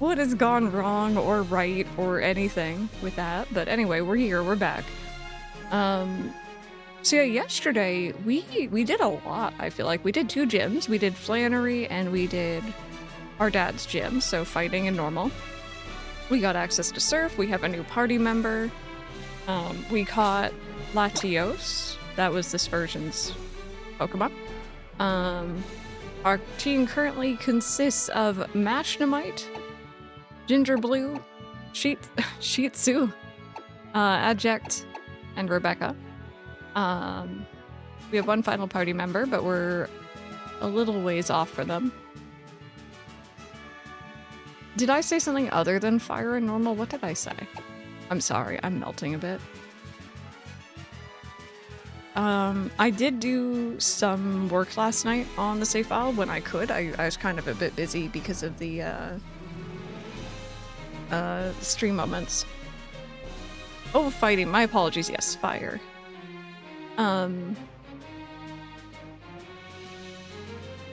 what has gone wrong or right or anything with that. But anyway, we're here, we're back. So yeah, yesterday we did a lot, I feel like. We did 2 gyms. We did Flannery and we did our dad's gym, so fighting and normal. We got access to surf, we have a new party member. We caught Latios, that was this version's Pokemon. Our team currently consists of Mashnamite, Ginger Blue, Shih Tzu, Adject, and Rebecca. We have one final party member, but we're a little ways off for them. Did I say something other than fire and normal? What did I say? I'm sorry, I'm melting a bit. I did do some work last night on the save file when I could. I was kind of a bit busy because of the stream moments. Oh, fighting. My apologies. Yes, fire.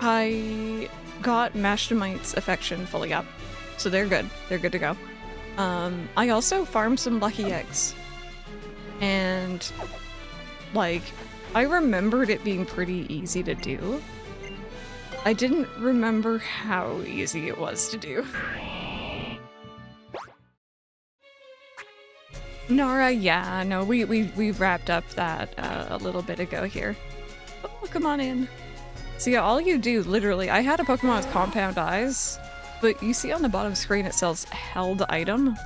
I got Mashnamite's affection fully up, so they're good. They're good to go. I also farmed some lucky eggs, and like, I remembered it being pretty easy to do. I didn't remember how easy it was to do. Nara, yeah, no, we wrapped up that a little bit ago here. Oh, come on in. So yeah, all you do, literally, I had a Pokemon with compound eyes, but you see on the bottom screen it says held item.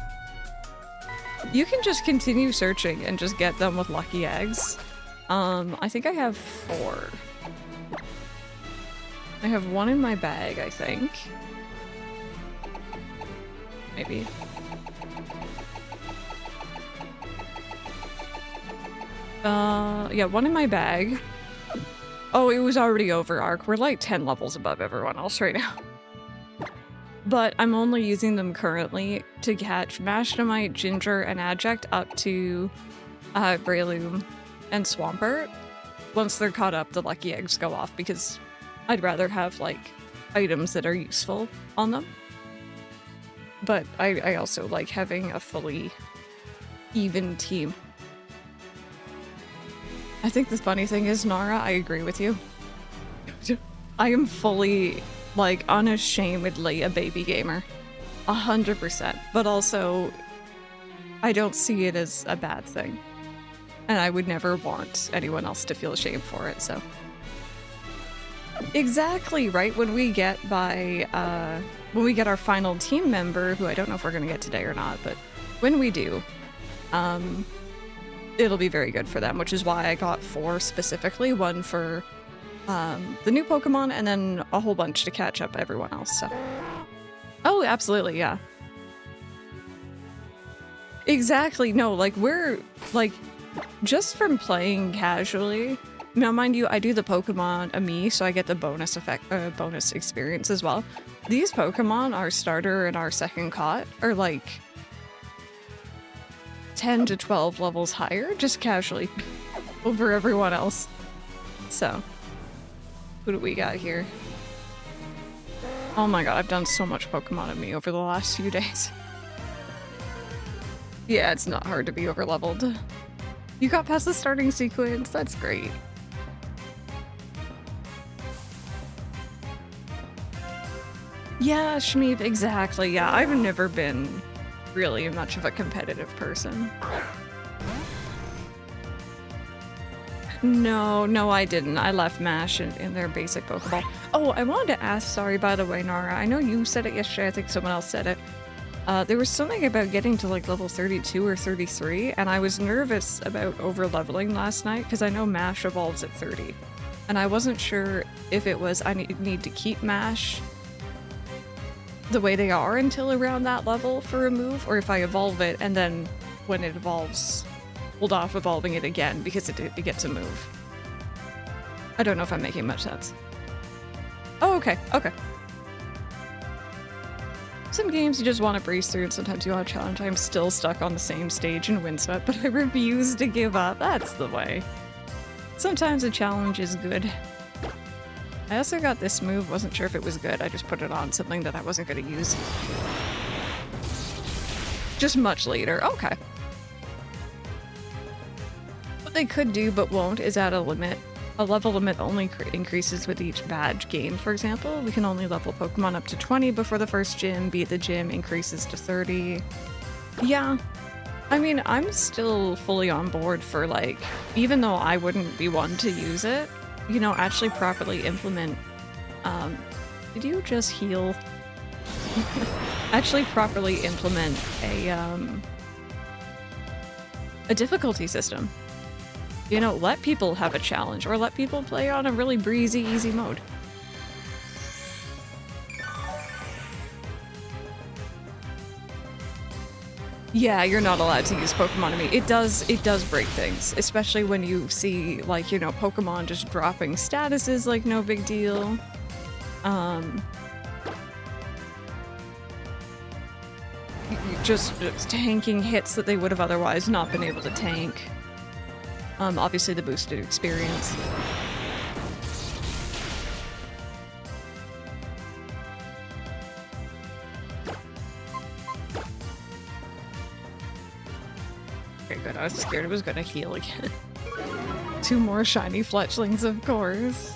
You can just continue searching and just get them with lucky eggs. I think I have 4. I have 1 in my bag, I think. Maybe. Yeah, 1 in my bag. Oh, it was already over Arc. We're like 10 levels above everyone else right now. But I'm only using them currently to catch Mashnamite, Ginger, and Adject up to Breloom and Swampert. Once they're caught up, the lucky eggs go off because I'd rather have like items that are useful on them. But I also like having a fully even team. I think the funny thing is, Nara, I agree with you. I am fully, like, unashamedly a baby gamer. 100%. But also, I don't see it as a bad thing. And I would never want anyone else to feel ashamed for it, so. Exactly, right? When we get our final team member, who I don't know if we're gonna get today or not, but when we do, it'll be very good for them, which is why I got 4 specifically. 1 for the new Pokemon, and then a whole bunch to catch up everyone else, so. Oh, absolutely, yeah. Exactly, no, like, we're, like, just from playing casually. Now, mind you, I do the Pokemon Ami, so I get the bonus bonus experience as well. These Pokemon, our starter and our second caught, are like 10 to 12 levels higher, just casually, over everyone else. So, who do we got here? Oh my god, I've done so much Pokemon Ami over the last few days. Yeah, it's not hard to be overleveled. You got past the starting sequence, that's great. Yeah, Shmeev, exactly, yeah, I've never been really much of a competitive person. No, I didn't. I left MASH in their basic Pokeball. Oh, I wanted to ask, sorry, by the way, Nara, I know you said it yesterday, I think someone else said it. There was something about getting to like level 32 or 33, and I was nervous about over-leveling last night, because I know MASH evolves at 30. And I wasn't sure if it was I need to keep MASH the way they are until around that level for a move, or if I evolve it, and then when it evolves, hold off evolving it again, because it gets a move. I don't know if I'm making much sense. Oh, okay. Some games you just want to breeze through, and sometimes you want to challenge. I'm still stuck on the same stage in Windswept, but I refuse to give up. That's the way. Sometimes a challenge is good. I also got this move, wasn't sure if it was good, I just put it on something that I wasn't going to use. Just much later. Okay. What they could do but won't is add a limit. A level limit only increases with each badge gained, for example. We can only level Pokemon up to 20 before the first gym. Beat the gym increases to 30. Yeah. I mean, I'm still fully on board for, like, even though I wouldn't be one to use it, you know, actually properly implement, did you just heal? Actually properly implement a difficulty system. You know, let people have a challenge, or let people play on a really breezy, easy mode. Yeah, you're not allowed to use Pokemon to me. It does break things, especially when you see, like, you know, Pokemon just dropping statuses like no big deal. Just tanking hits that they would have otherwise not been able to tank. Obviously the boosted experience. Okay, good. I was scared it was gonna heal again. 2 more shiny fletchlings, of course.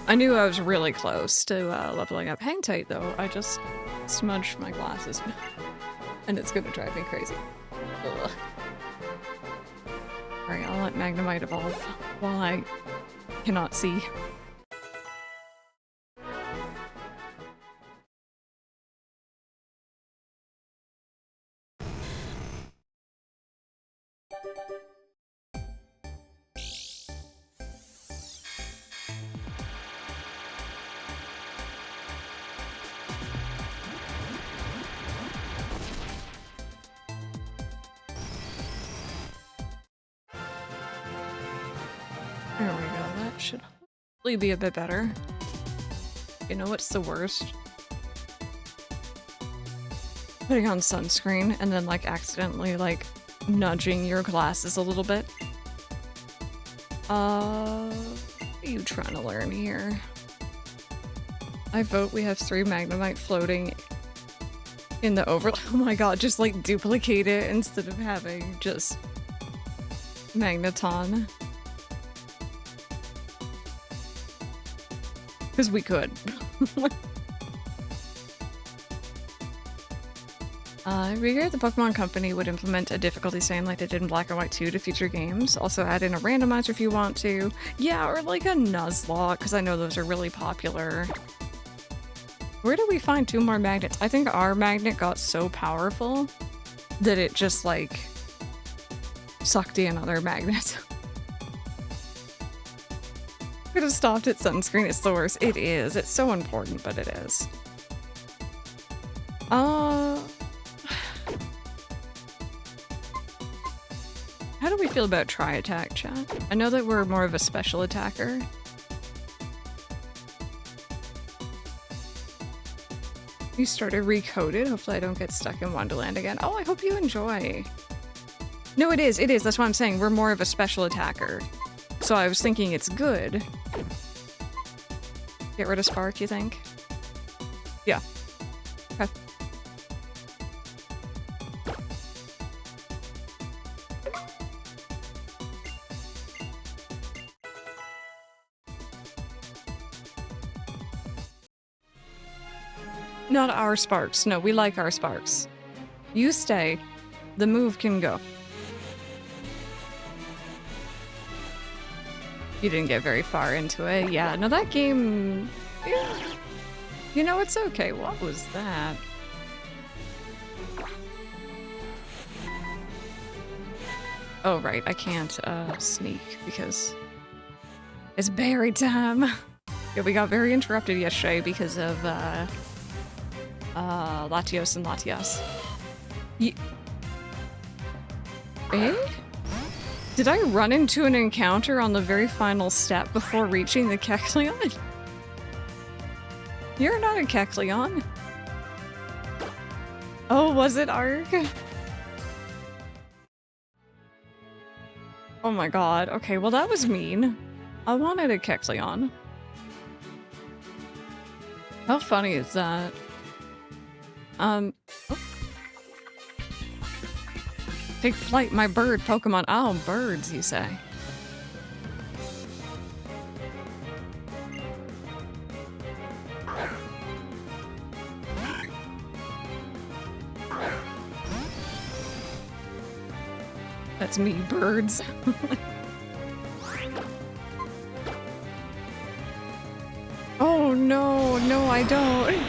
I knew I was really close to leveling up. Hang tight though, I just smudged my glasses and it's gonna drive me crazy. Ugh. Alright, I'll let Magnemite evolve while I cannot see. There we go, that should hopefully be a bit better. You know what's the worst? Putting on sunscreen and then like accidentally like nudging your glasses a little bit. What are you trying to learn here? I vote we have 3 Magnemite floating in the overlay. Oh my god, just like duplicate it instead of having just Magneton. Because we could. I figured the Pokemon Company would implement a difficulty same like they did in Black and White 2 to future games. Also add in a randomizer if you want to. Yeah, or like a Nuzlocke, because I know those are really popular. Where do we find 2 more magnets? I think our magnet got so powerful that it just like sucked in other magnets. Could have stopped at sunscreen, it's the worst. It is. It's so important, but it is. How do we feel about Tri-Attack, chat? I know that we're more of a special attacker. You started Recoded. Hopefully I don't get stuck in Wonderland again. Oh, I hope you enjoy. No, it is. It is. That's what I'm saying. We're more of a special attacker. So I was thinking it's good. Get rid of Spark, you think? Yeah. Okay. Not our Sparks. No, we like our Sparks. You stay. The move can go. You didn't get very far into it. Yeah, no, that game... Yeah. You know, it's okay. What was that? Oh, right. I can't sneak because it's berry time. Yeah, we got very interrupted yesterday because of Latios and Latias. Eh? Did I run into an encounter on the very final step before reaching the Kecleon? You're not a Kecleon. Oh, was it Arg? Oh my god. Okay, well that was mean. I wanted a Kecleon. How funny is that? Oh. Take flight, my bird Pokemon. Oh, birds, you say? That's me, birds. Oh no, no I don't.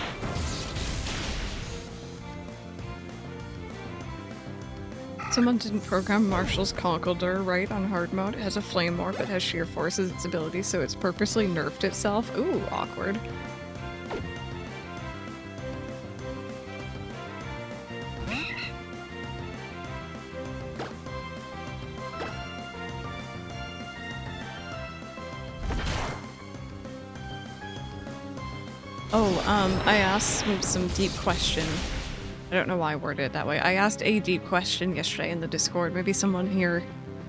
Someone didn't program Marshall's Conkeldurr right on hard mode. It has a flame morph, it has sheer force as its ability, so it's purposely nerfed itself. Ooh, awkward. Oh, I asked some deep question. I don't know why I worded it that way. I asked a deep question yesterday in the Discord. Maybe someone here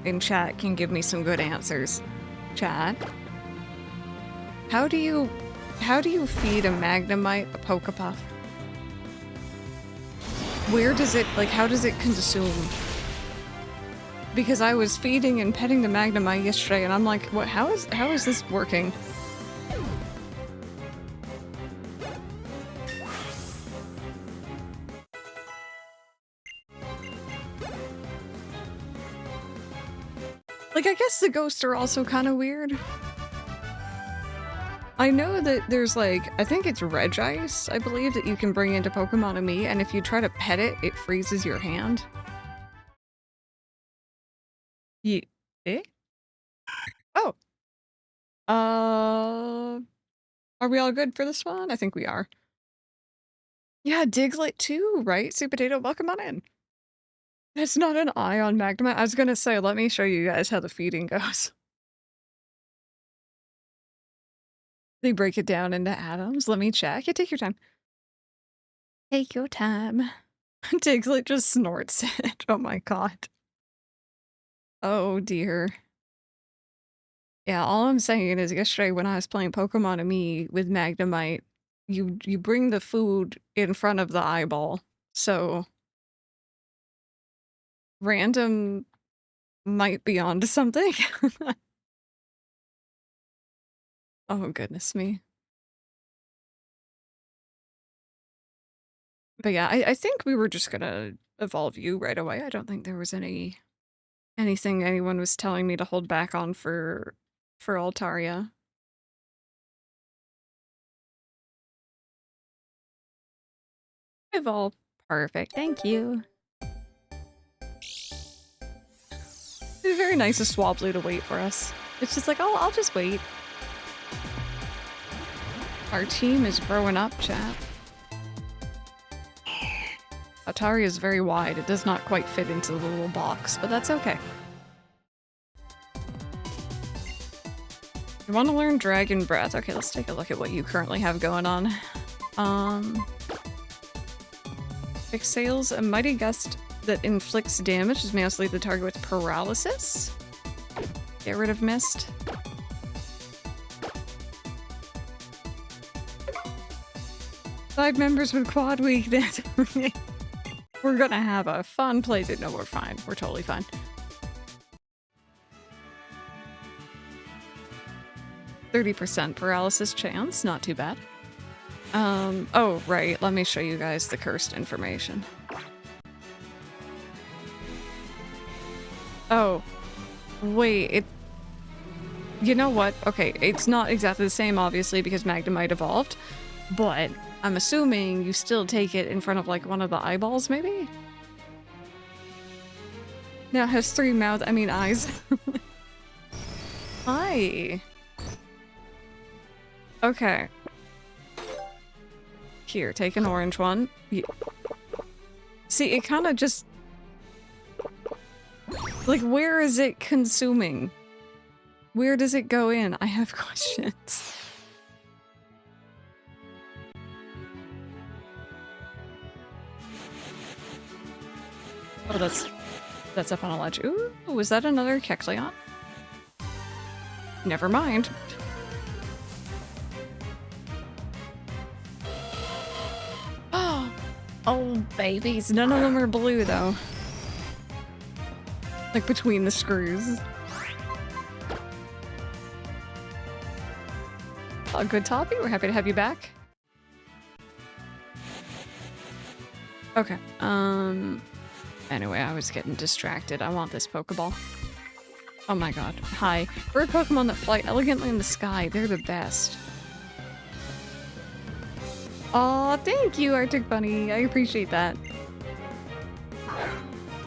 in chat can give me some good answers. Chat. How do you feed a Magnemite a Pokepuff? Where does it, like, how does it consume? Because I was feeding and petting the Magnemite yesterday and I'm like, what, how is this working? Like, I guess the ghosts are also kind of weird. I know that there's, like, I think it's Regice, I believe, that you can bring into Pokemon Omega, and if you try to pet it, it freezes your hand. Eh? Oh. Are we all good for this one? I think we are. Yeah, Diglett too, right? Sweet Potato, welcome on in. That's not an eye on Magnemite. I was gonna say, let me show you guys how the feeding goes. They break it down into atoms. Let me check. Yeah, take your time. Take your time. Diglett just snorts it. Oh my god. Oh dear. Yeah, all I'm saying is yesterday when I was playing Pokemon Omega with Magnemite, you bring the food in front of the eyeball. So random might be onto something. Oh goodness me. But yeah, I think we were just gonna evolve you right away. I don't think there was anything anyone was telling me to hold back on for Altaria. Evolve. Perfect. Thank you. It's very nice of Swablu to wait for us. It's just like, oh, I'll just wait. Our team is growing up, chat. Atari is very wide. It does not quite fit into the little box, but that's okay. You want to learn Dragon Breath? Okay, let's take a look at what you currently have going on. Exhales a mighty gust that inflicts damage. This may also leave the target with paralysis. Get rid of mist. Five members with quad weakness. We're gonna have a fun playthrough. No, we're fine. We're totally fine. 30% paralysis chance. Not too bad. Oh, right. Let me show you guys the cursed information. Oh. Wait, you know what? Okay, it's not exactly the same, obviously, because Magnemite evolved, but I'm assuming you still take it in front of, like, one of the eyeballs, maybe? Now it has three eyes. Hi. Okay. Here, take an orange one. See, it kind of just... Like, where is it consuming? Where does it go in? I have questions. Oh, that's... That's up on a ledge. Ooh, was that another Kecleon? Never mind. Oh, babies. None of them are blue, though. Like, between the screws. Oh, good Toppy. We're happy to have you back. Okay. Anyway, I was getting distracted. I want this Pokeball. Oh my god. Hi. Bird Pokemon that fly elegantly in the sky. They're the best. Aw, thank you, Arctic Bunny. I appreciate that.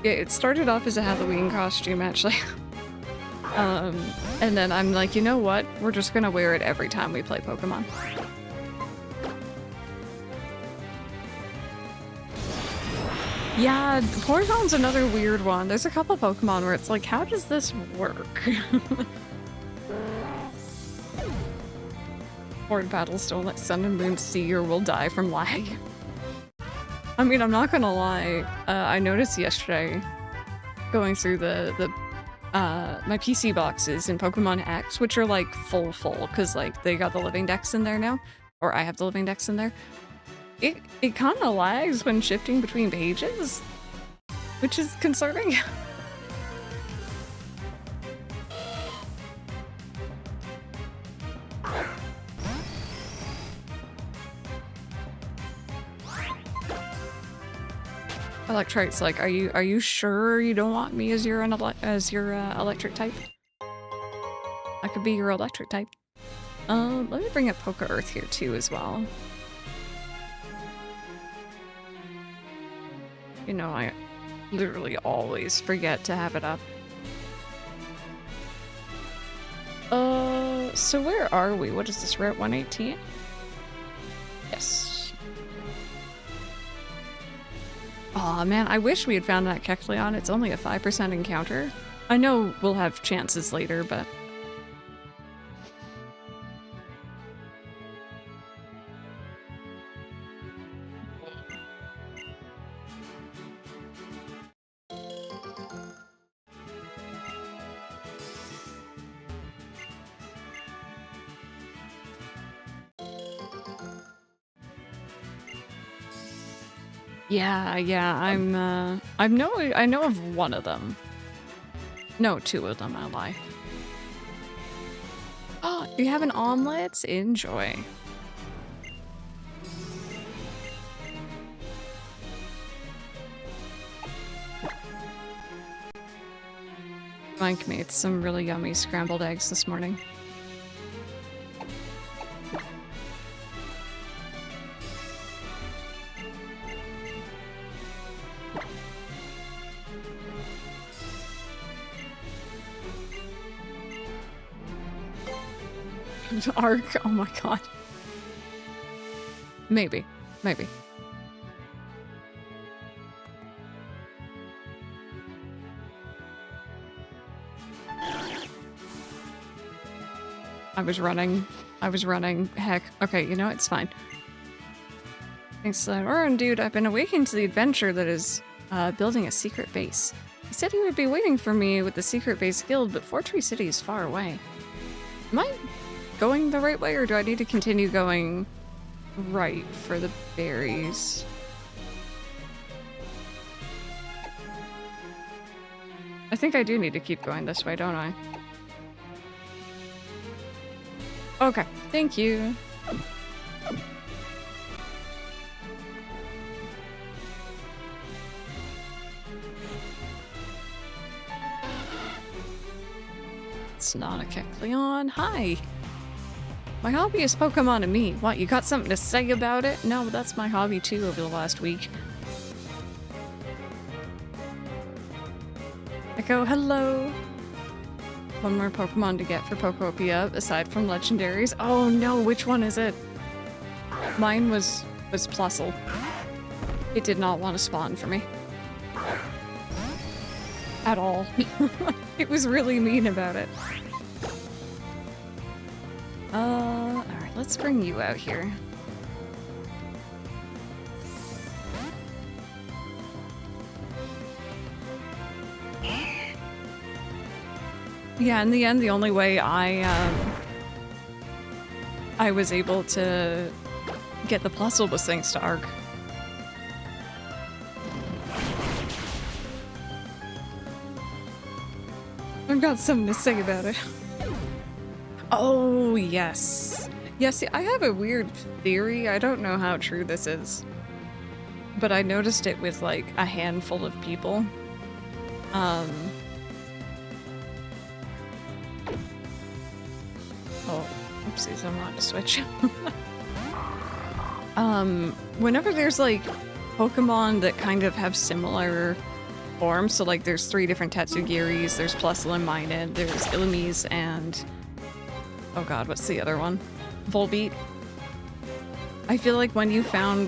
Yeah, it started off as a Halloween costume, actually. And then I'm like, you know what? We're just gonna wear it every time we play Pokemon. Yeah, Porygon's another weird one. There's a couple Pokemon where it's like, how does this work? Horde battles don't let Sun and Moon see or will die from lag. I mean, I'm not gonna lie. I noticed yesterday, going through my PC boxes in Pokemon X, which are like full, because like they got the living dex in there now, or I have the living dex in there. It kind of lags when shifting between pages, which is concerning. Electrite's like, are you sure you don't want me as your electric type? I could be your electric type. Let me bring up Poke Earth here too as well. You know, I literally always forget to have it up. So where are we? What is this, Route 118? Yes. Aw, man, I wish we had found that Kecleon. It's only a 5% encounter. I know we'll have chances later, but... Yeah, I know of one of them. No, two of them, I lie. Oh, you have an omelet? Enjoy. Mike made some really yummy scrambled eggs this morning. Arc, oh my god. Maybe. I was running. Heck. Okay, you know, it's fine. Thanks to that Oran dude, I've been awakened to the adventure that is building a secret base. He said he would be waiting for me with the secret base guild, but Fortree City is far away. Am I going the right way, or do I need to continue going right for the berries? I think I do need to keep going this way, don't I? Okay, thank you. It's not a Kecleon. Hi. My hobby is Pokemon and me. What, you got something to say about it? No, that's my hobby too over the last week. Echo, hello. One more Pokemon to get for Pokopia, aside from Legendaries. Oh no, which one is it? Mine was Plusle. It did not want to spawn for me. At all. It was really mean about it. Alright, let's bring you out here. Yeah, in the end, the only way I was able to get the Plusle was thanks to Arc. I've got something to say about it. Oh, yes. Yeah, see, I have a weird theory. I don't know how true this is. But I noticed it with, like, a handful of people. Oh, oopsies, I'm not to switch. Whenever there's, like, Pokemon that kind of have similar forms, so, like, there's 3 different Tatsugiris, there's Plusle and Minun, there's Illumise, and... oh god, what's the other one? Volbeat. I feel like when you found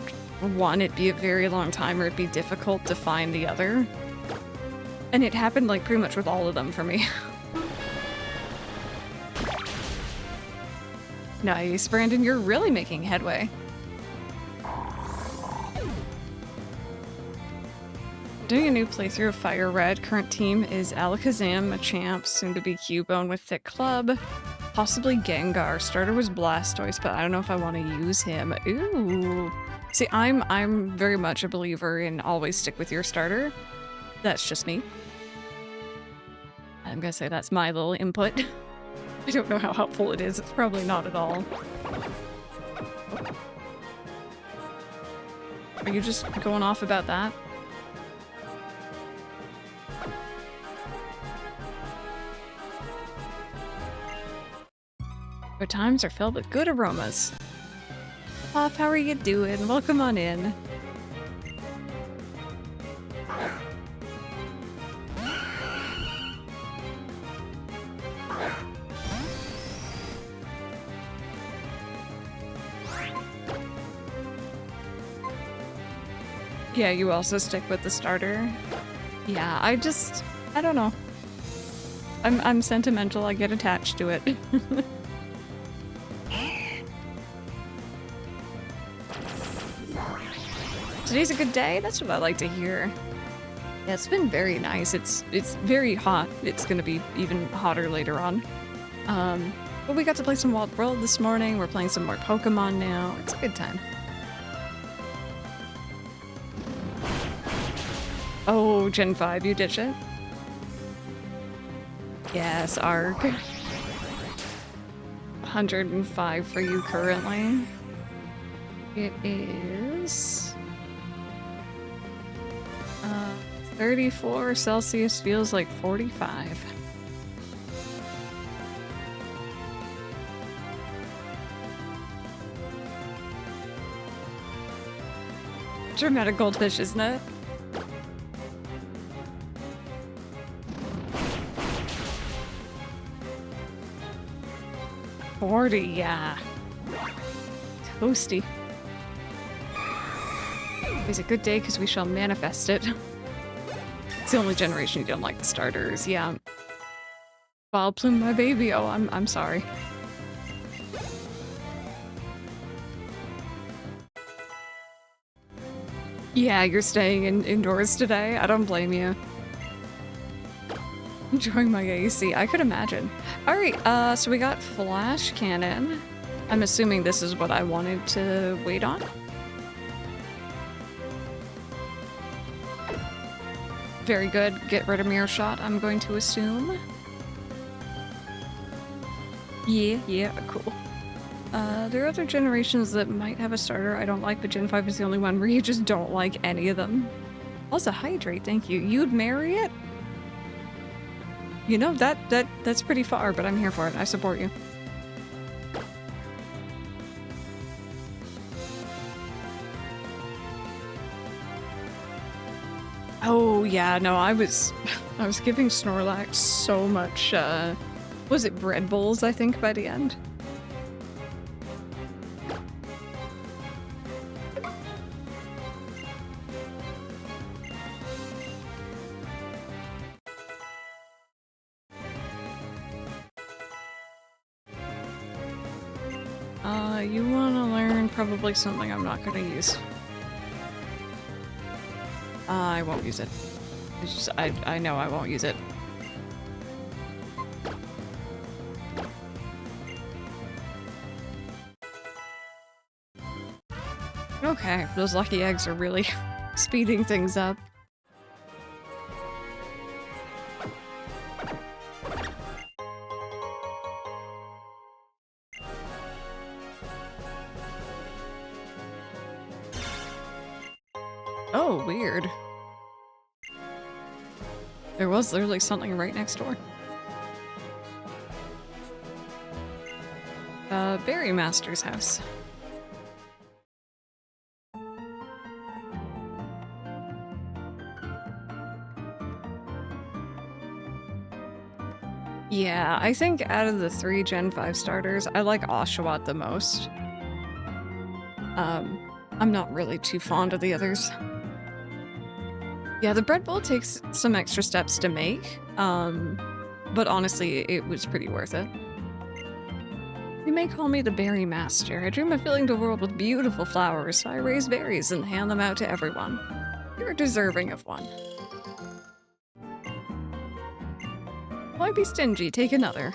one, it'd be a very long time, or it'd be difficult to find the other. And it happened, like, pretty much with all of them for me. Nice, Brandon, you're really making headway. Doing a new playthrough of Fire Red. Current team is Alakazam, Machamp, soon to be Cubone with Thick Club. Possibly Gengar. Starter was Blastoise, but I don't know if I want to use him. Ooh. See, I'm very much a believer in always stick with your starter. That's just me. I'm gonna say that's my little input. I don't know how helpful it is. It's probably not at all. Are you just going off about that? Our times are filled with good aromas. Puff, how are you doing? Welcome on in. Yeah, you also stick with the starter. Yeah, I don't know. I'm sentimental, I get attached to it. Today's a good day? That's what I like to hear. Yeah, it's been very nice. It's very hot. It's gonna be even hotter later on. But we got to play some Wild World this morning. We're playing some more Pokemon now. It's a good time. Oh, Gen 5, you ditch it? Yes, Arc. 105 for you currently. It is... 34 Celsius feels like 45. Dramatic goldfish, isn't it? $40, yeah. Toasty. It's a good day because we shall manifest it. It's the only generation you don't like the starters, yeah. Vileplume, my baby. Oh, I'm sorry. Yeah, you're staying indoors today? I don't blame you. Enjoying my AC, I could imagine. Alright, so we got Flash Cannon. I'm assuming this is what I wanted to wait on. Very good. Get rid of Mirror Shot, I'm going to assume. Yeah, cool. There are other generations that might have a starter I don't like, but Gen 5 is the only one where you just don't like any of them. Also, Hydrate, thank you. You'd marry it? You know, that's pretty far, but I'm here for it. I support you. Oh yeah, no, I was giving Snorlax so much, was it bread bowls, I think, by the end? You wanna learn probably something I'm not gonna use. I won't use it. It's just, I know I won't use it. Okay, those lucky eggs are really speeding things up. Oh, weird. There was literally something right next door. Berry Master's house. Yeah, I think out of the 3 Gen 5 starters, I like Oshawott the most. I'm not really too fond of the others. Yeah, the bread bowl takes some extra steps to make, but honestly, it was pretty worth it. You may call me the Berry Master. I dream of filling the world with beautiful flowers, so I raise berries and hand them out to everyone. You're deserving of one. Why be stingy? Take another.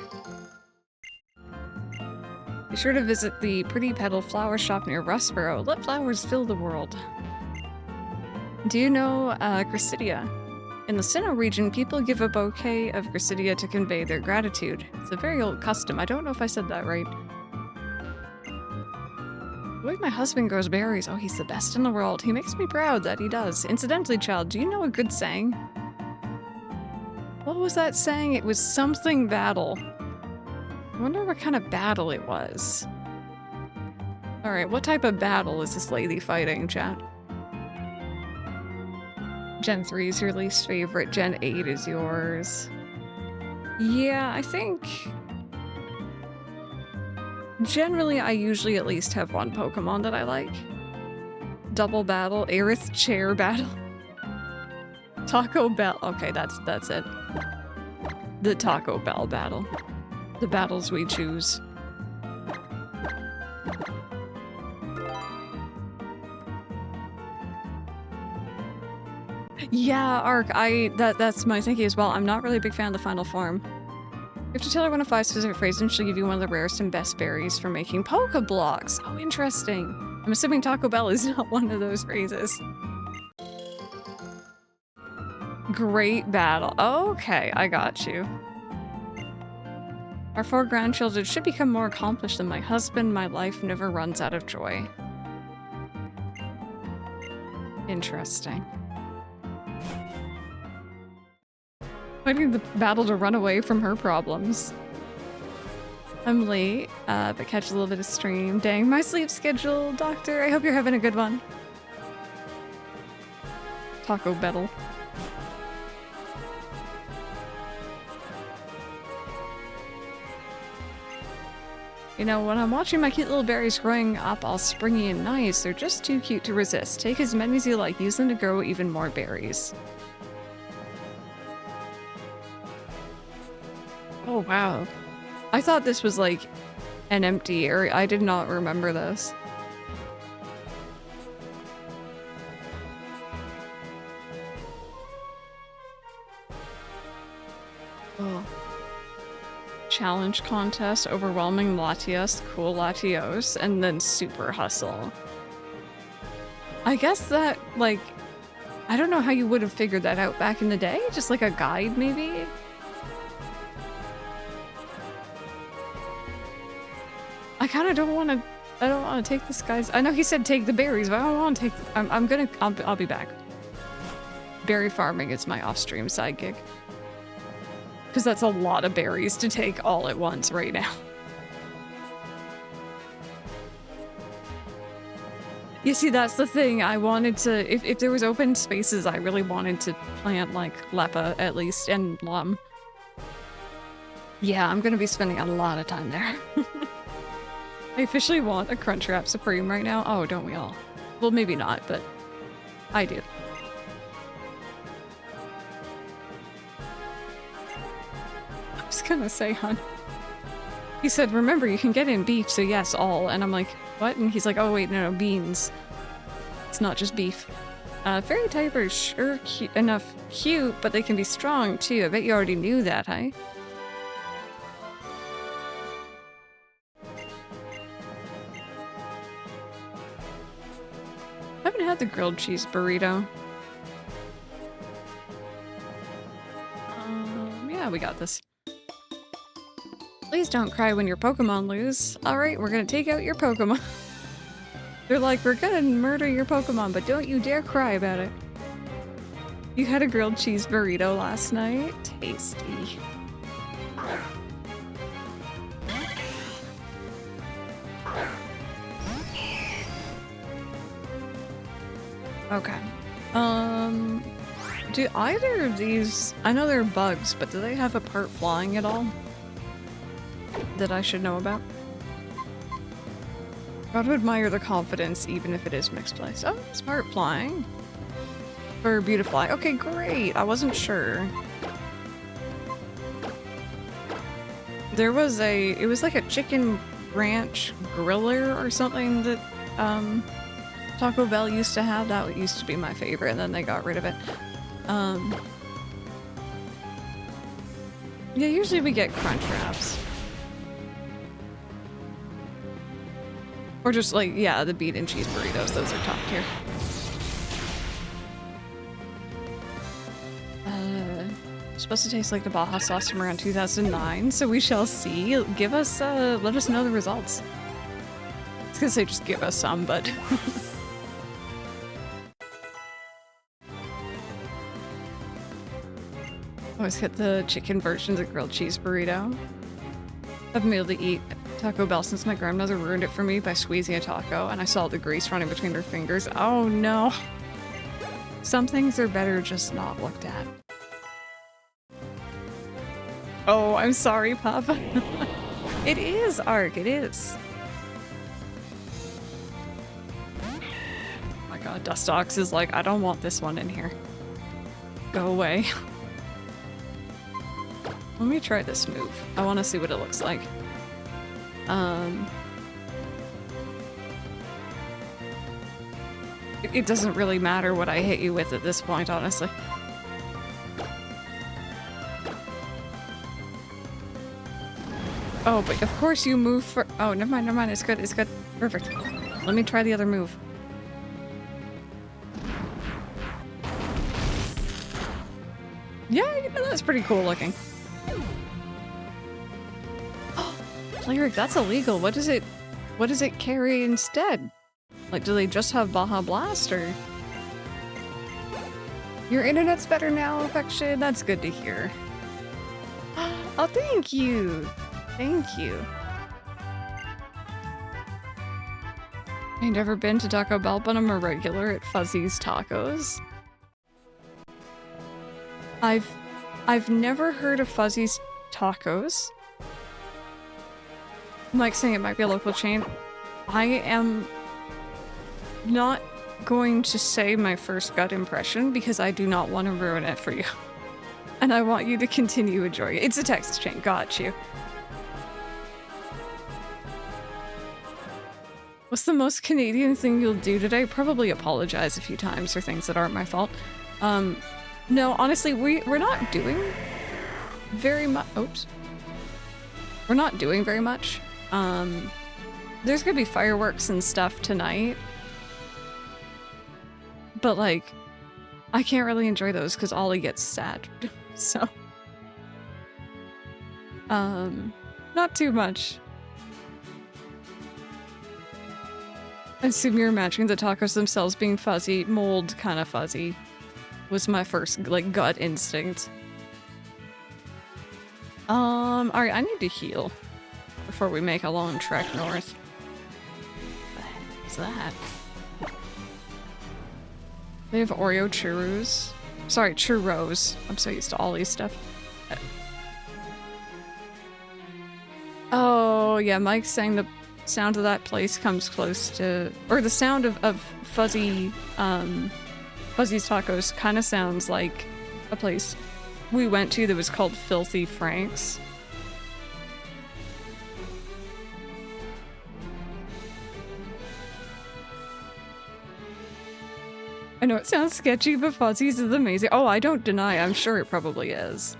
Be sure to visit the Pretty Petal Flower Shop near Rustboro. Let flowers fill the world. Do you know Gracidia? In the Sinnoh region, people give a bouquet of Gracidia to convey their gratitude. It's a very old custom. I don't know if I said that right. The way my husband grows berries, oh, he's the best in the world. He makes me proud that he does. Incidentally, child, do you know a good saying? What was that saying? It was something battle. I wonder what kind of battle it was. Alright, what type of battle is this lady fighting, chat? Gen 3 is your least favorite. Gen 8 is yours. Yeah, I think... Generally, I usually at least have one Pokemon that I like. Double Battle, Aerith Chair Battle. Taco Bell. Okay, that's it. The Taco Bell battle. The battles we choose. Yeah, Ark, that's my thinking as well. I'm not really a big fan of the final form. You have to tell her one of 5 specific phrases and she'll give you one of the rarest and best berries for making Pokeblocks. Oh, interesting. I'm assuming Taco Bell is not one of those phrases. Great battle. Okay, I got you. Our 4 grandchildren should become more accomplished than my husband. My life never runs out of joy. Interesting. Fighting the battle to run away from her problems. I'm late, but catch a little bit of stream. Dang, my sleep schedule, doctor. I hope you're having a good one. Taco Bell. You know, when I'm watching my cute little berries growing up all springy and nice, they're just too cute to resist. Take as many as you like. Use them to grow even more berries. Oh, wow. I thought this was like an empty area. I did not remember this. Oh. Challenge contest, overwhelming Latias, cool Latios, and then super hustle. I guess that, like, I don't know how you would have figured that out back in the day. Just like a guide, maybe? I kind of don't want to. I don't want to take this guy's. I know he said take the berries, but I don't want to take. I'll be back. Berry farming is my off-stream side gig. Because that's a lot of berries to take all at once right now. You see, that's the thing. I wanted to, if there was open spaces, I really wanted to plant, like, Leppa, at least, and Lum. Yeah, I'm gonna be spending a lot of time there. I officially want a Crunchwrap Supreme right now. Oh, don't we all? Well, maybe not, but I do. I was gonna say, hon. He said, remember, you can get in beef, so yes, all. And I'm like, what? And he's like, oh wait, no, beans. It's not just beef. Fairy type are sure enough cute, but they can be strong too. I bet you already knew that, huh? I haven't had the grilled cheese burrito. Yeah, we got this. Please don't cry when your Pokemon lose. Alright, we're gonna take out your Pokemon. They're like, we're gonna murder your Pokemon, but don't you dare cry about it. You had a grilled cheese burrito last night? Tasty. Okay. Do either of these... I know they're bugs, but do they have a part flying at all? That I should know about? Gotta admire the confidence, even if it is mixed place. Oh, it's part flying. For Beautifly. Okay, great. I wasn't sure. There was a... It was like a chicken ranch griller or something that, Taco Bell used to have. That used to be my favorite, and then they got rid of it. Yeah, usually we get crunch wraps. Or just like, yeah, the bean and cheese burritos. Those are top tier. It's supposed to taste like the Baja sauce from around 2009, so we shall see. Give us, let us know the results. I was gonna say just give us some, but... Always get the chicken version of the grilled cheese burrito. I've been able to eat Taco Bell since my grandmother ruined it for me by squeezing a taco, and I saw the grease running between her fingers. Oh no! Some things are better just not looked at. Oh, I'm sorry, Papa. It is, Ark, it is. Oh my god, Dustox is like, I don't want this one in here. Go away. Let me try this move. I want to see what it looks like. It doesn't really matter what I hit you with at this point, honestly. Oh, but of course you move for- oh, never mind, never mind, it's good, it's good. Perfect. Let me try the other move. Yeah, that's pretty cool looking. Lyric, that's illegal. What does it carry instead? Like, do they just have Baja Blast, or? Your internet's better now, Affection? That's good to hear. Oh, thank you! Thank you. I've never been to Taco Bell, but I'm a regular at Fuzzy's Tacos. I've never heard of Fuzzy's Tacos. Mike saying it might be a local chain. I am not going to say my first gut impression because I do not want to ruin it for you. And I want you to continue enjoying it. It's a Texas chain, got you. What's the most Canadian thing you'll do today? Probably apologize a few times for things that aren't my fault. No, honestly, we're not doing very much. Oops. We're not doing very much. There's gonna be fireworks and stuff tonight. But, like, I can't really enjoy those because Ollie gets sad. So. Not too much. I assume you're imagining the tacos themselves being fuzzy, mold kind of fuzzy. Was my first, like, gut instinct. Alright, I need to heal before we make a long trek north. What the heck is that? They have Oreo churros. Sorry, churros. I'm so used to Ollie's stuff. Oh, yeah, Mike's saying the sound of that place comes close to... Or the sound of Fuzzy's Tacos kind of sounds like a place we went to that was called Filthy Frank's. I know it sounds sketchy, but Fuzzy's is amazing. Oh, I don't deny, I'm sure it probably is.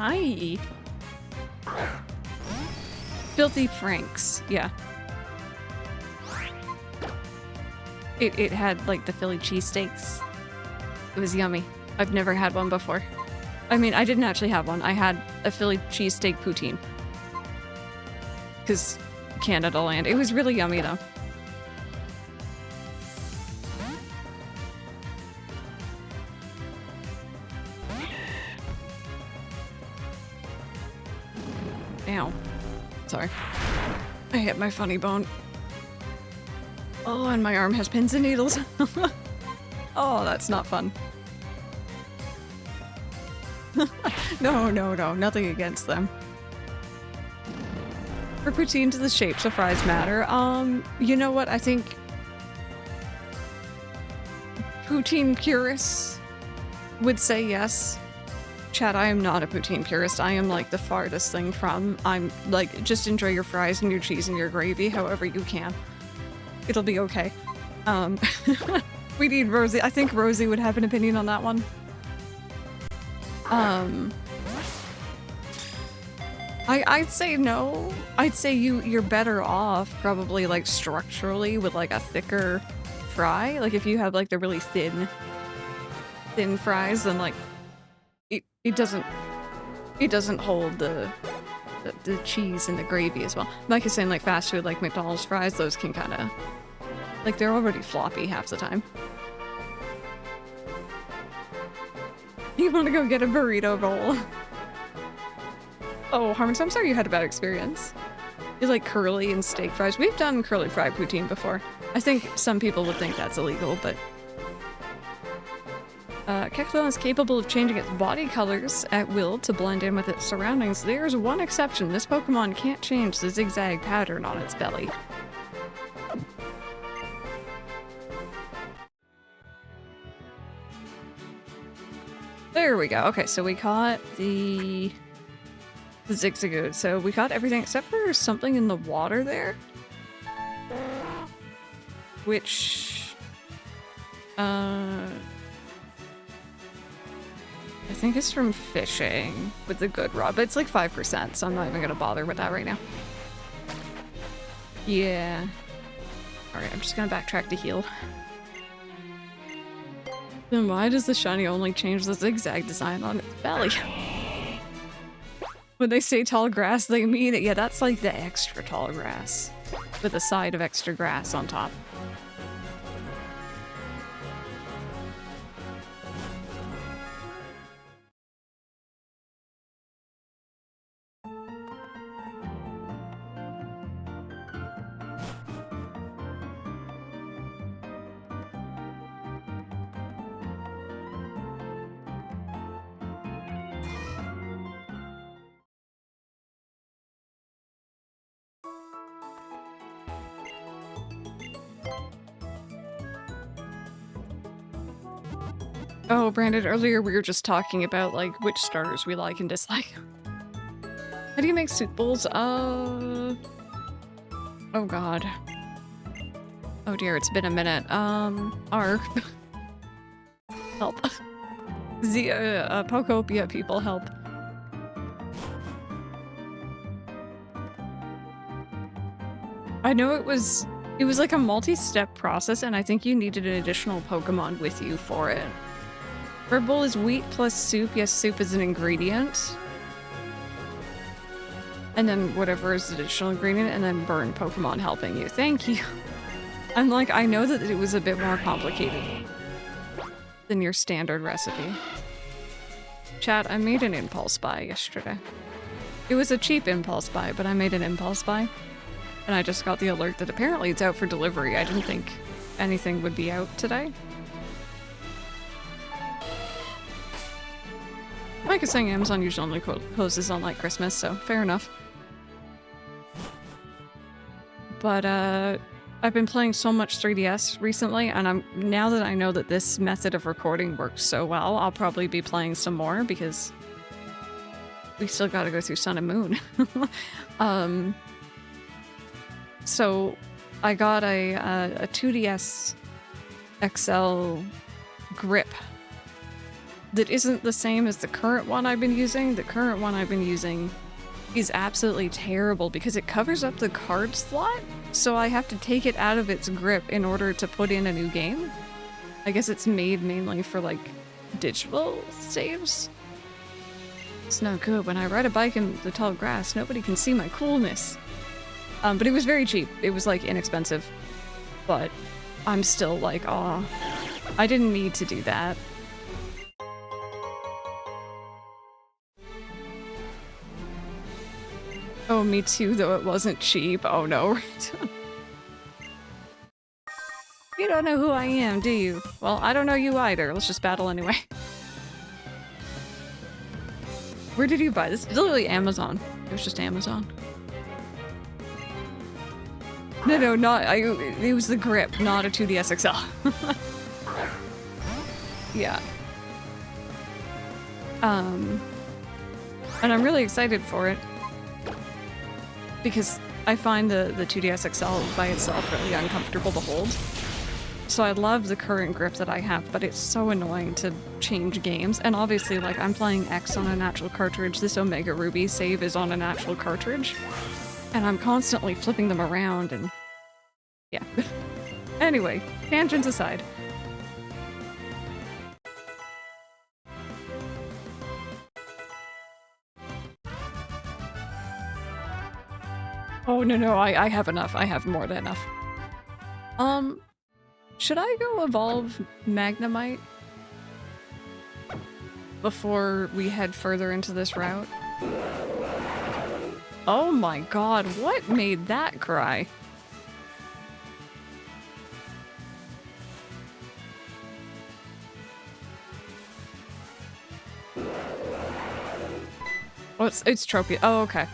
Hi. Filthy Franks, yeah. It had like the Philly cheesesteaks. It was yummy. I've never had one before. I mean, I didn't actually have one. I had a Philly cheesesteak poutine. Because Canada land. It was really yummy though. Ow. Sorry. I hit my funny bone. Oh, and my arm has pins and needles. Oh, that's not fun. No, no, no. Nothing against them. For poutine, do the shapes of fries matter? You know what? I think poutine purists would say yes. Chat, I am not a poutine purist. I am like the farthest thing from. I'm like, just enjoy your fries and your cheese and your gravy however you can. It'll be okay. We need Rosie. I think Rosie would have an opinion on that one. I'd say no. I'd say you're better off probably like structurally with like a thicker fry. Like if you have like the really thin fries, then like it doesn't hold the cheese and the gravy as well. Mike is saying like fast food like McDonald's fries, those can kind of like they're already floppy half the time. You want to go get a burrito roll? Oh, Harmon, I'm sorry you had a bad experience. You like curly and steak fries. We've done curly fried poutine before. I think some people would think that's illegal, but Kecleon is capable of changing its body colors at will to blend in with its surroundings. There's one exception. This Pokemon can't change the zigzag pattern on its belly. There we go. Okay, so we caught the Zigzagoon. So we got everything except for something in the water there. Which... I think it's from fishing with the good rod, but it's like 5%, so I'm not even gonna bother with that right now. Yeah. Alright, I'm just gonna backtrack to heal. Then why does the shiny only change the zigzag design on its belly? When they say tall grass, they mean it. Yeah, that's like the extra tall grass with a side of extra grass on top. Oh, Brandon, earlier we were just talking about, like, which starters we like and dislike. How do you make soup bowls? Oh god. Oh dear, it's been a minute. R. Help. Pokopia people, help. I know it was like a multi-step process, and I think you needed an additional Pokemon with you for it. Bird bowl is wheat plus soup. Yes, soup is an ingredient. And then whatever is the additional ingredient, and then burn Pokemon helping you. Thank you. I'm like, I know that it was a bit more complicated than your standard recipe. Chat, I made an impulse buy yesterday. It was a cheap impulse buy, but I made an impulse buy. And I just got the alert that apparently it's out for delivery. I didn't think anything would be out today. Mike is saying Amazon usually only closes on like Christmas, so fair enough. But I've been playing so much 3DS recently, and now that I know that this method of recording works so well, I'll probably be playing some more because we still gotta go through Sun and Moon. So I got a 2DS XL grip that isn't the same as the current one I've been using. The current one I've been using is absolutely terrible because it covers up the card slot, so I have to take it out of its grip in order to put in a new game. I guess it's made mainly for, like, digital saves. It's no good. When I ride a bike in the tall grass, nobody can see my coolness. But it was very cheap. It was, like, inexpensive. But I'm still like, aw, I didn't need to do that. Oh, me too, though it wasn't cheap. Oh no. You don't know who I am, do you? Well, I don't know you either. Let's just battle anyway. Where did you buy this? It's literally Amazon. It was just Amazon. No, not it was the grip, not a 2DS XL. Yeah. And I'm really excited for it because I find the 2DS XL by itself really uncomfortable to hold. So I love the current grip that I have, but it's so annoying to change games. And obviously, like, I'm playing X on an actual cartridge. This Omega Ruby save is on an actual cartridge. And I'm constantly flipping them around and... yeah. Anyway, tangents aside. Oh, no, I have enough. I have more than enough. Should I go evolve Magnemite before we head further into this route? Oh my god, what made that cry? Oh, it's Trophy. Oh, okay.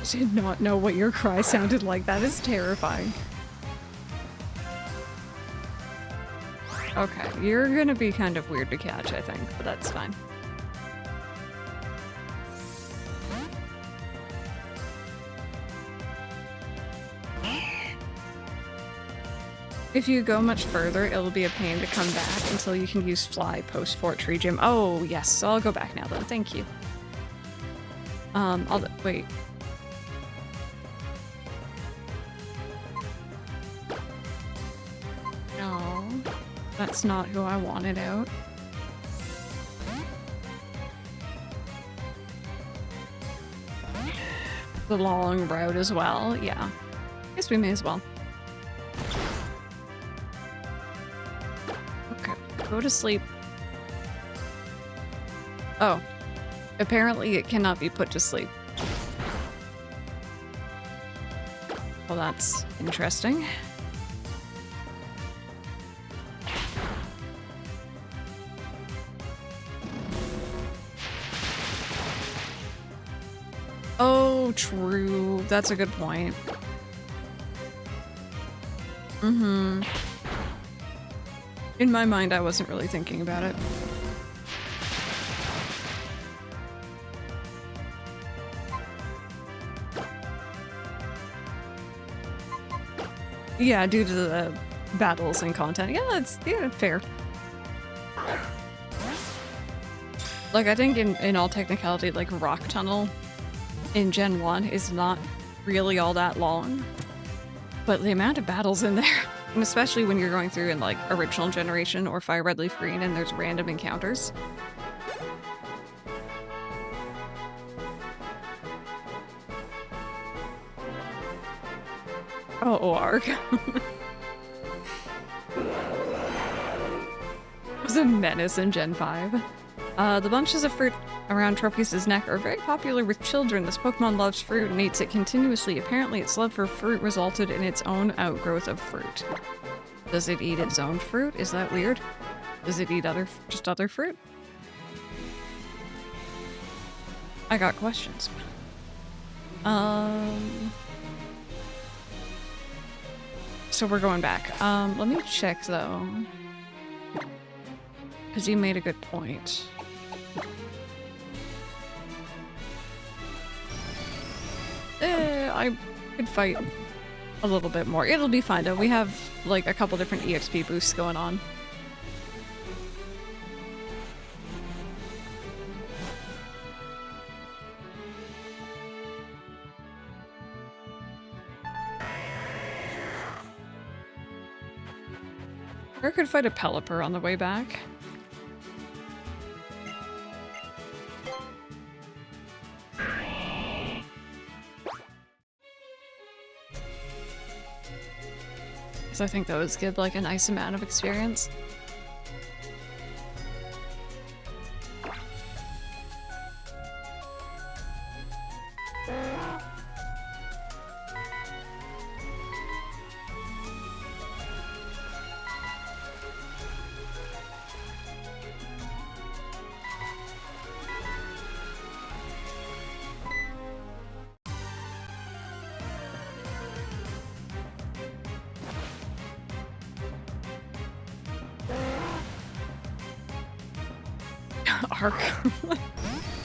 Did not know what your cry sounded like. That is terrifying. Okay, you're gonna be kind of weird to catch, I think, but that's fine. If you go much further, it'll be a pain to come back until you can use Fly post Fort Tree Gym. Oh, yes, so I'll go back now then. Thank you. Wait. No, that's not who I wanted out. The long route as well, yeah. Guess we may as well. Okay, go to sleep. Oh, apparently it cannot be put to sleep. Well, that's interesting. Oh, true. That's a good point. Mm-hmm. In my mind, I wasn't really thinking about it. Yeah, due to the battles and content. Yeah, that's fair. Like, I think in all technicality, like, Rock Tunnel in Gen 1 is not really all that long. But the amount of battles in there, and especially when you're going through in, like, original generation or Fire Red Leaf Green and there's random encounters. Oh, Arg. It was a menace in Gen 5. The bunches of fruit around Tropius' neck are very popular with children. This Pokemon loves fruit and eats it continuously. Apparently, its love for fruit resulted in its own outgrowth of fruit. Does it eat its own fruit? Is that weird? Does it eat just other fruit? I got questions. So we're going back. Let me check though. Because you made a good point. I could fight a little bit more. It'll be fine though. We have like a couple different EXP boosts going on. Or I could fight a Pelipper on the way back. So I think those give like a nice amount of experience. Arc.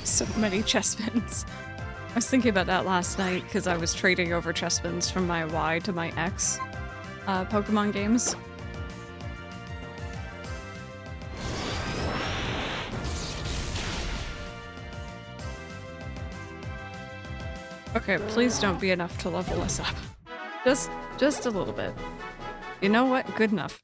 So many chestpins. I was thinking about that last night because I was trading over chestpins from my Y to my X Pokemon games. Okay, please don't be enough to level us up. Just a little bit. You know what? Good enough.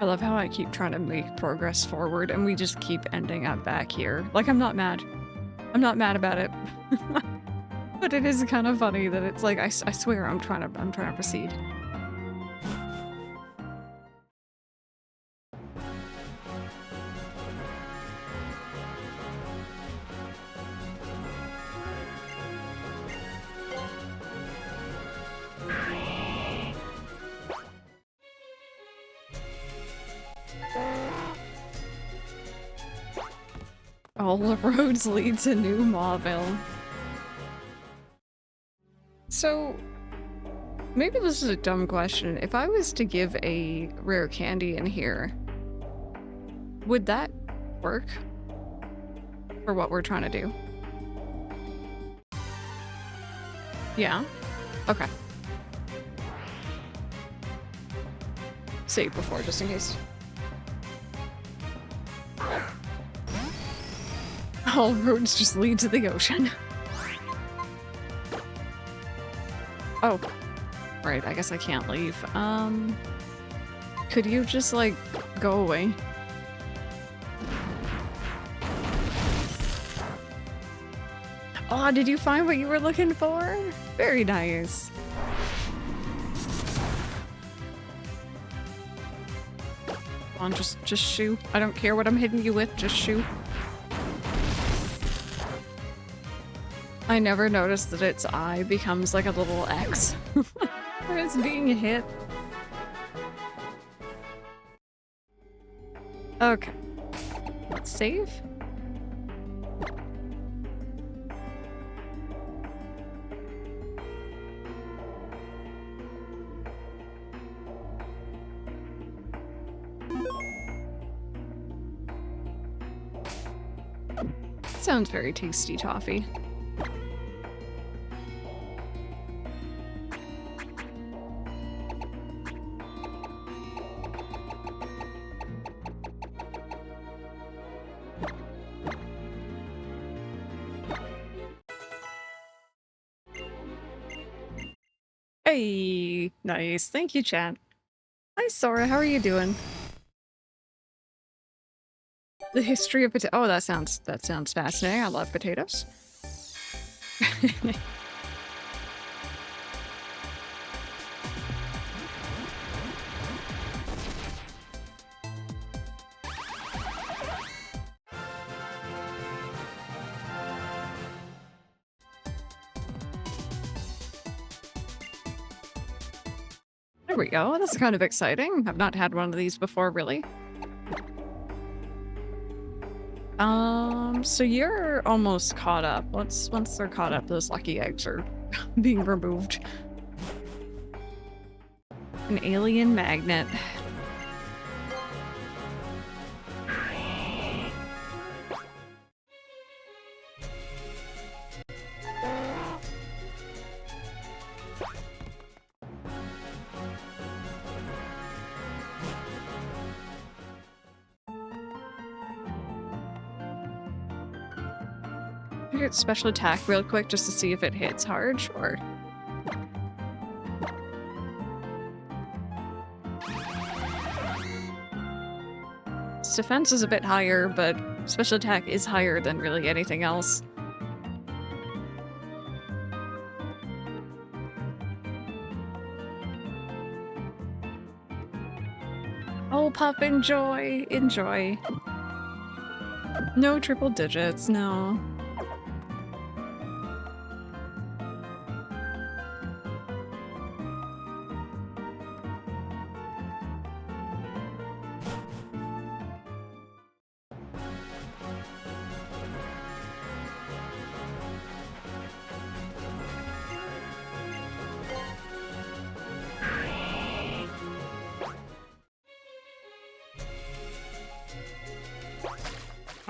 I love how I keep trying to make progress forward and we just keep ending up back here. Like, I'm not mad. I'm not mad about it. But it is kind of funny that it's like, I swear I'm trying to proceed. All the roads lead to New Mauville. So, maybe this is a dumb question. If I was to give a rare candy in here, would that work for what we're trying to do? Yeah? Okay. Save before, just in case. All roads just lead to the ocean. Oh. Right, I guess I can't leave. Could you just, like, go away? Oh, did you find what you were looking for? Very nice. Come on, just shoot. I don't care what I'm hitting you with, just shoot. I never noticed that its eye becomes like a little X when it's being hit. Okay. Let's save. Sounds very tasty, toffee. Hey, nice. Thank you, chat. Hi, Sora. How are you doing? The history of potato. Oh, that sounds fascinating. I love potatoes. There we go. That's kind of exciting. I've not had one of these before, really. So you're almost caught up. Once they're caught up, those lucky eggs are being removed. An alien magnet. Hit special attack real quick just to see if it hits hard. Sure. Its defense is a bit higher, but special attack is higher than really anything else. Oh, pup, enjoy! Enjoy. No triple digits, no.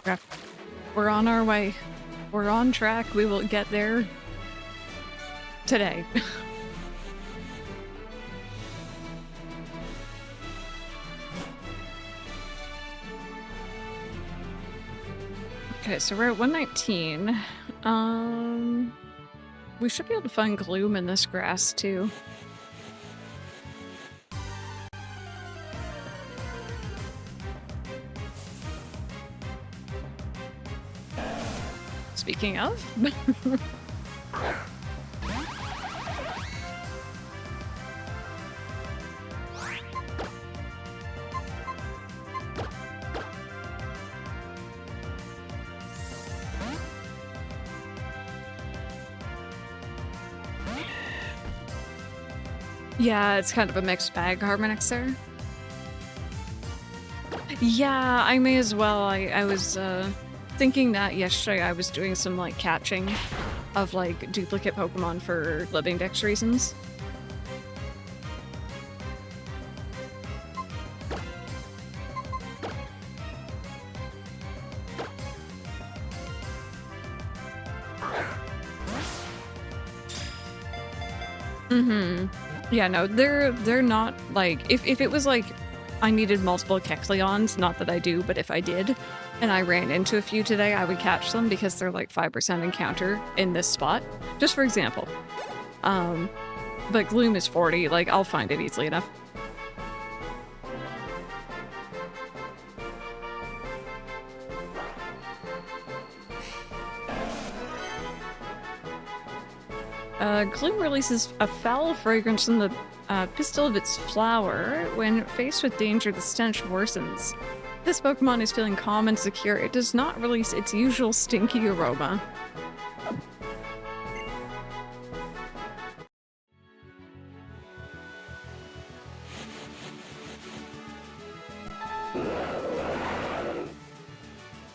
Okay. We're on our way. We're on track. We will get there today. Okay, so we're at 119. We should be able to find gloom in this grass too. Speaking of. Yeah, it's kind of a mixed bag, Harmonix there. Yeah, I may as well. I was thinking that yesterday I was doing some like catching of like duplicate Pokemon for Legendaries reasons. Mm-hmm. Yeah, no, they're not like if it was like I needed multiple Kecleons, not that I do, but if I did, and I ran into a few today, I would catch them because they're like 5% encounter in this spot. Just for example. But Gloom is 40, like I'll find it easily enough. Gloom releases a foul fragrance in the pistil of its flower. When faced with danger, the stench worsens. This Pokemon is feeling calm and secure. It does not release its usual stinky aroma. Oh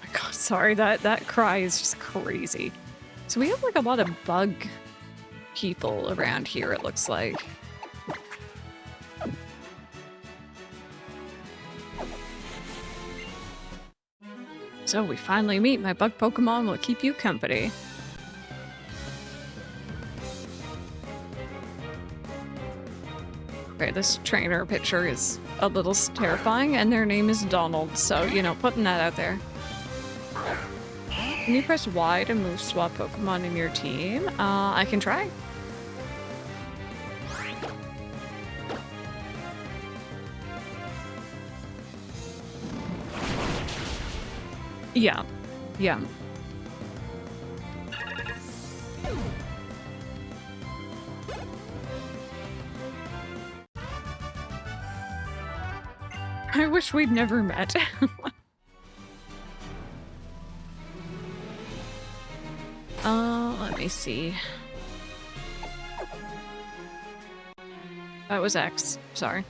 my god, sorry, that cry is just crazy. So we have like a lot of bug people around here, it looks like. So we finally meet. My bug Pokemon will keep you company. Okay, this trainer picture is a little terrifying, and their name is Donald, so, you know, putting that out there. Can you press Y to move swap Pokemon in your team? I can try. Yeah. Yeah. I wish we'd never met. Let me see. That was X. Sorry.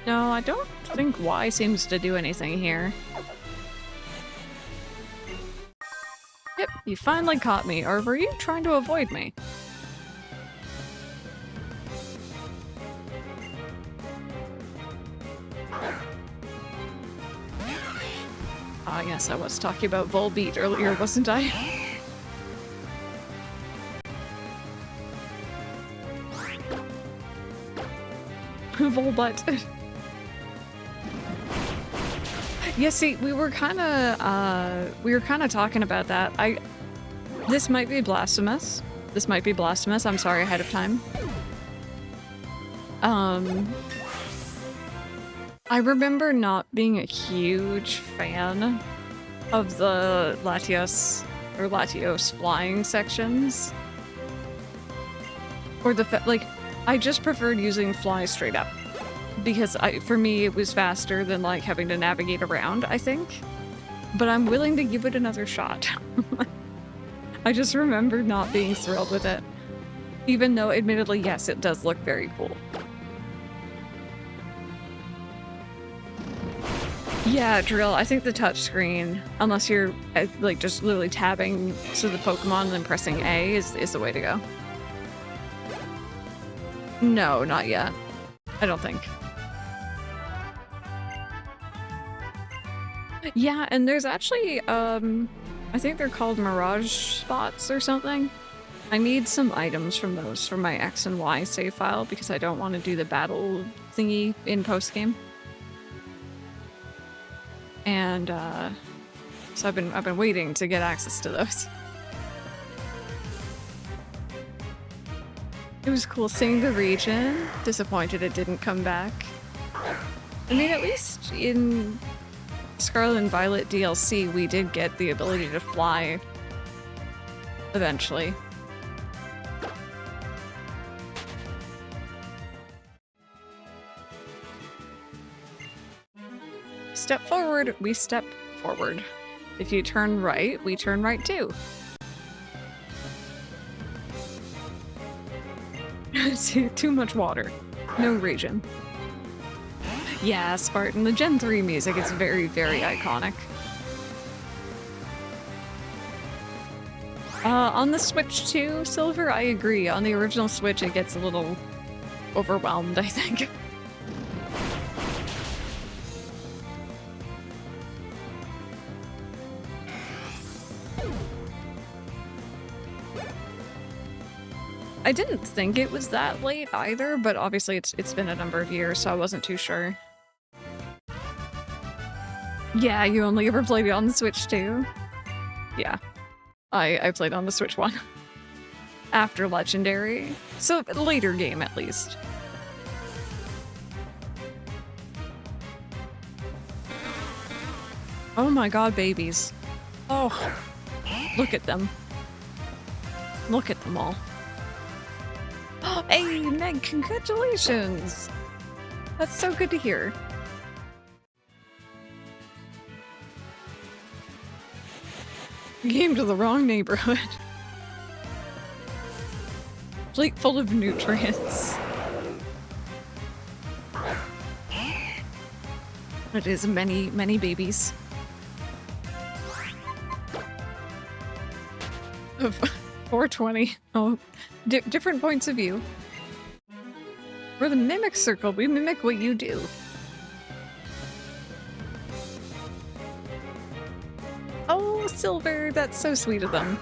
No, I don't think Y seems to do anything here. You finally caught me, or were you trying to avoid me? Ah, yes, I was talking about Volbeat earlier, wasn't I? Volbutt. Yeah, see, we were kind of talking about that. This might be blasphemous. This might be blasphemous. I'm sorry ahead of time. I remember not being a huge fan of the Latios flying sections. Or like, I just preferred using fly straight up. Because for me, it was faster than like having to navigate around, I think. But I'm willing to give it another shot. I just remember not being thrilled with it. Even though, admittedly, yes, it does look very cool. Yeah, Drill, I think the touchscreen, unless you're like just literally tabbing to the Pokemon and then pressing A is the way to go. No, not yet. I don't think. Yeah, and there's actually, I think they're called Mirage Spots or something. I need some items from those for my X and Y save file because I don't want to do the battle thingy in post-game. And, so I've been waiting to get access to those. It was cool seeing the region. Disappointed it didn't come back. I mean, at least in Scarlet and Violet DLC, we did get the ability to fly eventually. Step forward, we step forward. If you turn right, we turn right too. Too much water. No region. Yeah, Spartan, the Gen 3 music is very, very iconic. On the Switch 2, Silver, I agree. On the original Switch, it gets a little overwhelmed, I think. I didn't think it was that late either, but obviously it's been a number of years, so I wasn't too sure. Yeah, you only ever played it on the Switch too? Yeah. I played on the Switch 1. After Legendary. So, later game at least. Oh my god, babies. Oh. Look at them. Look at them all. Hey, Meg, congratulations! That's so good to hear. You came to the wrong neighborhood. Plate full of nutrients. It is many, many babies. Of 420. Oh, different points of view. We're the Mimic Circle. We mimic what you do. Oh, Silver, that's so sweet of them.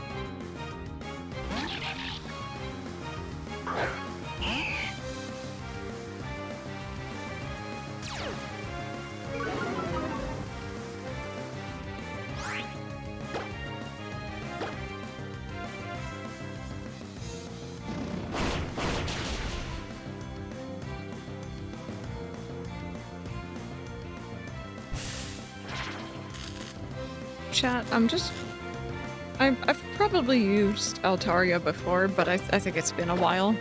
Chat, I've probably used Altaria before, but I think it's been a while.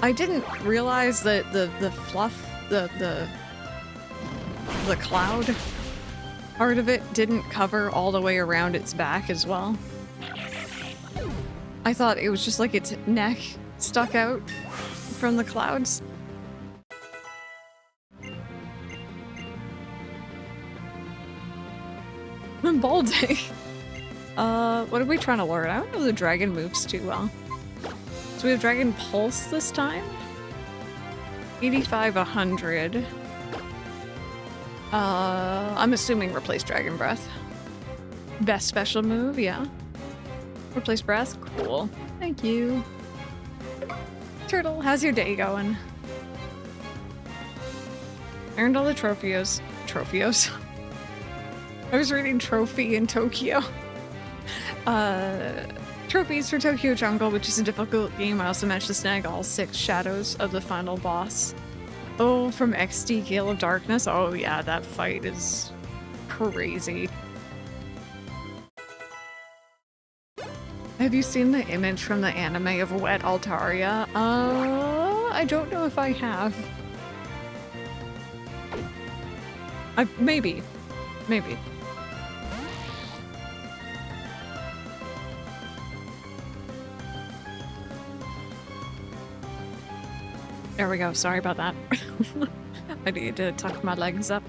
I didn't realize that the fluff, the cloud part of it didn't cover all the way around its back as well. I thought it was just like its neck stuck out from the clouds. Balding. What are we trying to learn? I don't know the dragon moves too well. So we have Dragon Pulse this time. 85, 100. I'm assuming replace Dragon Breath. Best special move, yeah. Replace Breath, cool. Thank you. Turtle, how's your day going? Earned all the trophios. Trophios? I was reading Trophy in Tokyo. Trophies for Tokyo Jungle, which is a difficult game. I also managed to snag all 6 shadows of the final boss. Oh, from XD Gale of Darkness? Oh yeah, that fight is crazy. Have you seen the image from the anime of Wet Altaria? I don't know if I have. Maybe. Maybe. There we go, sorry about that. I need to tuck my legs up.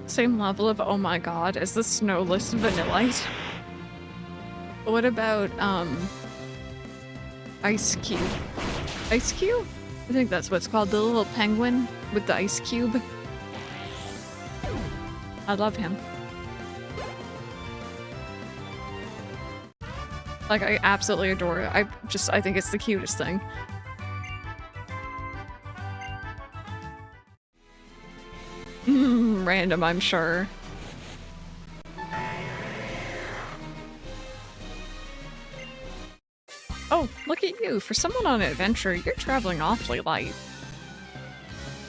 Same level of oh my god as the Snowless Vanillite. What about, Ice Cube? Ice Cube? I think that's what it's called, the little penguin with the ice cube. I love him. Like, I absolutely adore it. I think it's the cutest thing. Random, I'm sure. Oh, look at you. For someone on an adventure, you're traveling awfully light.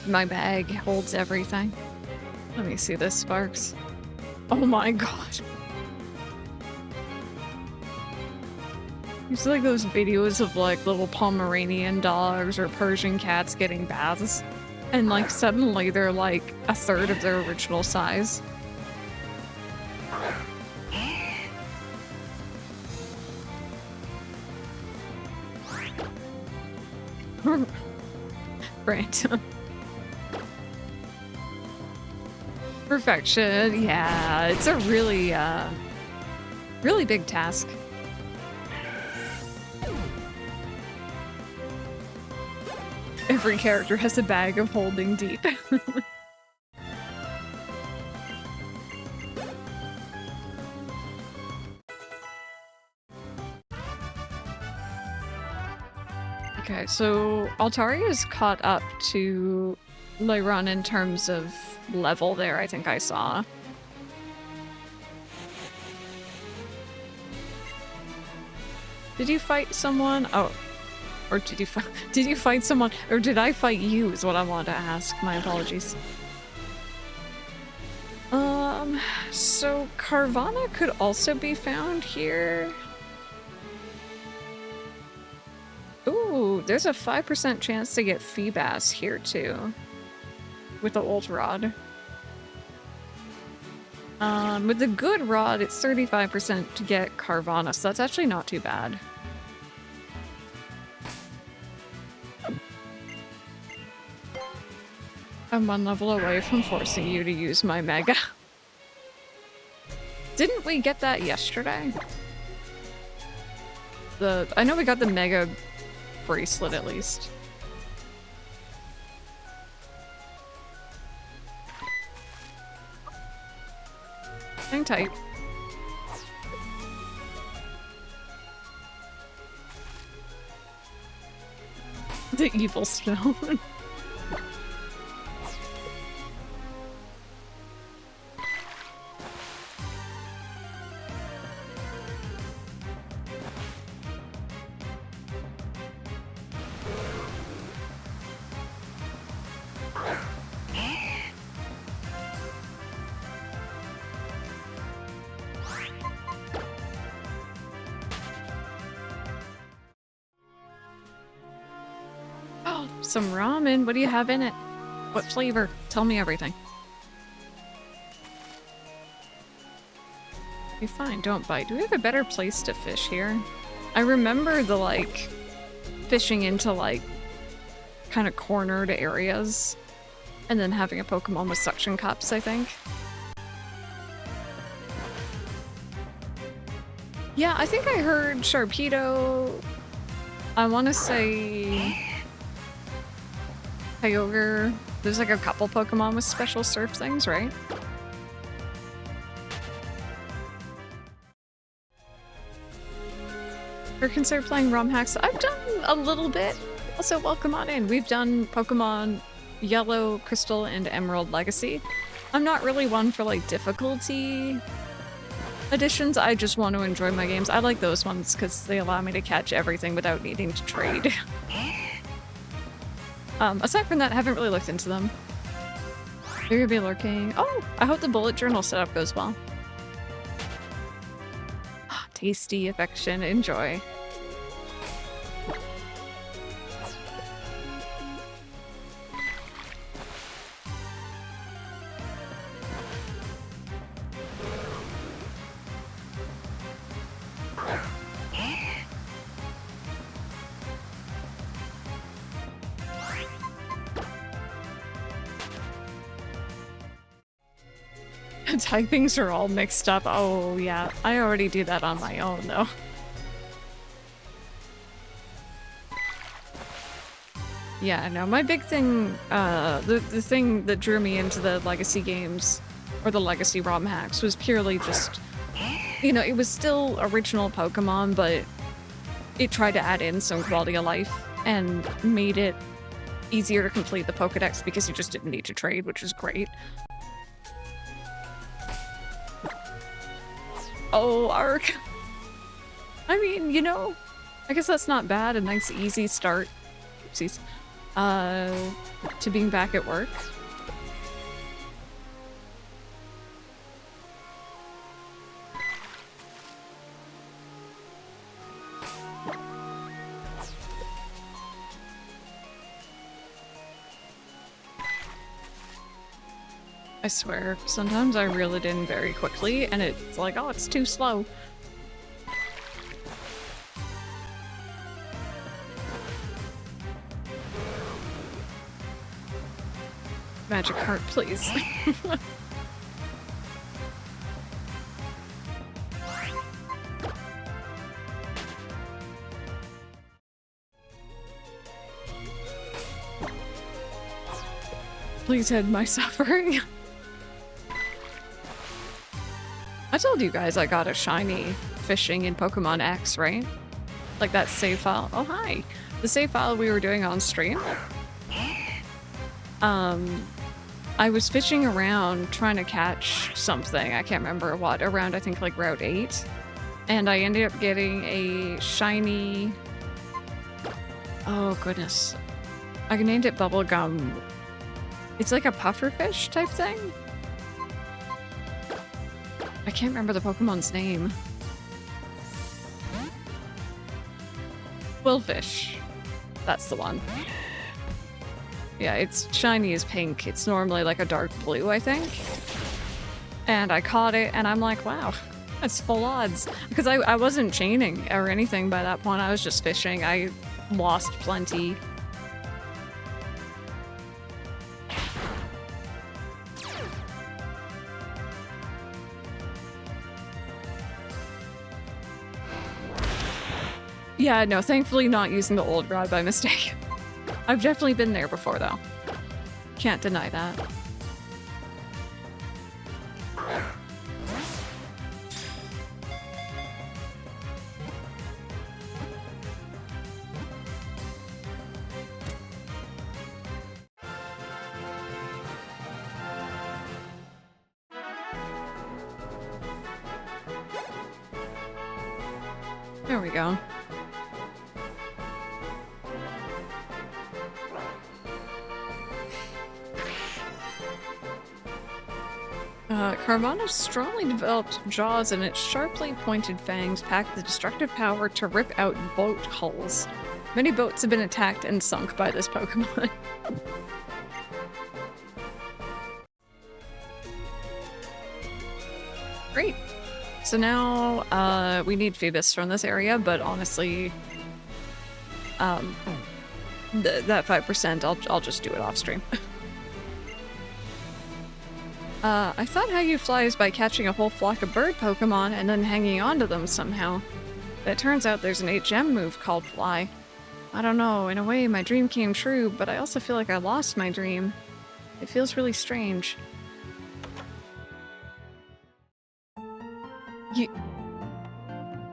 My bag holds everything. Let me see this, Sparks. Oh my god. It's like those videos of like little Pomeranian dogs or Persian cats getting baths. And like suddenly they're like a third of their original size. Right. Perfection, yeah, it's a really, really big task. Every character has a bag of holding deep. Okay, so Altaria is caught up to Leiron in terms of level there, I think I saw. Did you fight someone? Oh. Or did you fight someone? Or did I fight you is what I wanted to ask. My apologies. So Carvana could also be found here. Ooh, there's a 5% chance to get Feebas here too. With the old rod. With the good rod, it's 35% to get Carvana, so that's actually not too bad. I'm 1 level away from forcing you to use my Mega. Didn't we get that yesterday? I know we got the Mega bracelet at least. Hang tight. The evil stone. Some ramen. What do you have in it? What flavor? Tell me everything. Okay, fine. Don't bite. Do we have a better place to fish here? I remember the, like, fishing into, like, kind of cornered areas. And then having a Pokemon with suction cups, I think. Yeah, I think I heard Sharpedo. I want to say Kyogre. There's like a couple Pokemon with special surf things, right? Or consider playing ROM hacks. I've done a little bit. Also, welcome on in. We've done Pokemon Yellow, Crystal, and Emerald Legacy. I'm not really one for like difficulty editions. I just want to enjoy my games. I like those ones because they allow me to catch everything without needing to trade. Aside from that, I haven't really looked into them. You're gonna be lurking. Oh, I hope the bullet journal setup goes well. Tasty affection, enjoy. Typings are all mixed up. Oh yeah, I already do that on my own though. Yeah, no, my big thing, the thing that drew me into the Legacy games, or the Legacy ROM hacks, was purely just, you know, it was still original Pokemon, but it tried to add in some quality of life and made it easier to complete the Pokédex because you just didn't need to trade, which is great. Oh, Ark. I mean, you know, I guess that's not bad. A nice, easy start. Oopsies. To being back at work. I swear, sometimes I reel it in very quickly, and it's like, oh, it's too slow. Magic heart, please. Please end my suffering. I told you guys I got a shiny fishing in Pokemon X, right? Like that save file. Oh, hi. The save file we were doing on stream. I was fishing around trying to catch something. I can't remember what. Around, I think, like Route 8. And I ended up getting a shiny... Oh, goodness. I named it Bubblegum. It's like a pufferfish type thing? I can't remember the Pokemon's name. Quillfish. That's the one. Yeah, it's shiny as pink. It's normally like a dark blue, I think. And I caught it, and I'm like, wow, that's full odds. Because I wasn't chaining or anything by that point. I was just fishing. I lost plenty. Yeah, no, thankfully not using the old rod by mistake. I've definitely been there before, though. Can't deny that. There we go. Carvana's strongly developed jaws and its sharply pointed fangs pack the destructive power to rip out boat hulls. Many boats have been attacked and sunk by this Pokemon. Great. So now, we need Phoebus from this area, but honestly, that 5%, I'll just do it off stream. I thought how you fly is by catching a whole flock of bird Pokemon and then hanging on to them somehow. But it turns out there's an 8-gem move called Fly. I don't know, in a way my dream came true, but I also feel like I lost my dream. It feels really strange.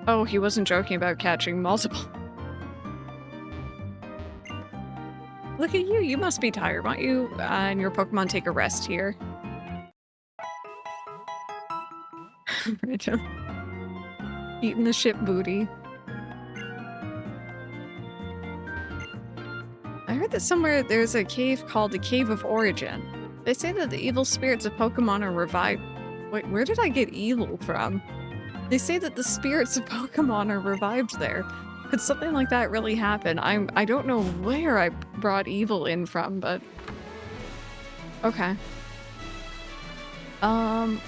Oh, he wasn't joking about catching multiple. Look at you, you must be tired. Why don't you and your Pokemon take a rest here? Eating the ship booty. I heard that somewhere there's a cave called the Cave of Origin. They say that the evil spirits of Pokemon are revived. Wait, where did I get evil from? They say that the spirits of Pokemon are revived there. Could something like that really happen? I don't know where I brought evil in from, but... Okay.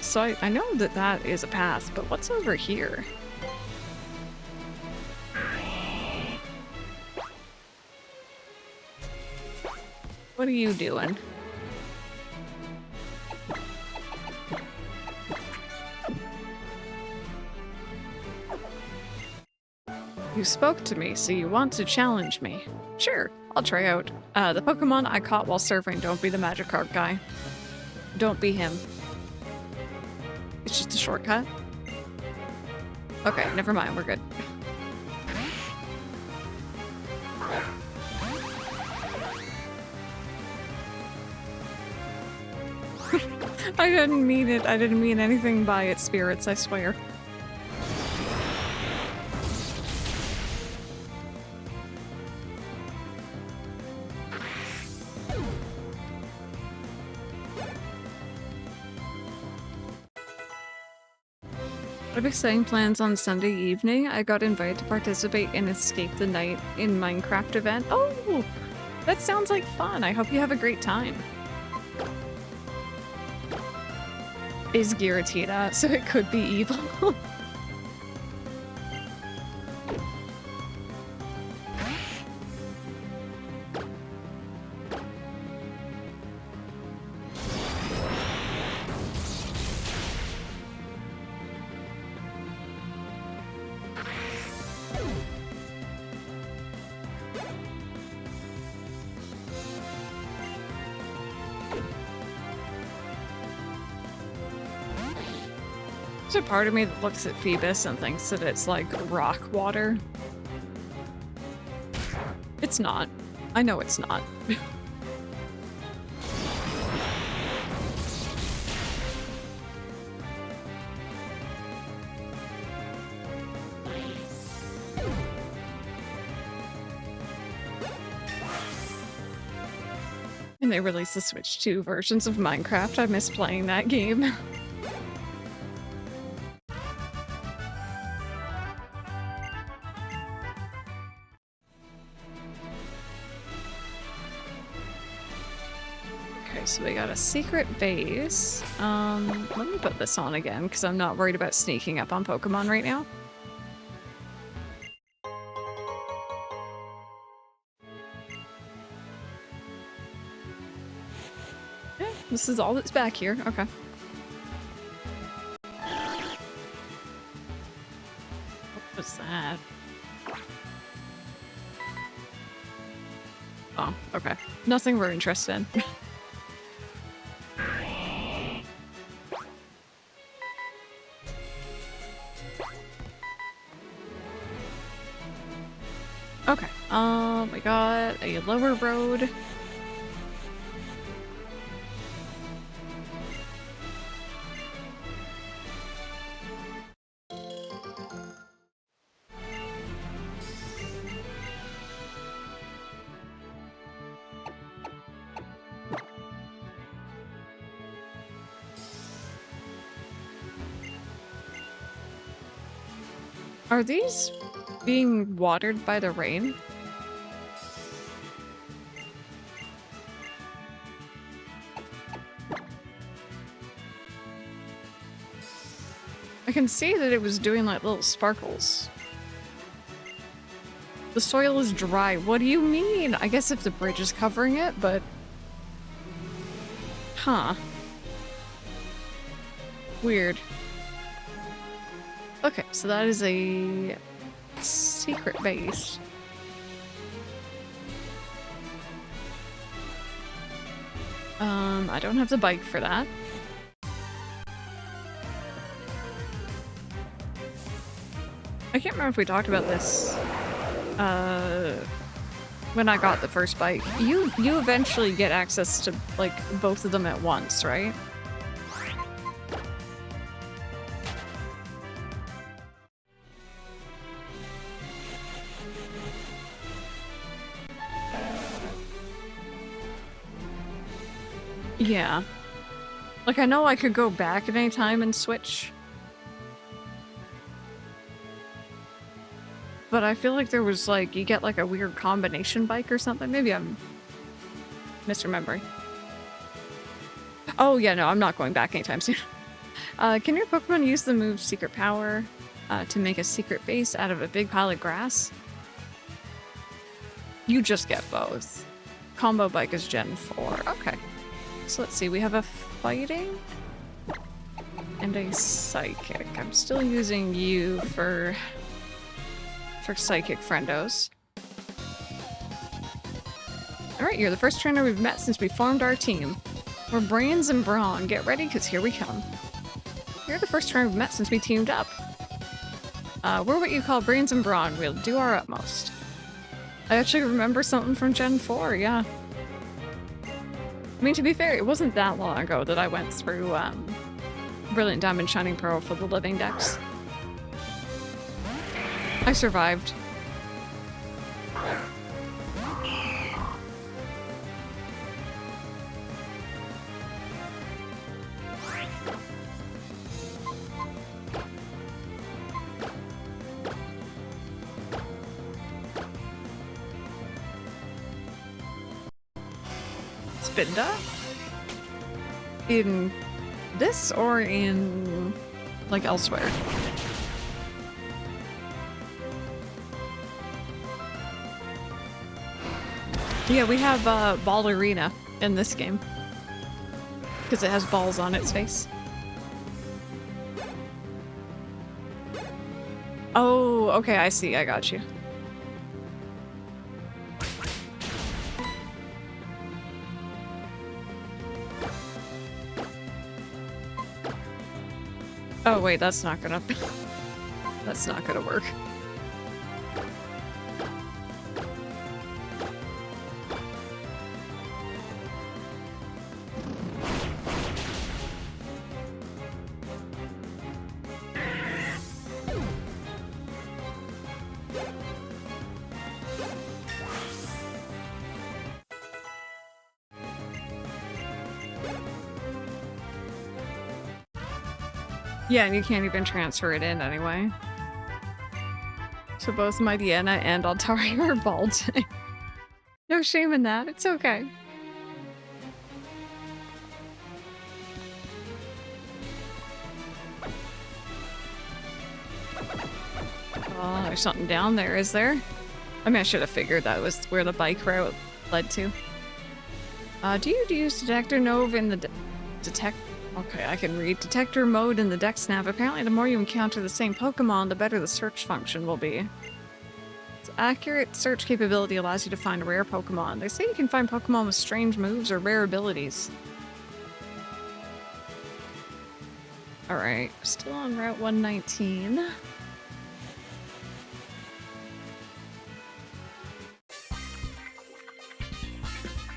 So I know that that is a path, but what's over here? What are you doing? You spoke to me, so you want to challenge me. Sure, I'll try out. The Pokemon I caught while surfing, don't be the Magikarp guy. Don't be him. It's just a shortcut? Okay, never mind, we're good. I didn't mean it. I didn't mean anything by it, spirits, I swear. What exciting plans on Sunday evening? I got invited to participate in Escape the Night in Minecraft event. Oh, that sounds like fun. I hope you have a great time. Is Giratina, so it could be evil. There's a part of me that looks at Phoebus and thinks that it's like rock water. It's not. I know it's not. And they released the Switch 2 versions of Minecraft. I miss playing that game. So we got a secret base. Let me put this on again because I'm not worried about sneaking up on Pokemon right now. Yeah, this is all that's back here. Okay. What was that? Oh, okay. Nothing we're interested in. Okay, we got a lower road. Are these being watered by the rain? I can see that it was doing like little sparkles. The soil is dry. What do you mean? I guess if the bridge is covering it, but... Huh. Weird. Okay, so that is a secret base. I don't have the bike for that. I can't remember if we talked about this when I got the first bike. You eventually get access to like both of them at once, right? Yeah. Like, I know I could go back at any time and switch. But I feel like there was, like, you get, like, a weird combination bike or something. Maybe I'm misremembering. Oh, yeah, no, I'm not going back anytime soon. Can your Pokemon use the move Secret Power to make a secret base out of a big pile of grass? You just get both. Combo bike is Gen 4. Okay. So let's see, we have a fighting and a psychic. I'm still using you for psychic friendos. Alright, you're the first trainer we've met since we formed our team. We're Brains and Brawn. Get ready, because here we come. You're the first trainer we've met since we teamed up. We're what you call Brains and Brawn. We'll do our utmost. I actually remember something from Gen 4, yeah. I mean, to be fair, it wasn't that long ago that I went through Brilliant Diamond Shining Pearl for the living decks. I survived. Spinda? In this or in, like, elsewhere? Yeah, we have Ball Arena in this game. Because it has balls on its face. Oh, okay, I see. I got you. Oh wait, that's not gonna work. Yeah, and you can't even transfer it in anyway. So both Mightyena and Altari are bald. No shame in that, it's okay. Oh, there's something down there, is there? I mean, I should have figured that was where the bike route led to. Do you use Detector Nove in the Okay, I can read. Detector mode in the Dex nav. Apparently, the more you encounter the same Pokemon, the better the search function will be. Its accurate search capability allows you to find rare Pokemon. They say you can find Pokemon with strange moves or rare abilities. Alright, still on Route 119.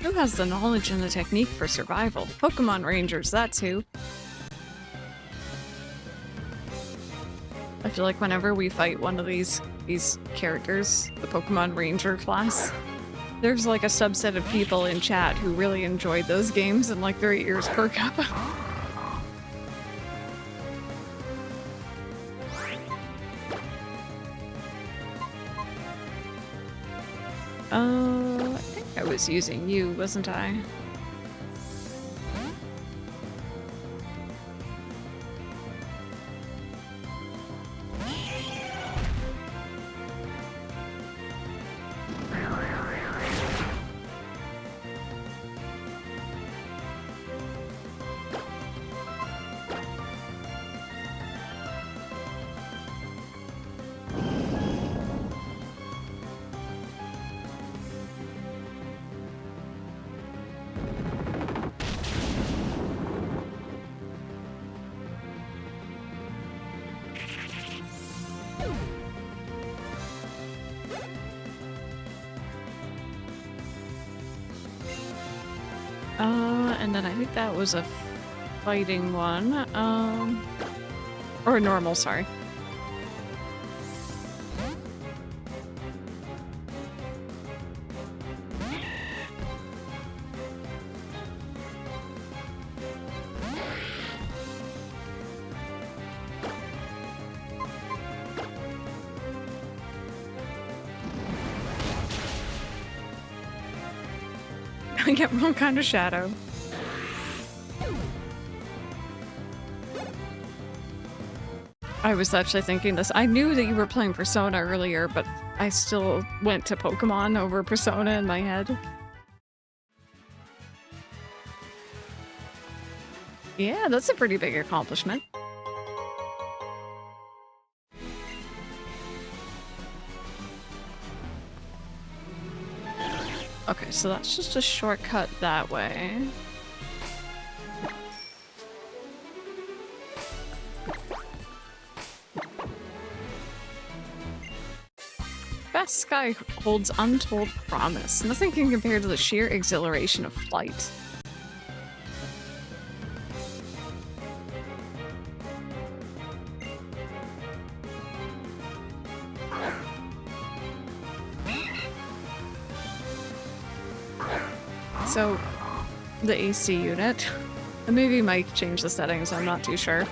Who has the knowledge and the technique for survival? Pokemon Rangers, that's who. I feel like whenever we fight one of these characters, the Pokemon Ranger class, there's like a subset of people in chat who really enjoyed those games and like their ears perk up. I think I was using you, wasn't I? And then I think that was a fighting one. Or a normal, sorry. I get wrong kind of shadow. I was actually thinking this. I knew that you were playing Persona earlier, but I still went to Pokemon over Persona in my head. Yeah, that's a pretty big accomplishment. Okay, so that's just a shortcut that way. BlueSky holds untold promise. Nothing can compare to the sheer exhilaration of flight. So, the AC unit. Maybe might change the settings, I'm not too sure.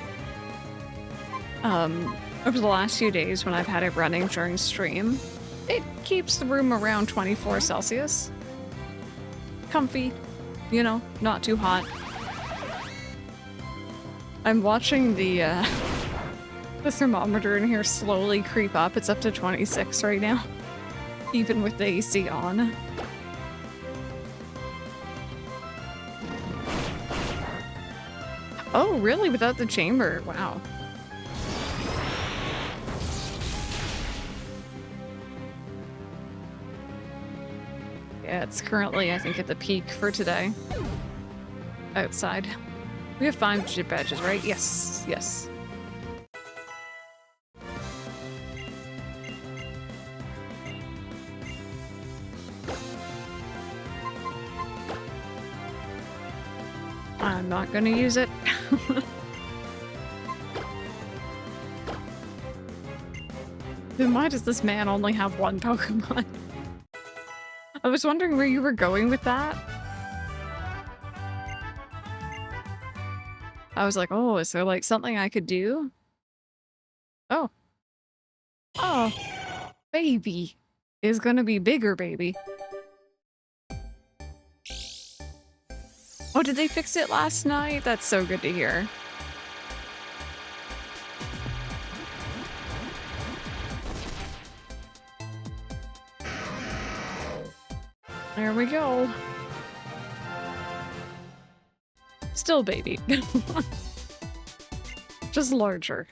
Over the last few days when I've had it running during stream, it keeps the room around 24 Celsius. Comfy, you know, not too hot. I'm watching the thermometer in here slowly creep up. It's up to 26 right now, even with the AC on. Oh, really? Without the chamber? Wow. Yeah, it's currently, I think, at the peak for today. Outside. We have 5 chip badges, right? Yes, yes. I'm not gonna use it. Then why does this man only have 1 Pokemon? I was wondering where you were going with that. I was like, oh, is there like something I could do? Oh. Oh. Baby. Is gonna be bigger, baby. Oh, did they fix it last night? That's so good to hear. There we go. Still baby. Just larger.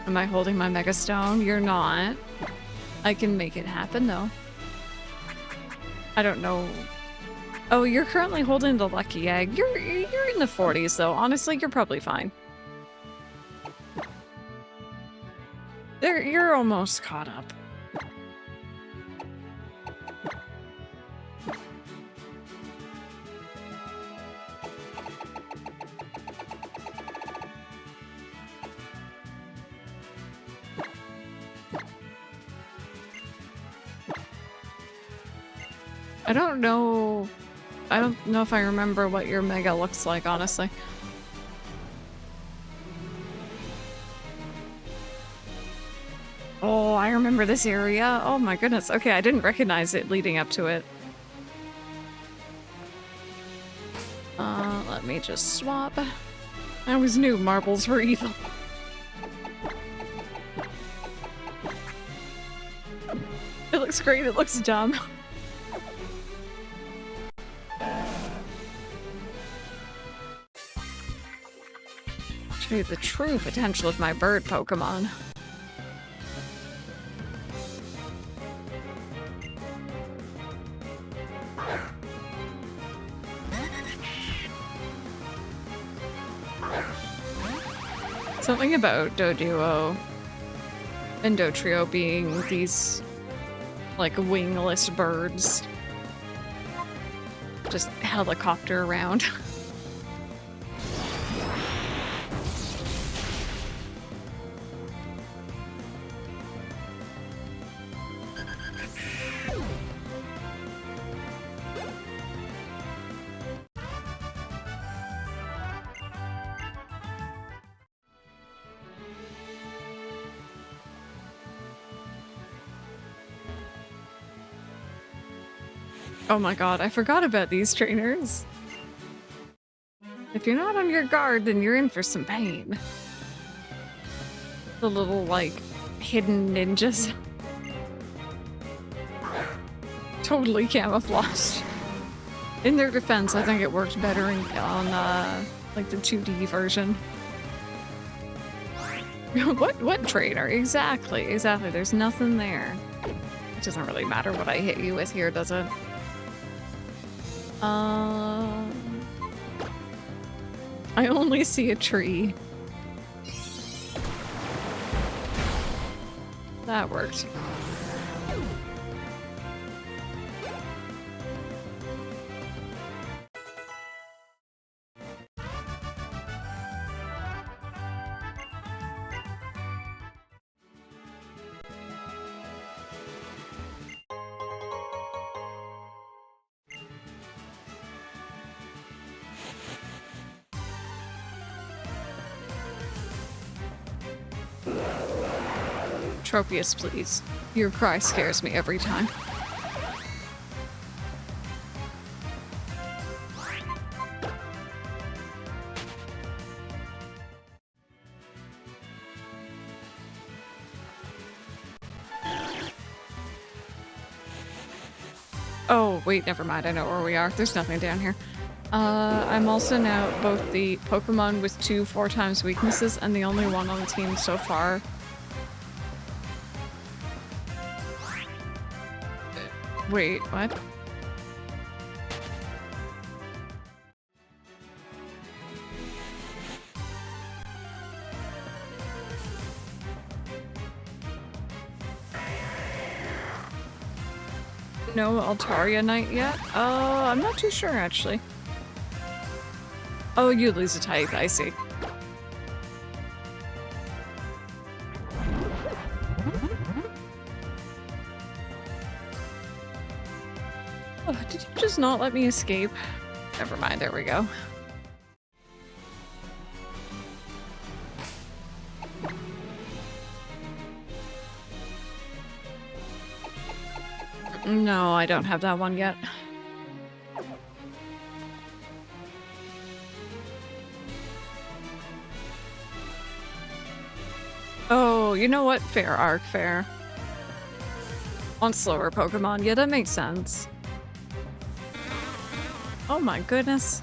Am I holding my Mega Stone? You're not. I can make it happen though. I don't know. Oh, you're currently holding the Lucky Egg. You're in the 40s though. Honestly, you're probably fine. You're almost caught up. I don't know if I remember what your Mega looks like, honestly. Oh, I remember this area. Oh my goodness. Okay, I didn't recognize it leading up to it. Let me just swap. I always knew marbles were evil. It looks great, it looks dumb. Show you the true potential of my bird Pokemon. Something about Doduo and Dotrio being these, like, wingless birds just helicopter around. Oh my god, I forgot about these trainers. If you're not on your guard, then you're in for some pain. The little, like, hidden ninjas. Totally camouflaged. In their defense, I think it worked better on, like, the 2D version. What trainer? Exactly. There's nothing there. It doesn't really matter what I hit you with here, does it? I only see a tree. That worked. Tropius, please. Your cry scares me every time. Oh, wait, never mind. I know where we are. There's nothing down here. I'm also now both the Pokemon with 2 4x weaknesses and the only one on the team so far. Wait, what? No Altaria Knight yet? I'm not too sure, actually. Oh, you lose a type, I see. Oh, did you just not let me escape? Never mind, there we go. No, I don't have that one yet. Oh, you know what? Fair, Arc, fair. On slower Pokemon, yeah, that makes sense. Oh my goodness.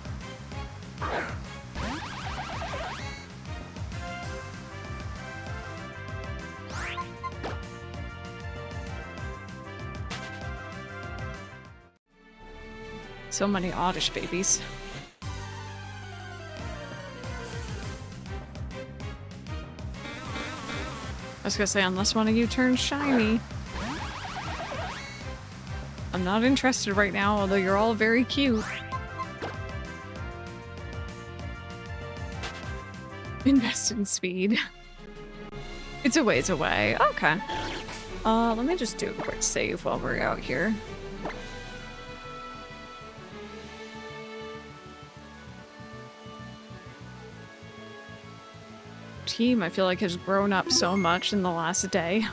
So many Oddish babies. I was gonna say, unless one of you turns shiny. I'm not interested right now, although you're all very cute. Invest in speed. It's a ways away. Okay. Let me just do a quick save while we're out here. Team, I feel like, has grown up so much in the last day.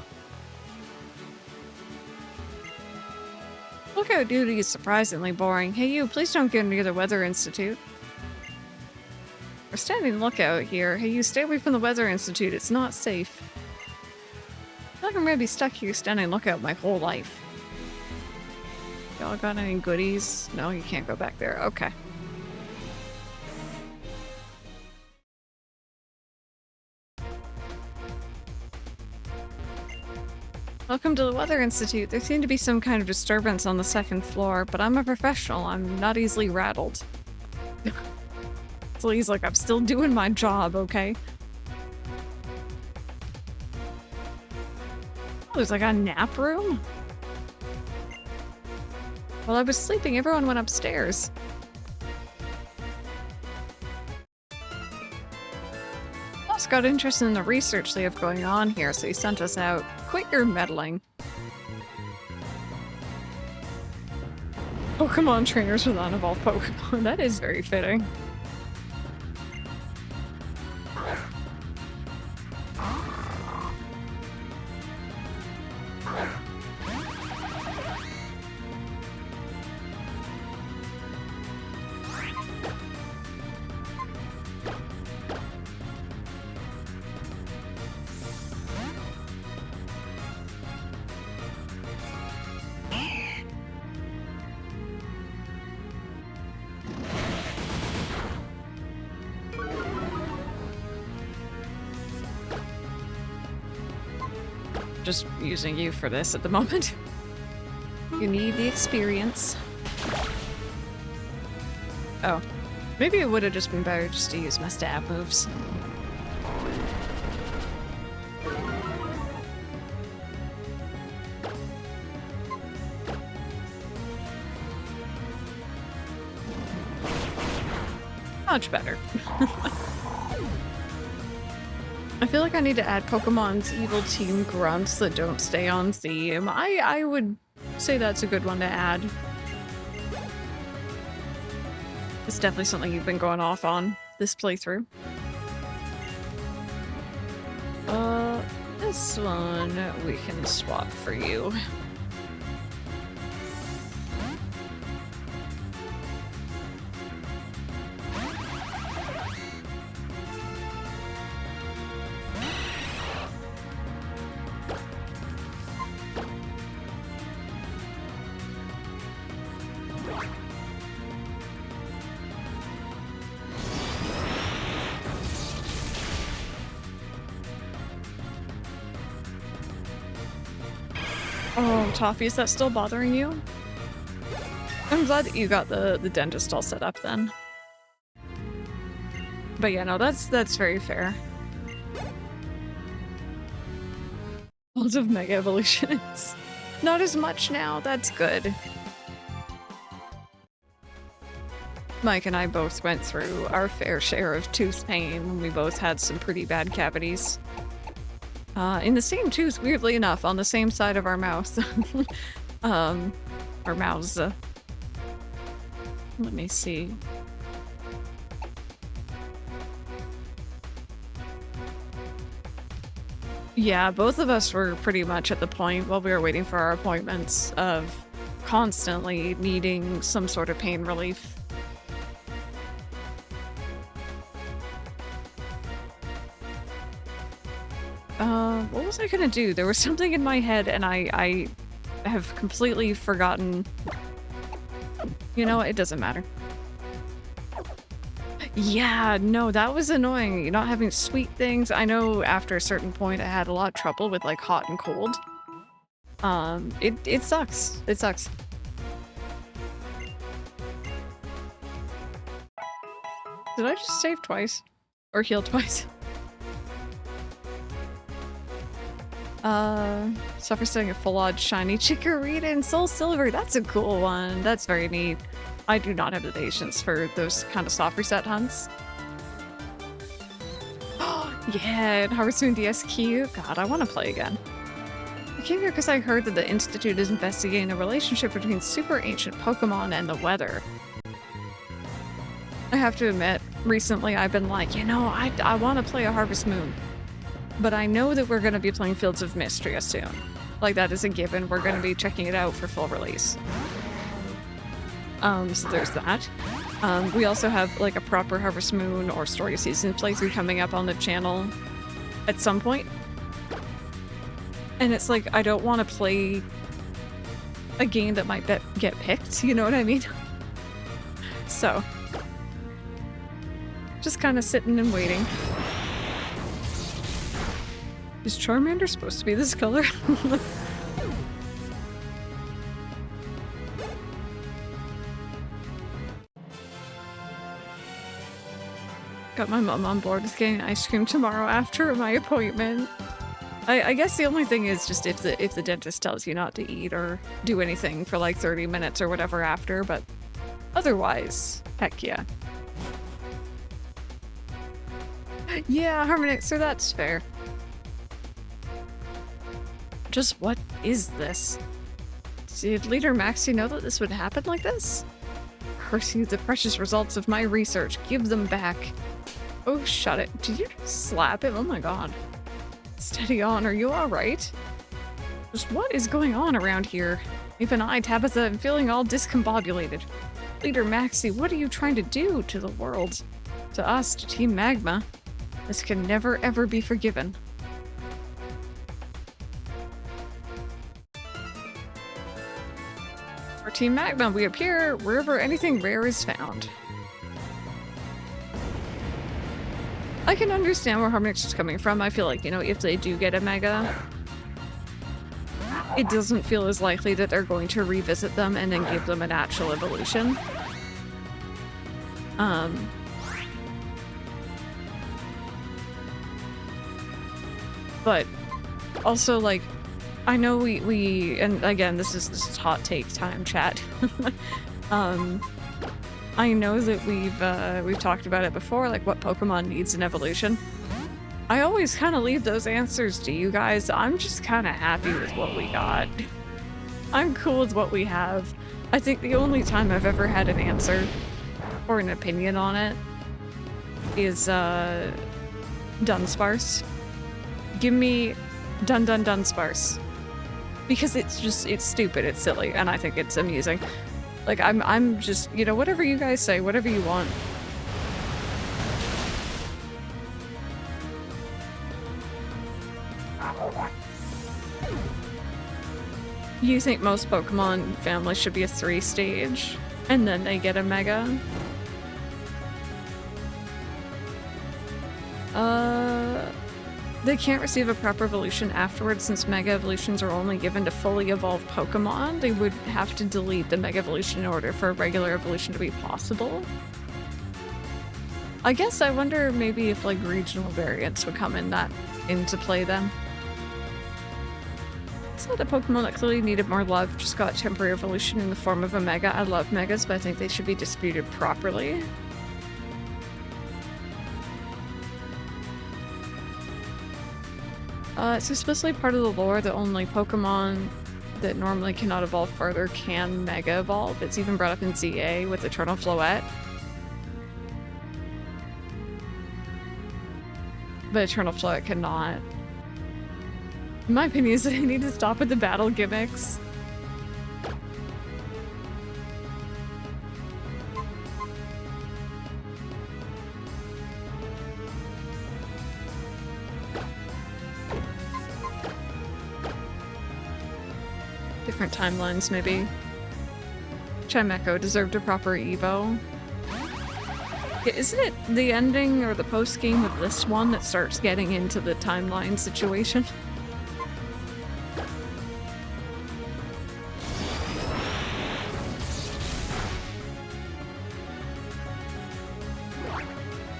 Lookout duty is surprisingly boring. Hey you, please don't get near the Weather Institute. We're standing lookout here. Hey you, stay away from the Weather Institute. It's not safe. I feel like I'm gonna be stuck here standing lookout my whole life. Y'all got any goodies? No, you can't go back there. Okay. Welcome to the Weather Institute. There seemed to be some kind of disturbance on the 2nd floor, but I'm a professional. I'm not easily rattled. So he's like, I'm still doing my job, okay? Oh, there's like a nap room? While I was sleeping, everyone went upstairs. Boss got interested in the research they have going on here, so he sent us out. Quit your meddling. Pokemon trainers with unevolved Pokemon. That is very fitting. Just using you for this at the moment. You need the experience. Oh. Maybe it would have just been better just to use my stab moves. Much better. I feel like I need to add Pokemon's evil team grunts that don't stay on theme. I would say that's a good one to add. It's definitely something you've been going off on this playthrough. This one we can swap for you. Oh, Toffee, is that still bothering you? I'm glad that you got the dentist all set up then. But yeah, no, that's very fair. Lots of Mega Evolutions. Not as much now, that's good. Mike and I both went through our fair share of tooth pain when we both had some pretty bad cavities. In the same tooth, weirdly enough, on the same side of our mouth. Our mouths. Let me see. Yeah, both of us were pretty much at the point while we were waiting for our appointments of constantly needing some sort of pain relief. What was I gonna do? There was something in my head and I have completely forgotten. You know, it doesn't matter. Yeah, no, that was annoying. Not having sweet things. I know after a certain point I had a lot of trouble with like hot and cold. It sucks. It sucks. Did I just save twice? Or heal twice? Suffer setting a full odd shiny Chikorita and Soul Silver. That's a cool one. That's very neat. I do not have the patience for those kind of soft reset hunts. Yeah, and Harvest Moon DSQ. God, I want to play again. I came here because I heard that the Institute is investigating the relationship between super ancient Pokemon and the weather. I have to admit, recently I've been like, you know, I want to play a Harvest Moon. But I know that we're going to be playing Fields of Mistria soon. Like, that is a given. We're going to be checking it out for full release. So there's that. We also have, like, a proper Harvest Moon or Story Season playthrough coming up on the channel at some point. And it's like, I don't want to play a game that might get picked, you know what I mean? So, just kind of sitting and waiting. Is Charmander supposed to be this color? Got my mom on board with getting ice cream tomorrow after my appointment. I guess the only thing is just if the dentist tells you not to eat or do anything for like 30 minutes or whatever after, but otherwise, heck yeah. Yeah, Harmonixer, that's fair. Just what is this? Did Leader Maxie know that this would happen like this? Curse you, the precious results of my research. Give them back. Oh, shut it. Did you just slap him? Oh my god. Steady on, are you alright? Just what is going on around here? Even I, Tabitha, am feeling all discombobulated. Leader Maxie, what are you trying to do to the world? To us, to Team Magma? This can never ever be forgiven. For Team Magma, we appear wherever anything rare is found. I can understand where Harmonix is coming from. I feel like, you know, if they do get a Mega, it doesn't feel as likely that they're going to revisit them and then give them an actual evolution. But also, like, I know we and again, this is hot take time, chat. I know that we've talked about it before, like what Pokemon needs an evolution. I always kind of leave those answers to you guys. I'm just kind of happy with what we got. I'm cool with what we have. I think the only time I've ever had an answer or an opinion on it is Dunsparce. Give me Dunsparce. Because it's stupid, it's silly, and I think it's amusing. Like, I'm just, you know, whatever you guys say, whatever you want. You think most Pokemon families should be a 3-stage, and then they get a Mega? They can't receive a proper evolution afterwards since Mega Evolutions are only given to fully evolved Pokemon. They would have to delete the Mega Evolution in order for a regular evolution to be possible. I guess I wonder maybe if like regional variants would come into play then. So the Pokemon that clearly needed more love just got temporary evolution in the form of a Mega. I love Megas, but I think they should be disputed properly. It's explicitly part of the lore that only Pokemon that normally cannot evolve further can Mega Evolve. It's even brought up in ZA with Eternal Floette. But Eternal Floette cannot. My opinion is that I need to stop with the battle gimmicks. Different timelines, maybe. Chimecho deserved a proper Evo. Yeah, isn't it the ending or the post-game of this one that starts getting into the timeline situation?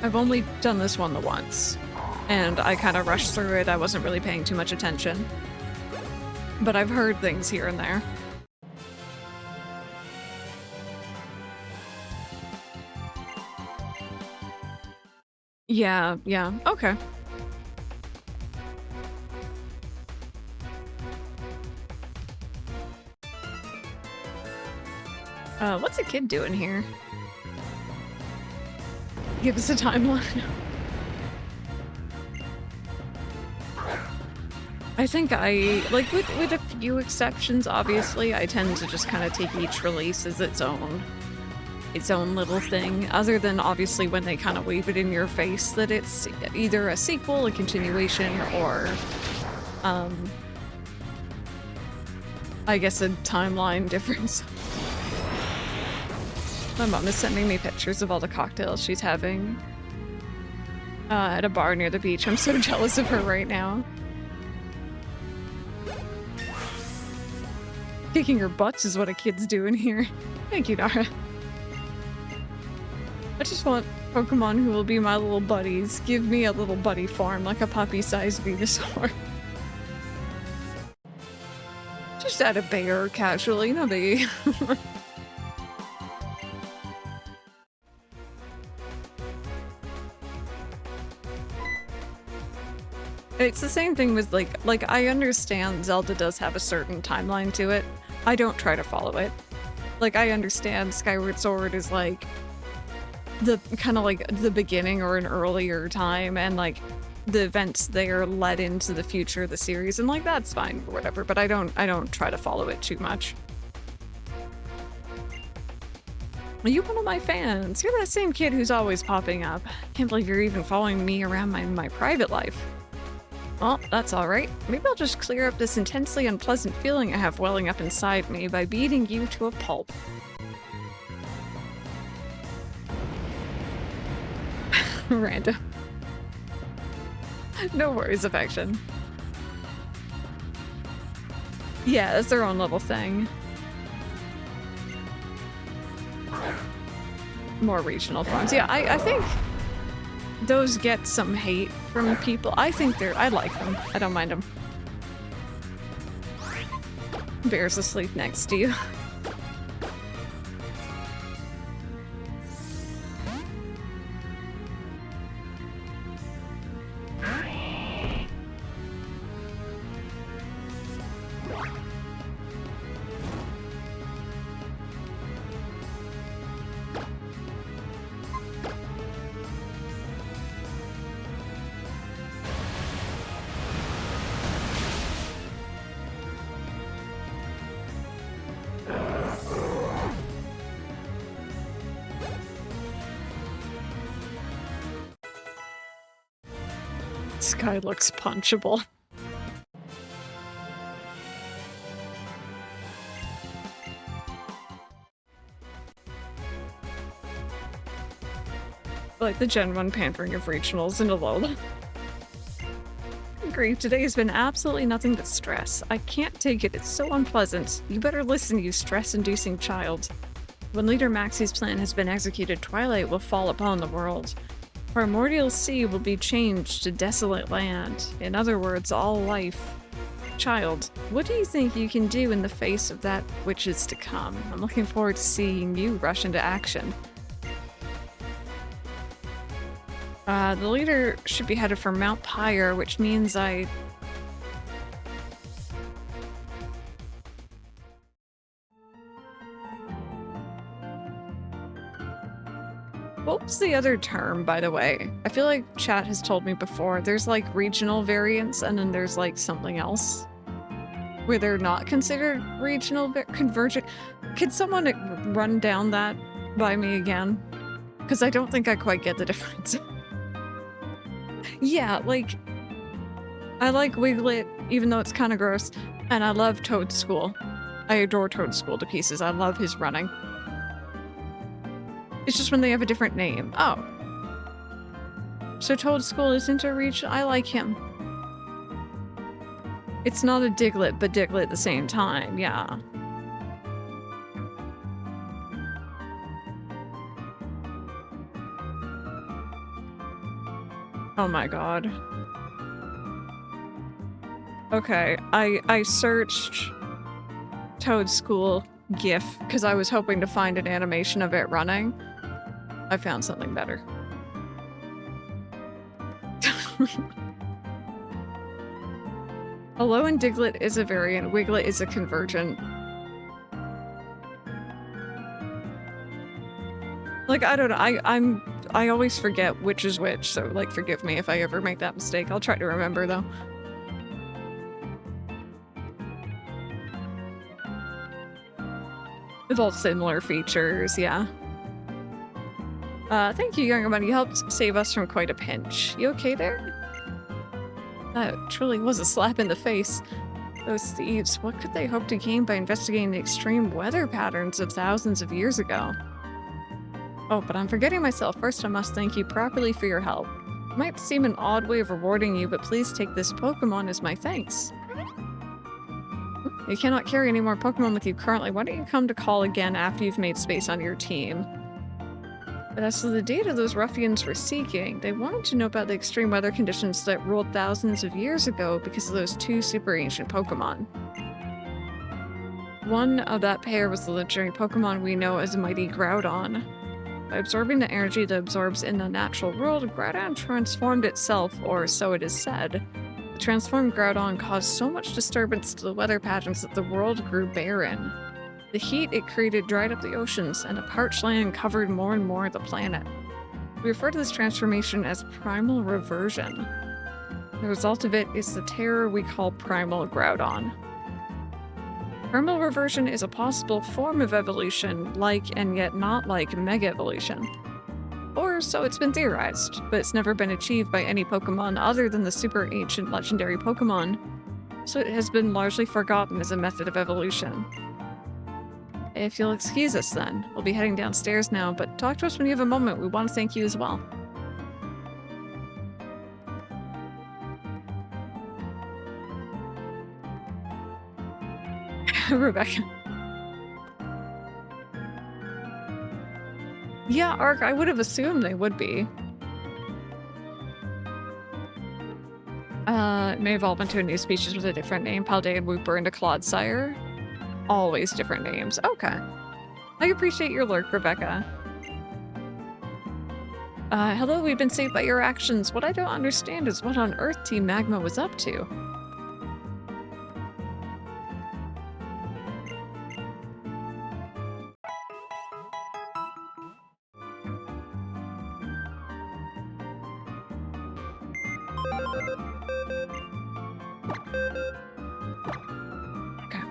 I've only done this one the once, and I kind of rushed through it. I wasn't really paying too much attention. But I've heard things here and there. Yeah, okay. What's a kid doing here? Give us a timeline. I think like with a few exceptions, obviously, I tend to just kind of take each release as its own little thing, other than obviously when they kind of wave it in your face that it's either a sequel, a continuation, or I guess a timeline difference. My mom is sending me pictures of all the cocktails she's having at a bar near the beach. I'm so jealous of her right now. Kicking her butts is what a kid's doing here. Thank you, Nara. I just want Pokemon who will be my little buddies. Give me a little buddy form, like a puppy-sized Venusaur. just add a bear casually, no biggie. It's the same thing with like I understand Zelda does have a certain timeline to it. I don't try to follow it. Like I understand Skyward Sword is like the kind of like the beginning or an earlier time, and like the events there led into the future of the series, and like that's fine or whatever, but I don't try to follow it too much. Are you one of my fans? You're that same kid who's always popping up. Can't believe you're even following me around my private life. Well, that's alright. Maybe I'll just clear up this intensely unpleasant feeling I have welling up inside me by beating you to a pulp. Random. No worries, affection. Yeah, it's their own little thing. More regional forms. Yeah, I think those get some hate from people. I think I like them. I don't mind them. Bear's asleep next to you. This guy looks punchable. Like the Gen 1 pampering of regionals in a lull. Agree, today has been absolutely nothing but stress. I can't take it, it's so unpleasant. You better listen, you stress-inducing child. When Leader Maxie's plan has been executed, twilight will fall upon the world. Primordial sea will be changed to desolate land. In other words, all life. Child, what do you think you can do in the face of that which is to come? I'm looking forward to seeing you rush into action. The leader should be headed for Mount Pyre, which means What was the other term, by the way? I feel like chat has told me before. There's like regional variants, and then there's like something else where they're not considered regional convergent. Could someone run down that by me again? Because I don't think I quite get the difference. Yeah, like I like Wiglet, even though it's kind of gross, and I love Toadstool. I adore Toadstool to pieces. I love his running. It's just when they have a different name. Oh. So Toadstool isn't a region? I like him. It's not a Diglett, but Diglett at the same time, yeah. Oh my god. Okay, I searched Toadstool GIF because I was hoping to find an animation of it running. I found something better. Alolan Diglett is a variant, Wiglet is a convergent. Like, I don't know, I always forget which is which, so like forgive me if I ever make that mistake. I'll try to remember though. With all similar features, yeah. Thank you, younger one. You helped save us from quite a pinch. You okay there? That truly was a slap in the face. Those thieves, what could they hope to gain by investigating the extreme weather patterns of thousands of years ago? Oh, but I'm forgetting myself. First, I must thank you properly for your help. It might seem an odd way of rewarding you, but please take this Pokemon as my thanks. You cannot carry any more Pokemon with you currently. Why don't you come to call again after you've made space on your team? But as to the data those ruffians were seeking, they wanted to know about the extreme weather conditions that ruled thousands of years ago because of those two super ancient Pokemon. One of that pair was the legendary Pokemon we know as Mighty Groudon. By absorbing the energy that absorbs in the natural world, Groudon transformed itself, or so it is said. The transformed Groudon caused so much disturbance to the weather patterns that the world grew barren. The heat it created dried up the oceans, and a parched land covered more and more of the planet. We refer to this transformation as primal reversion. The result of it is the terror we call Primal Groudon. Primal reversion is a possible form of evolution, like and yet not like Mega Evolution. Or so it's been theorized, but it's never been achieved by any Pokemon other than the super ancient legendary Pokemon, so it has been largely forgotten as a method of evolution. If you'll excuse us then, we'll be heading downstairs now, but talk to us when you have a moment. We want to thank you as well. Rebecca. Yeah, Ark, I would have assumed they would be. It may evolve into a new species with a different name. Paldean, Wooper, into Clodsire. Always different names. Okay. I appreciate your lurk, Rebecca. Hello, we've been saved by your actions. What I don't understand is what on earth Team Magma was up to.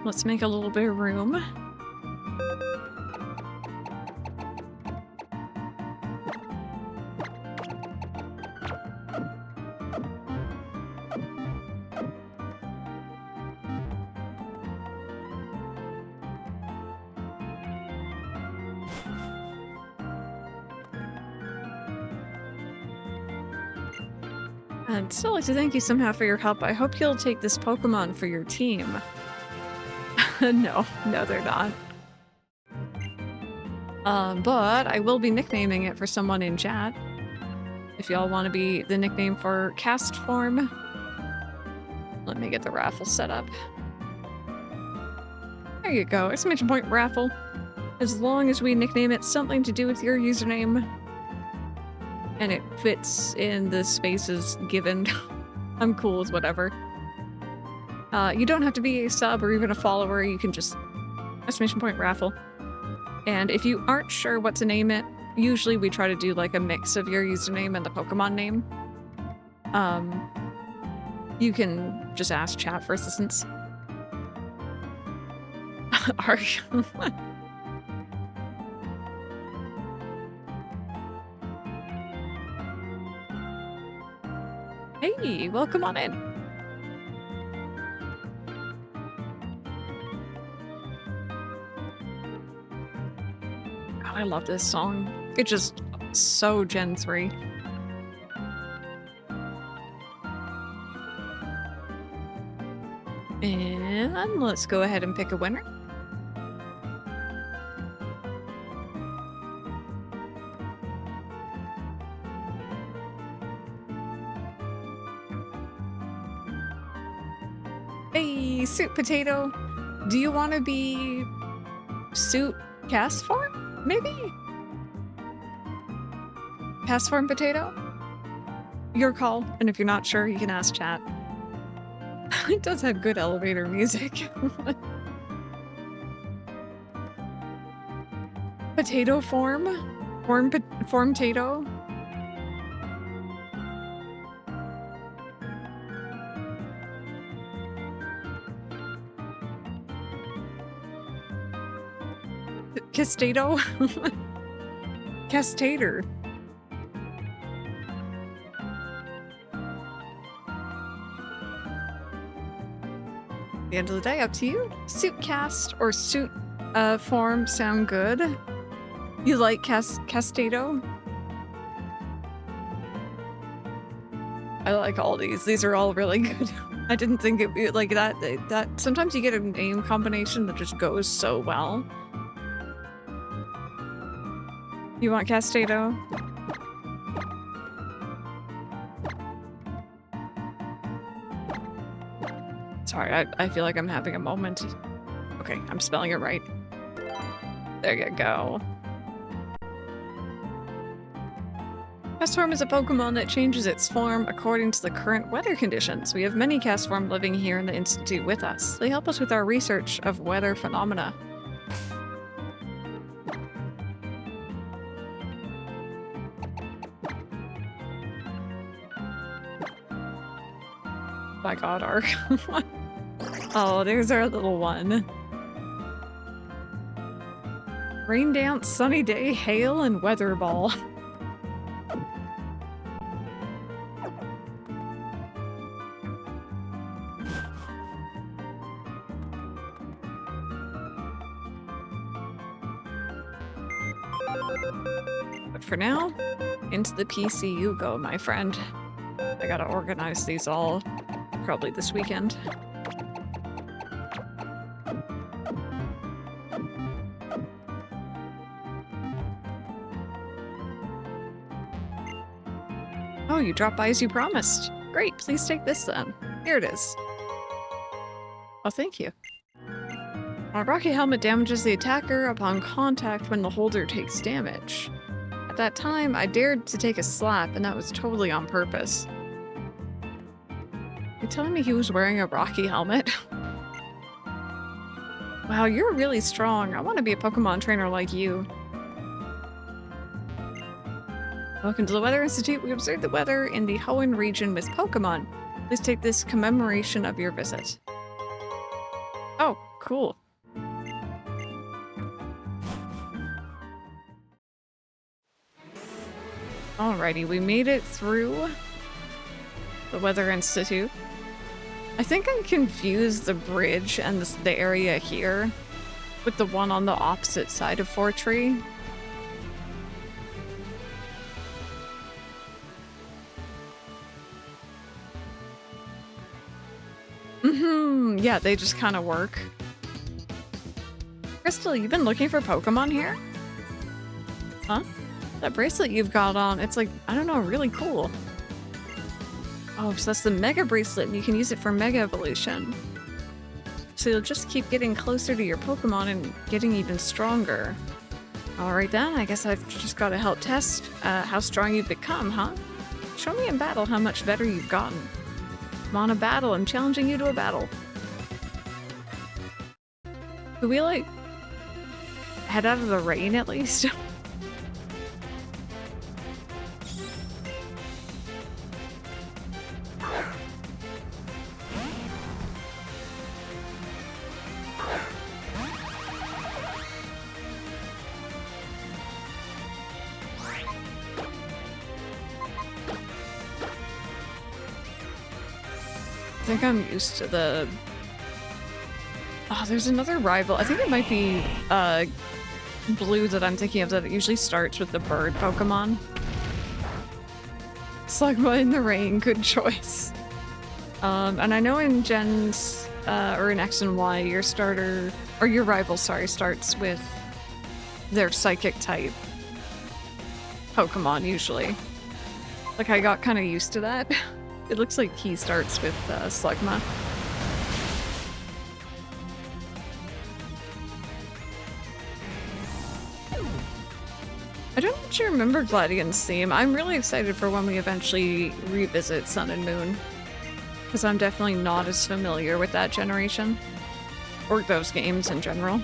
Let's make a little bit of room. I'd still like to thank you somehow for your help. I hope you'll take this Pokemon for your team. No, they're not. But I will be nicknaming it for someone in chat. If y'all want to be the nickname for cast form. Let me get the raffle set up. There you go, exclamation point raffle. As long as we nickname it something to do with your username. And it fits in the spaces given. I'm cool with whatever. You don't have to be a sub or even a follower, you can just exclamation point raffle. And if you aren't sure what to name it, usually we try to do like a mix of your username and the Pokemon name. You can just ask chat for assistance. Hey, welcome on in. God, I love this song. It's just so Gen 3. And let's go ahead and pick a winner. Hey, Suit Potato. Do you want to be Suit Cast Form? Maybe? Cast Form Potato? Your call. And if you're not sure, you can ask chat. It does have good elevator music. Potato form? Form tato? Castato? Castator. The end of the day, up to you. Suit cast or suit form sound good. You like Castato? I like all these. These are all really good. I didn't think it would be like that. That sometimes you get a name combination that just goes so well. You want Castato? Sorry, I feel like I'm having a moment. Okay, Okay, I'm spelling it right. There you go. Castform is a Pokemon that changes its form according to the current weather conditions. We have many Castform living here in the Institute with us. They help us with our research of weather phenomena. My god, Ark. Oh, there's our little one. Rain dance, sunny day, hail, and weather ball. But for now, into the PC you go, my friend. I gotta organize these all probably this weekend. Oh, you dropped by as you promised. Great, please take this then. Here it is. Oh, thank you. A rocky helmet damages the attacker upon contact when the holder takes damage. At that time, I dared to take a slap, and that was totally on purpose. You're telling me he was wearing a rocky helmet? Wow, you're really strong. I want to be a Pokemon trainer like you. Welcome to the Weather Institute. We observe the weather in the Hoenn region with Pokemon. Please take this commemoration of your visit. Oh, cool. Alrighty, we made it through the Weather Institute. I think I confused the bridge and the area here with the one on the opposite side of Fortree. Yeah, they just kind of work. Crystal, you've been looking for Pokemon here? Huh? That bracelet you've got on, it's like, I don't know, really cool. Oh, so that's the Mega Bracelet, and you can use it for Mega Evolution. So you'll just keep getting closer to your Pokemon and getting even stronger. Alright then, I guess I've just got to help test how strong you've become, huh? Show me in battle how much better you've gotten. I'm on a battle, I'm challenging you to a battle. Could we, like, head out of the rain at least? I think I'm used to the... Oh, there's another rival. I think it might be Blue that I'm thinking of that it usually starts with the bird Pokemon. Slugma in the rain, good choice. And I know in Gens, or in X and Y, your starter, or your rival, sorry, starts with their psychic type Pokemon usually. Like, I got kind of used to that. It looks like he starts with Slugma. I don't actually remember Gladian's theme. I'm really excited for when we eventually revisit Sun and Moon, because I'm definitely not as familiar with that generation, or those games in general.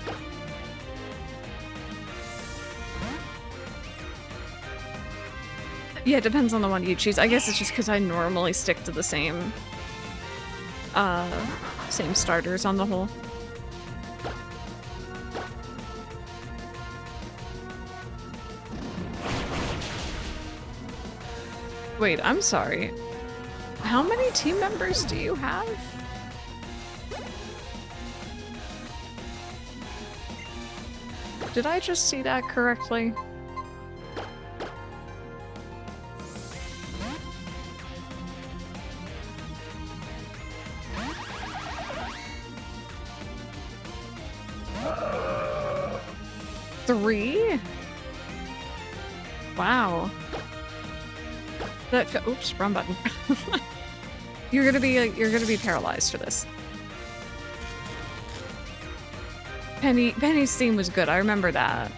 Yeah, it depends on the one you choose. I guess it's just because I normally stick to the same starters on the whole. Wait, I'm sorry. How many team members do you have? Did I just see that correctly? Three? Wow. That oops, wrong button. you're gonna be paralyzed for this. Penny's theme was good. I remember that.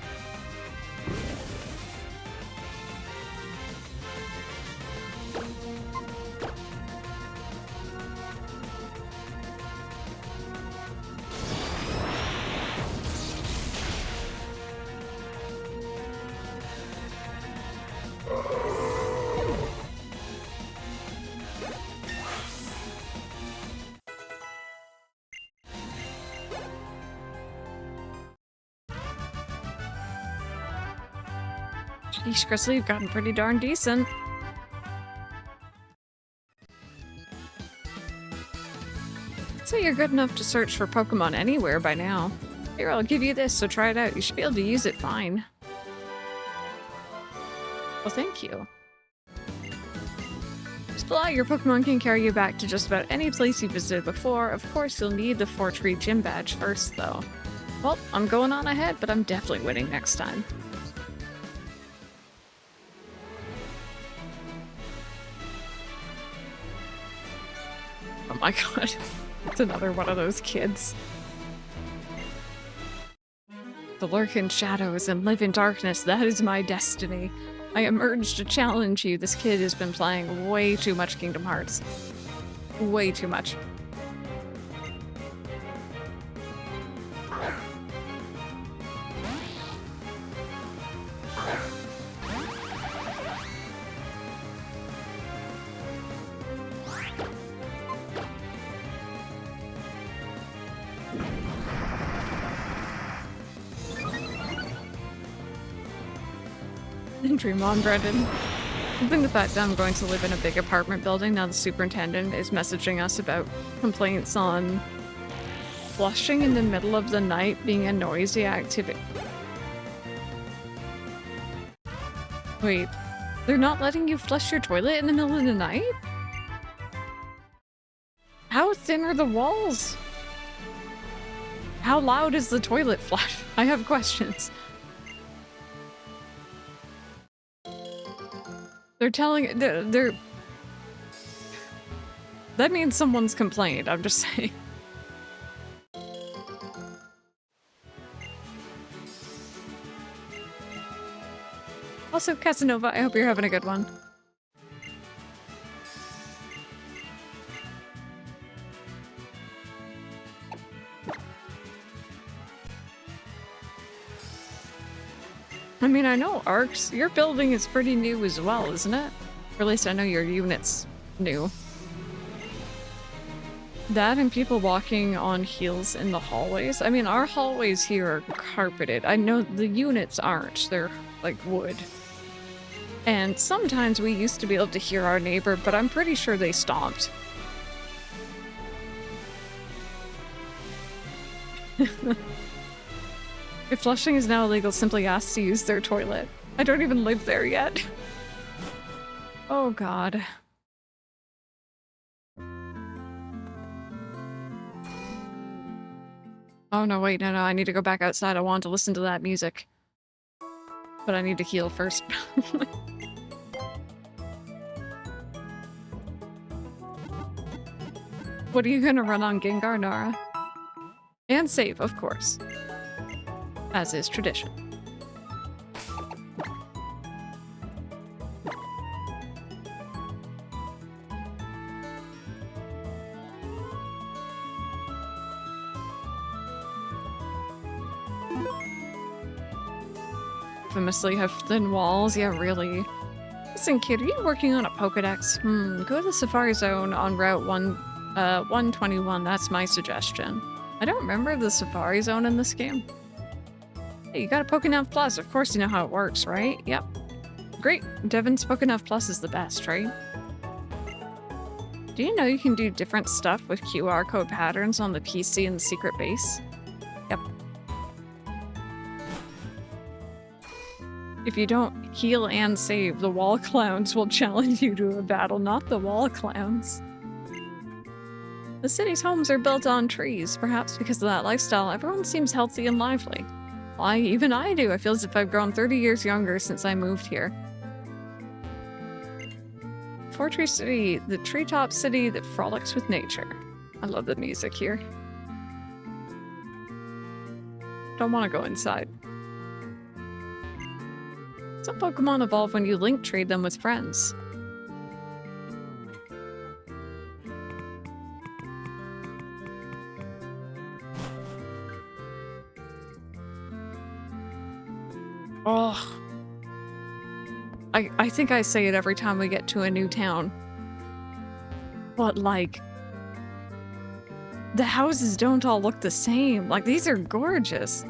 Sheesh, Grizzly, you've gotten pretty darn decent. I'd say you're good enough to search for Pokemon anywhere by now. Here, I'll give you this, so try it out. You should be able to use it fine. Well, thank you. Splat, your Pokemon can carry you back to just about any place you visited before. Of course, you'll need the 4-tree gym badge first, though. Well, I'm going on ahead, but I'm definitely winning next time. Oh my god. It's another one of those kids. To lurk in shadows and live in darkness, that is my destiny. I emerged to challenge you. This kid has been playing way too much Kingdom Hearts. Way too much. Dream on, Brendan. I think the fact that I'm going to live in a big apartment building now the superintendent is messaging us about complaints on flushing in the middle of the night being a noisy activity. Wait, they're not letting you flush your toilet in the middle of the night? How thin are the walls? How loud is the toilet flush? I have questions. They're telling- they're- That means someone's complained, I'm just saying. Also, Casanova, I hope you're having a good one. I mean, I know Arcs, your building is pretty new as well, isn't it? Or at least I know your unit's new. That and people walking on heels in the hallways. I mean, our hallways here are carpeted. I know the units aren't. They're, like, wood. And sometimes we used to be able to hear our neighbor, but I'm pretty sure they stopped. If flushing is now illegal, simply ask to use their toilet. I don't even live there yet. Oh god. Oh no, wait, no, I need to go back outside. I want to listen to that music. But I need to heal first. What are you gonna run on Gengar, Nara? And save, of course. As is tradition. Famously have thin walls, yeah, really. Listen, kid, are you working on a Pokédex? Go to the Safari Zone on Route 121, that's my suggestion. I don't remember the Safari Zone in this game. Hey, you got a Pokédex Plus, of course you know how it works, right? Yep. Great, Devin's Pokédex Plus is the best, right? Do you know you can do different stuff with QR code patterns on the PC in the secret base? Yep. If you don't heal and save, the wall clowns will challenge you to a battle, not the wall clowns. The city's homes are built on trees. Perhaps because of that lifestyle, everyone seems healthy and lively. Why, even I do. I feel as if I've grown 30 years younger since I moved here. Fortree City, the treetop city that frolics with nature. I love the music here. Don't want to go inside. Some Pokemon evolve when you link trade them with friends. Oh. I think I say it every time we get to a new town. But, like, the houses don't all look the same. Like, these are gorgeous.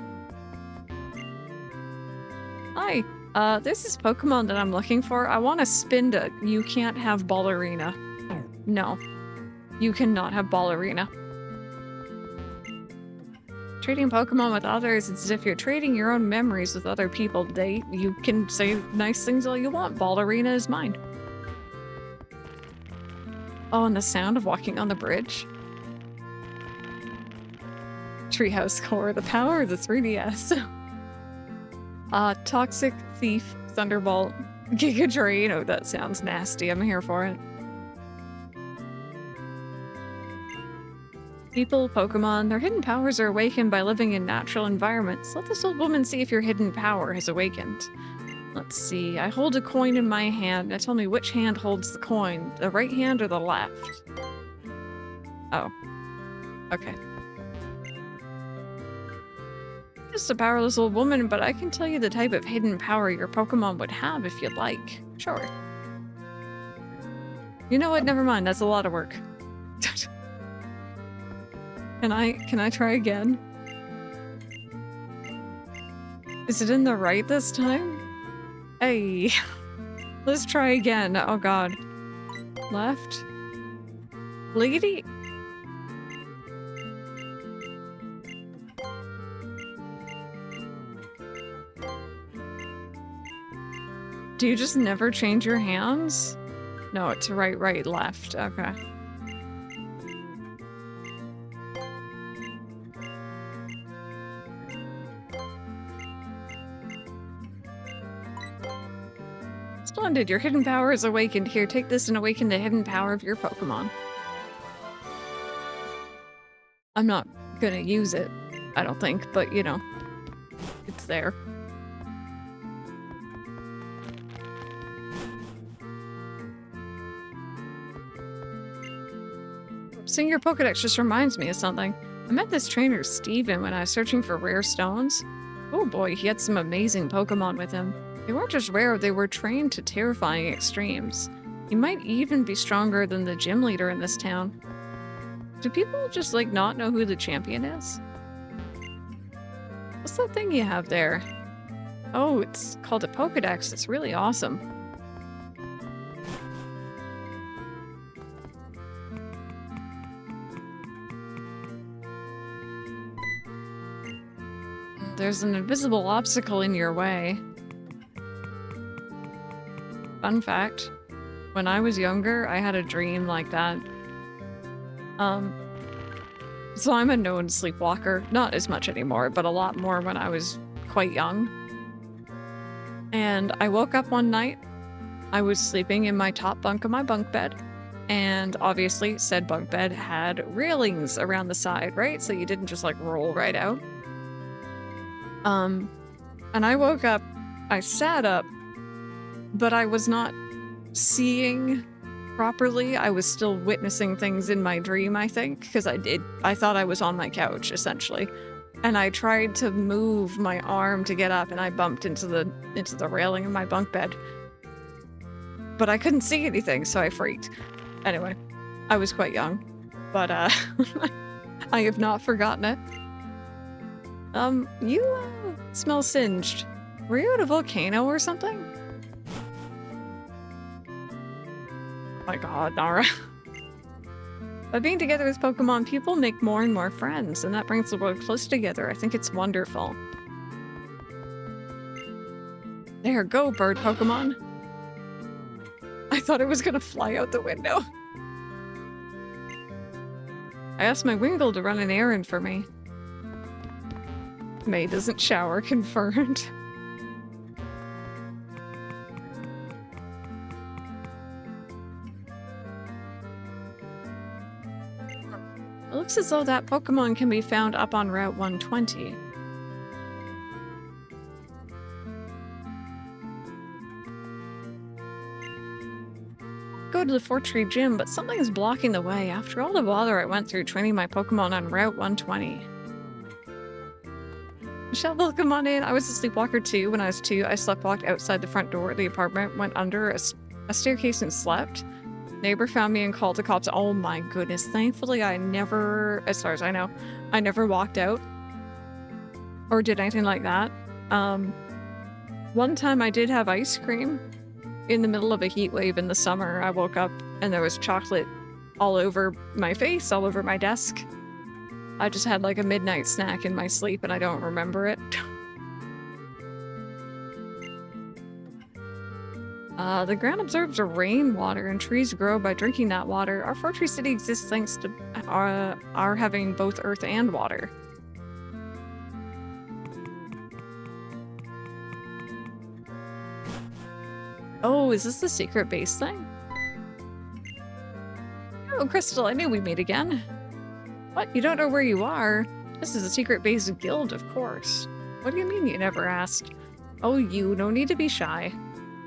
Hi. There's this Pokemon that I'm looking for. I want a Spinda. You can't have Ballerina. No. You cannot have Ballerina. Trading Pokemon with others, it's as if you're trading your own memories with other people. You can say nice things all you want. Ballerina is mine. Oh, and the sound of walking on the bridge. Treehouse Core, the power of the 3DS. Toxic Thief, Thunderbolt, Giga Drain. Oh, that sounds nasty. I'm here for it. People, Pokemon, their hidden powers are awakened by living in natural environments. Let this old woman see if your hidden power has awakened. Let's see. I hold a coin in my hand. Now tell me which hand holds the coin. The right hand or the left? Oh. Okay. Just a powerless old woman, but I can tell you the type of hidden power your Pokemon would have if you'd like. Sure. You know what? Never mind. That's a lot of work. Can I try again? Is it in the right this time? Hey. Let's try again. Oh god. Left. Lady? Do you just never change your hands? No, it's right, right, left. Okay. Splendid, your hidden power is awakened. Here, take this and awaken the hidden power of your Pokemon. I'm not gonna use it, I don't think, but you know, it's there. Seeing your Pokédex just reminds me of something. I met this trainer, Steven, when I was searching for rare stones. Oh boy, he had some amazing Pokemon with him. They weren't just rare, they were trained to terrifying extremes. He might even be stronger than the gym leader in this town. Do people just, like, not know who the champion is? What's that thing you have there? Oh, it's called a Pokédex. It's really awesome. There's an invisible obstacle in your way. Fun fact, when I was younger, I had a dream like that. So I'm a known sleepwalker. Not as much anymore, but a lot more when I was quite young. And I woke up one night. I was sleeping in my top bunk of my bunk bed. And obviously, said bunk bed had railings around the side, right? So you didn't just, like, roll right out. And I woke up, I sat up, but I was not seeing properly. I was still witnessing things in my dream, I think, because I thought I was on my couch, essentially. And I tried to move my arm to get up, and I bumped into the railing of my bunk bed. But I couldn't see anything, so I freaked. Anyway, I was quite young, but I have not forgotten it. You smell singed. Were you at a volcano or something? Oh my god, Nara. By being together with Pokemon, people make more and more friends, and that brings the world close together. I think it's wonderful. There, go, bird Pokemon. I thought it was gonna fly out the window. I asked my Wingull to run an errand for me. May doesn't shower, confirmed. It looks as though that Pokemon can be found up on Route 120. go to the Fort Tree Gym, but something is blocking the way after all the bother I went through training my Pokemon on Route 120. Michelle, welcome on in. I was a sleepwalker too. When I was 2, I sleptwalked outside the front door of the apartment, went under a staircase and slept. Neighbor found me and called the cops. Oh my goodness. Thankfully, I never, as far as I know, I never walked out or did anything like that. One time I did have ice cream in the middle of a heat wave in the summer. I woke up and there was chocolate all over my face, all over my desk. I just had like a midnight snack in my sleep and I don't remember it. The ground absorbs rainwater and trees grow by drinking that water. Our Fortree City exists thanks to our having both earth and water. Oh, is this the secret base thing? Oh, Crystal, I knew we'd meet again. What? You don't know where you are? This is a secret base guild, of course. What do you mean you never asked? Oh, no need to be shy.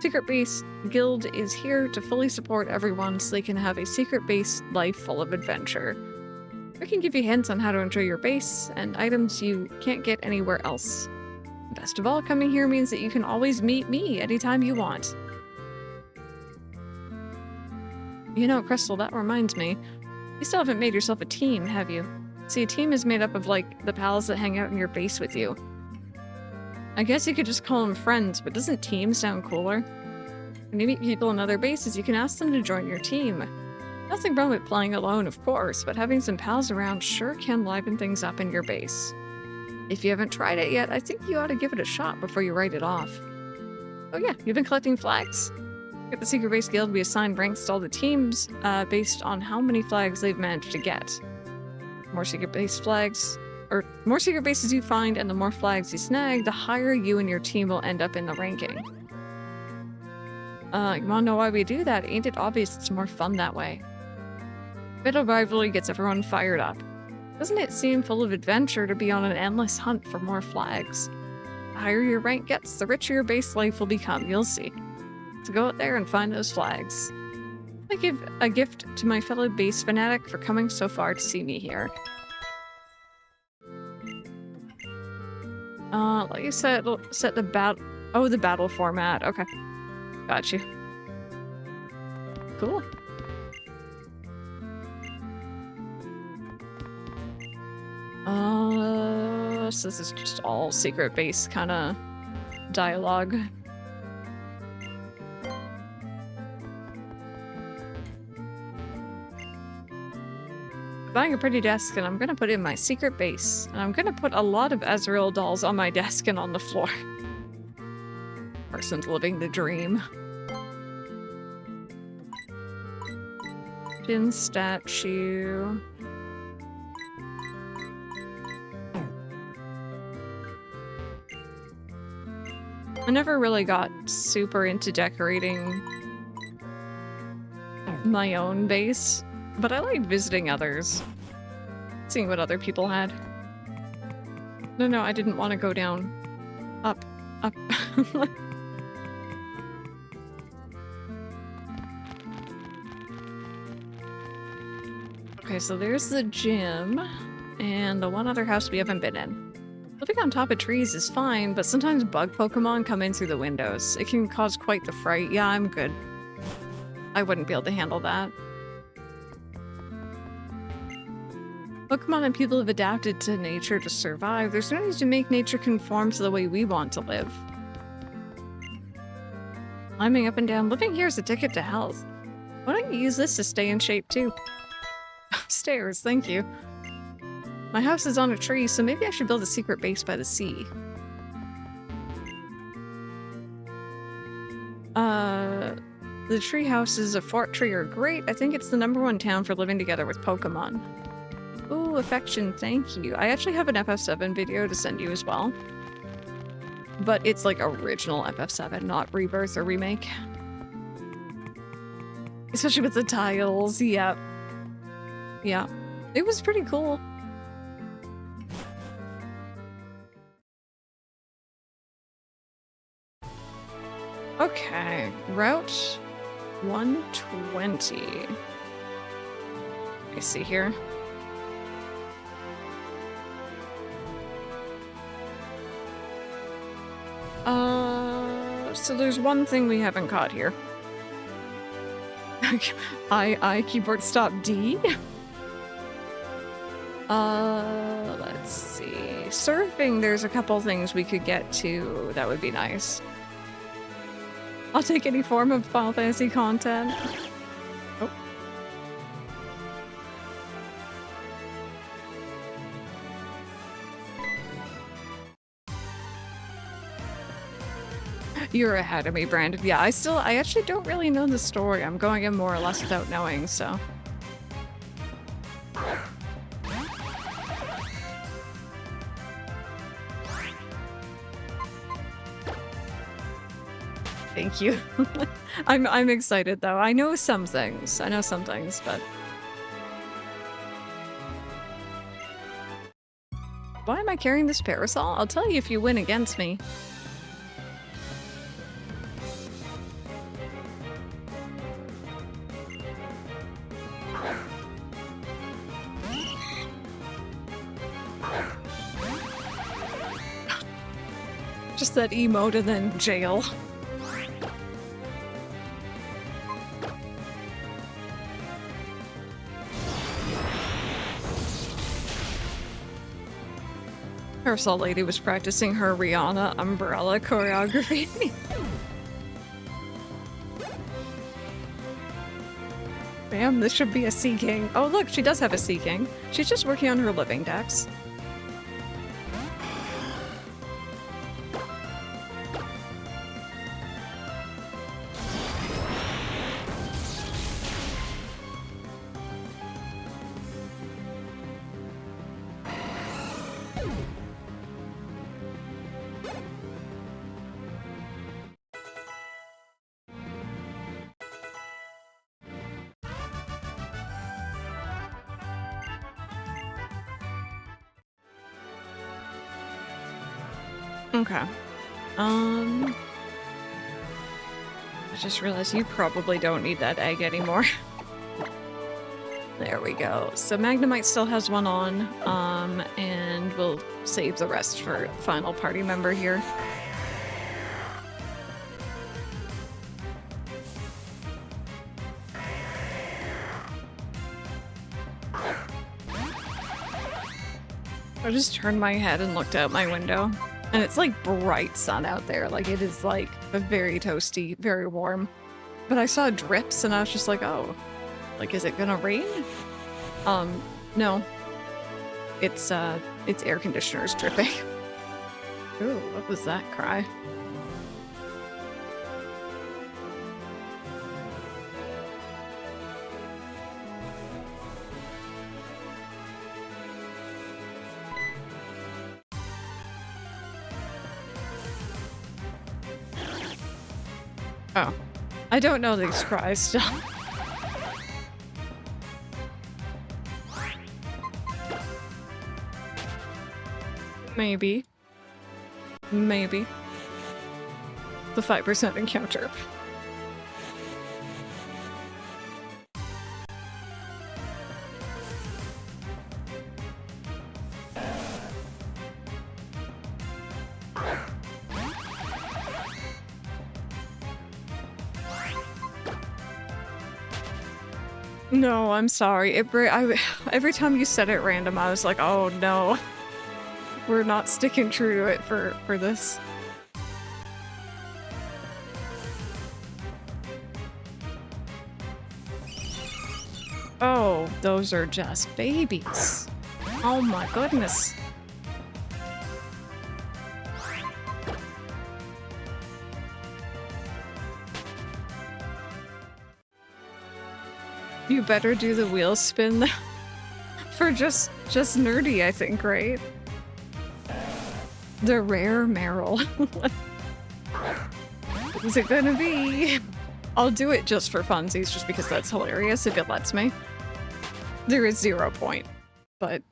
Secret Base Guild is here to fully support everyone so they can have a secret base life full of adventure. We can give you hints on how to enjoy your base and items you can't get anywhere else. Best of all, coming here means that you can always meet me anytime you want. You know, Crystal, that reminds me. You still haven't made yourself a team, have you? See, a team is made up of, like, the pals that hang out in your base with you. I guess you could just call them friends, but doesn't team sound cooler? When you meet people in other bases, you can ask them to join your team. Nothing wrong with playing alone, of course, but having some pals around sure can liven things up in your base. If you haven't tried it yet, I think you ought to give it a shot before you write it off. Oh yeah, you've been collecting flags. At the Secret Base Guild, we assign ranks to all the teams based on how many flags they've managed to get. More secret base flags, or more secret bases you find and the more flags you snag, the higher you and your team will end up in the ranking. You wanna know why we do that? Ain't it obvious it's more fun that way? Bit of rivalry gets everyone fired up. Doesn't it seem full of adventure to be on an endless hunt for more flags? The higher your rank gets, the richer your base life will become, you'll see. So go out there and find those flags. I give a gift to my fellow base fanatic for coming so far to see me here. Like you said, set the the battle format. Okay. Got you. Cool. So this is just all secret base kind of dialogue. Buying a pretty desk and I'm gonna put in my secret base. And I'm gonna put a lot of Ezreal dolls on my desk and on the floor. Person's living the dream. Pin statue. I never really got super into decorating my own base. But I like visiting others. Seeing what other people had. No, I didn't want to go down. Up. Okay, so there's the gym. And the one other house we haven't been in. Living on top of trees is fine, but sometimes bug Pokemon come in through the windows. It can cause quite the fright. Yeah, I'm good. I wouldn't be able to handle that. Pokemon and people have adapted to nature to survive. There's no need to make nature conform to the way we want to live. Climbing up and down. Living here is a ticket to health. Why don't you use this to stay in shape too? Stairs, thank you. My house is on a tree, so maybe I should build a secret base by the sea. The tree houses of Fort Tree are great. I think it's the #1 town for living together with Pokemon. Ooh, affection, thank you. I actually have an FF7 video to send you as well. But it's like original FF7, not Rebirth or Remake. Especially with the tiles, yeah. Yeah. It was pretty cool. Okay, route 120. Let me see here. So there's one thing we haven't caught here. I keyboard stop D. Let's see. Surfing, there's a couple things we could get to. That would be nice. I'll take any form of Final Fantasy content. Oh. You're ahead of me, Brandon. Yeah, I actually don't really know the story. I'm going in more or less without knowing, so. Thank you. I'm excited though. I know some things, but why am I carrying this parasol? I'll tell you if you win against me. Just that emote and then jail. Parasol lady was practicing her Rihanna umbrella choreography. Bam, this should be a Sea King. Oh look, she does have a Sea King. She's just working on her living dex. Okay. I just realized you probably don't need that egg anymore. There we go. So Magnemite still has one on, and we'll save the rest for final party member here. I just turned my head and looked out my window. And it's like bright sun out there. Like it is like very toasty, very warm. But I saw drips and I was just like, oh, like is it gonna rain? No. It's air conditioners dripping. Ooh, what was that cry? Oh. I don't know these cries still. Maybe. Maybe. The 5% encounter. No, I'm sorry. Every time you said it random, I was like, oh no. We're not sticking true to it for this. Oh, those are just babies. Oh my goodness. You better do the wheel spin for just nerdy, I think, right? The rare Meryl. What is it gonna be? I'll do it just for funsies, just because that's hilarious if it lets me. There is 0 point, but...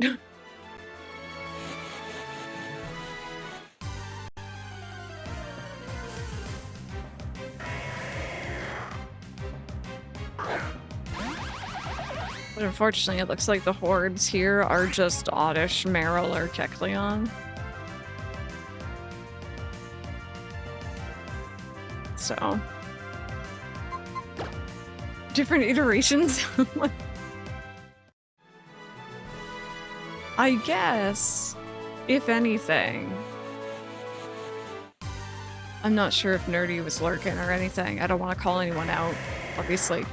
But unfortunately, it looks like the hordes here are just Oddish, Meryl, or Kecleon. So... different iterations? I guess, if anything. I'm not sure if Nerdy was lurking or anything. I don't want to call anyone out, obviously.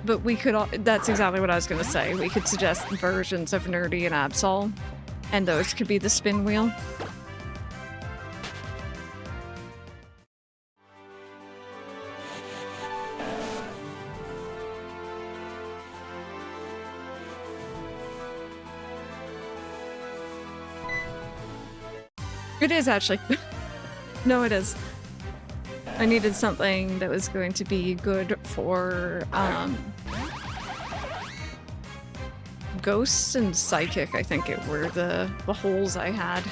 But we could all, that's exactly what I was gonna say. We could suggest versions of Nerdy and Absol, and those could be the spin wheel. It is actually. No, it is. I needed something that was going to be good for Ghosts and Psychic, I think it were the holes I had.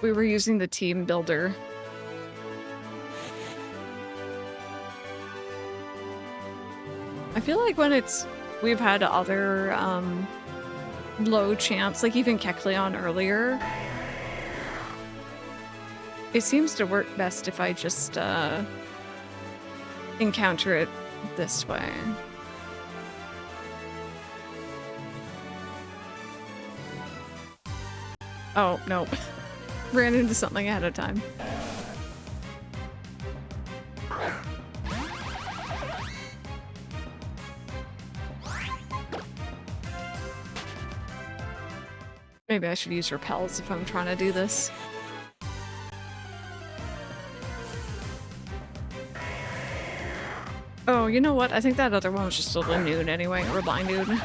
We were using the team builder. I feel like when we've had other low chance, like even Kecleon earlier, it seems to work best if I just encounter it this way. Oh, no. Ran into something ahead of time. Maybe I should use repels if I'm trying to do this. Oh, you know what? I think that other one was just a Linoon anyway, or a Linoon.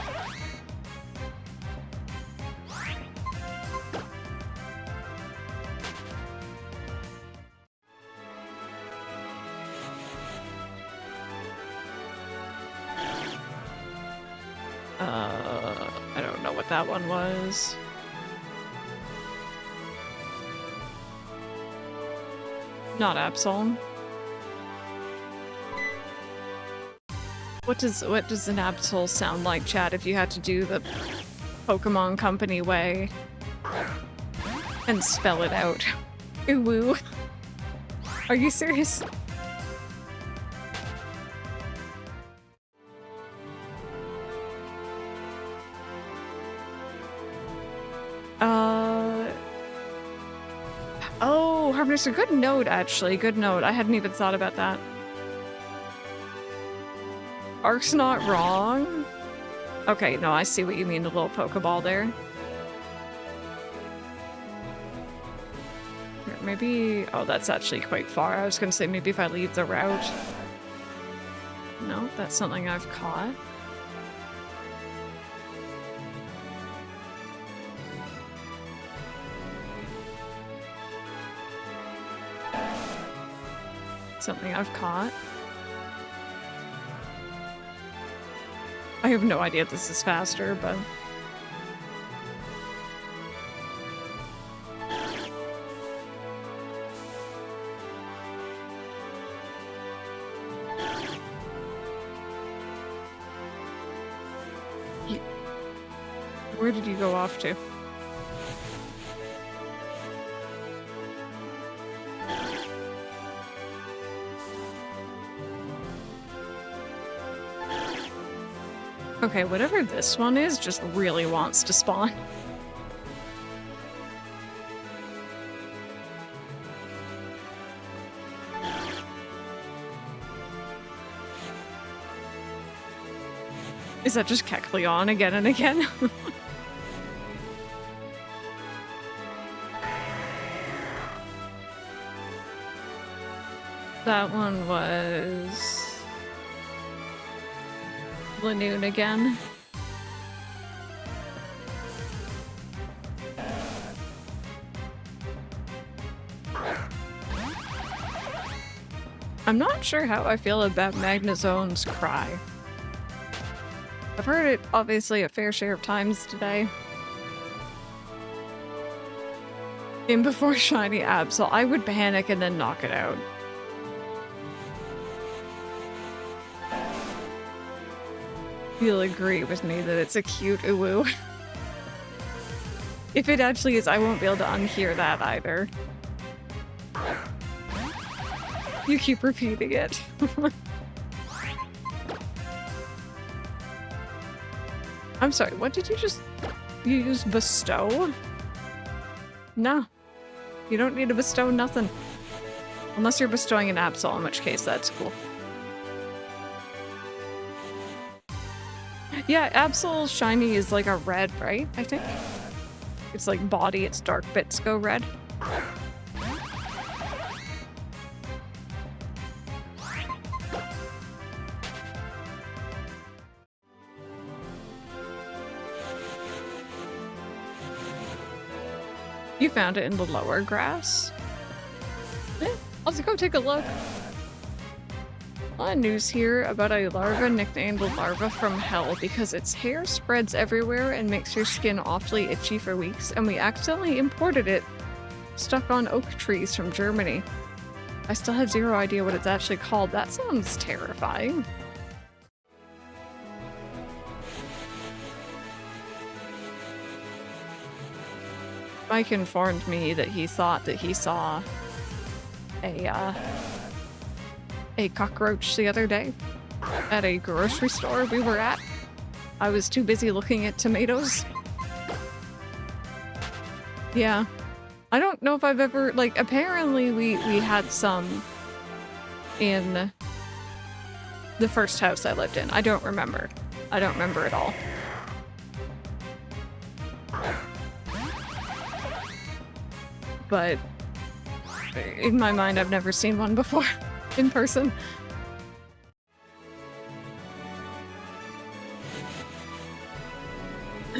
I don't know what that one was. Not Absol. What does an Absol sound like, chat, if you had to do the Pokemon Company way and spell it out? Ooh woo. Are you serious? Oh, Harvester, good note, actually. Good note. I hadn't even thought about that. Ark's not wrong. Okay, no, I see what you mean, the little Pokeball there. Here, maybe... oh, that's actually quite far. I was gonna say maybe if I leave the route. No, that's something I've caught. Something I've caught. I have no idea if this is faster, but... where did you go off to? Okay, whatever this one is just really wants to spawn. Is that just Kecleon again and again? That one was... Linoon again. I'm not sure how I feel about Magnezone's cry. I've heard it obviously a fair share of times today. In before Shiny Absol, I would panic and then knock it out. You'll agree with me that it's a cute uwu. If it actually is, I won't be able to unhear that either. You keep repeating it. I'm sorry, what did you just... You use bestow? No. You don't need to bestow nothing. Unless you're bestowing an Absol, in which case that's cool. Yeah, Absol shiny is like a red, right? I think. It's like body, its dark bits go red. You found it in the lower grass? Yeah, I'll just go take a look. News here about a larva nicknamed the Larva from Hell because its hair spreads everywhere and makes your skin awfully itchy for weeks, and we accidentally imported it stuck on oak trees from Germany. I still have zero idea what it's actually called. That sounds terrifying. Mike informed me that he thought that he saw a cockroach the other day at a grocery store we were at. I was too busy looking at tomatoes. Yeah. I don't know if I've ever, like, apparently we had some in the first house I lived in. I don't remember. I don't remember at all. But in my mind, I've never seen one before in person.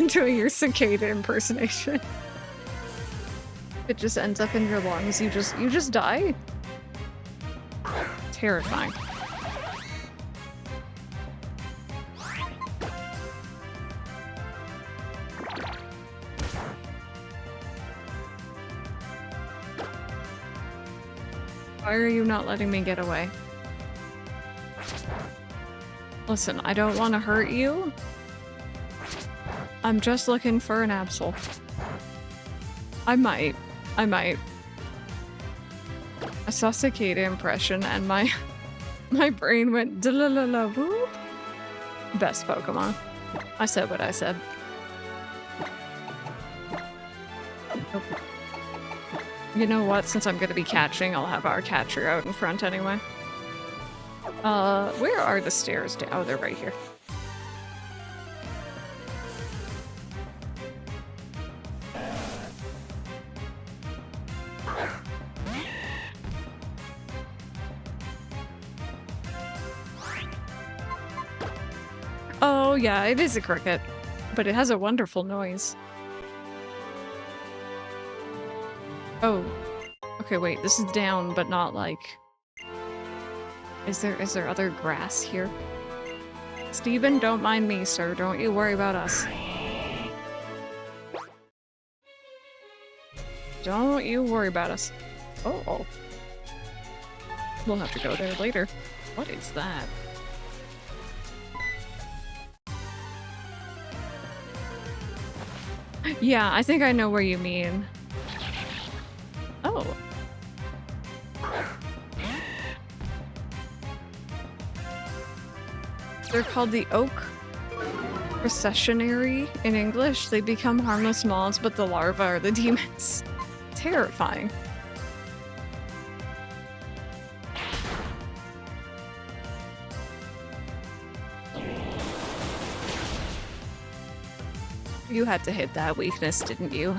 Doing your cicada impersonation. It just ends up in your lungs. You just die. Terrifying. Why are you not letting me get away? Listen, I don't want to hurt you. I'm just looking for an Absol. I might. I saw cicada impression and my brain went da-la-la-la whoop. Best Pokemon. I said what I said. Nope. You know what? Since I'm gonna be catching, I'll have our catcher out in front anyway. Where are the stairs? Oh, they're right here. Oh yeah, it is a cricket, but it has a wonderful noise. Oh, okay, wait, this is down, but not like... Is there other grass here? Steven, don't mind me, sir. Don't you worry about us. Don't you worry about us. Oh. We'll have to go there later. What is that? Yeah, I think I know where you mean. Oh. They're called the oak processionary in English. They become harmless mobs, but the larvae are the demons. Terrifying. You had to hit that weakness, didn't you?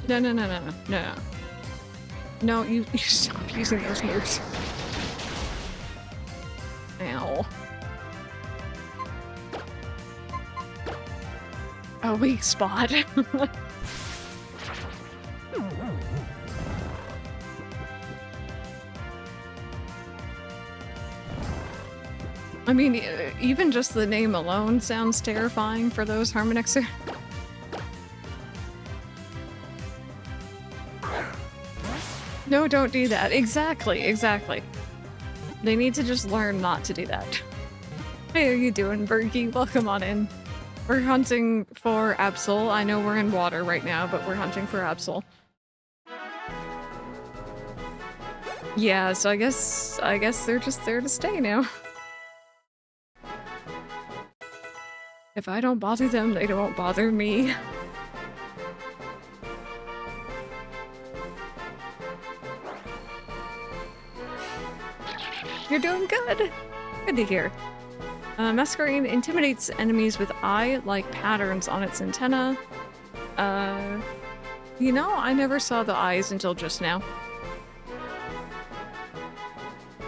No. No, you stop using those moves. Ow. A weak spot. I mean, even just the name alone sounds terrifying for those Harmonixer. No, don't do that. Exactly, exactly. They need to just learn not to do that. Hey, how you doing, Berkey? Welcome on in. We're hunting for Absol. I know we're in water right now, but we're hunting for Absol. Yeah, so I guess they're just there to stay now. If I don't bother them, they don't bother me. You're doing good. Good to hear. Masquerade intimidates enemies with eye-like patterns on its antenna. You know, I never saw the eyes until just now.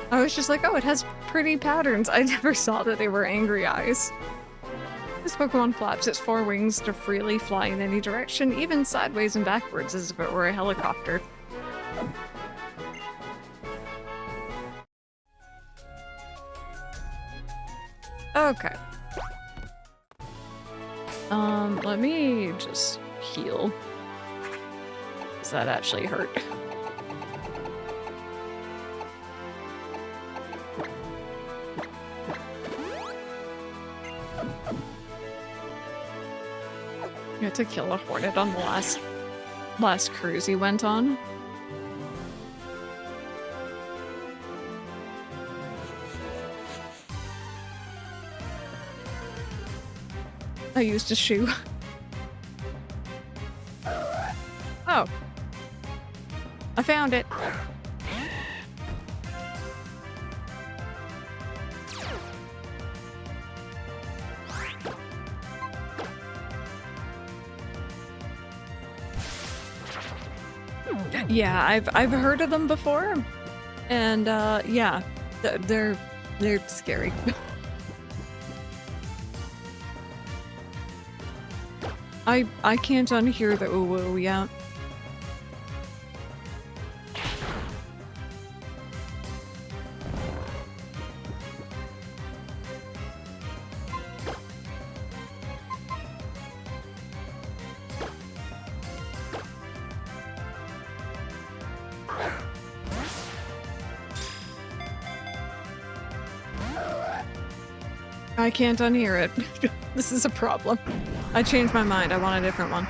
I was just like, oh, it has pretty patterns. I never saw that they were angry eyes. This Pokemon flaps its four wings to freely fly in any direction, even sideways and backwards as if it were a helicopter. Okay. Let me just heal. Does that actually hurt? You had to kill a hornet on the last cruise he went on. I used a shoe. Oh. I found it. Yeah, I've heard of them before, and yeah, they're scary. I can't unhear the ooh yet. I can't unhear it. This is a problem. I changed my mind. I want a different one.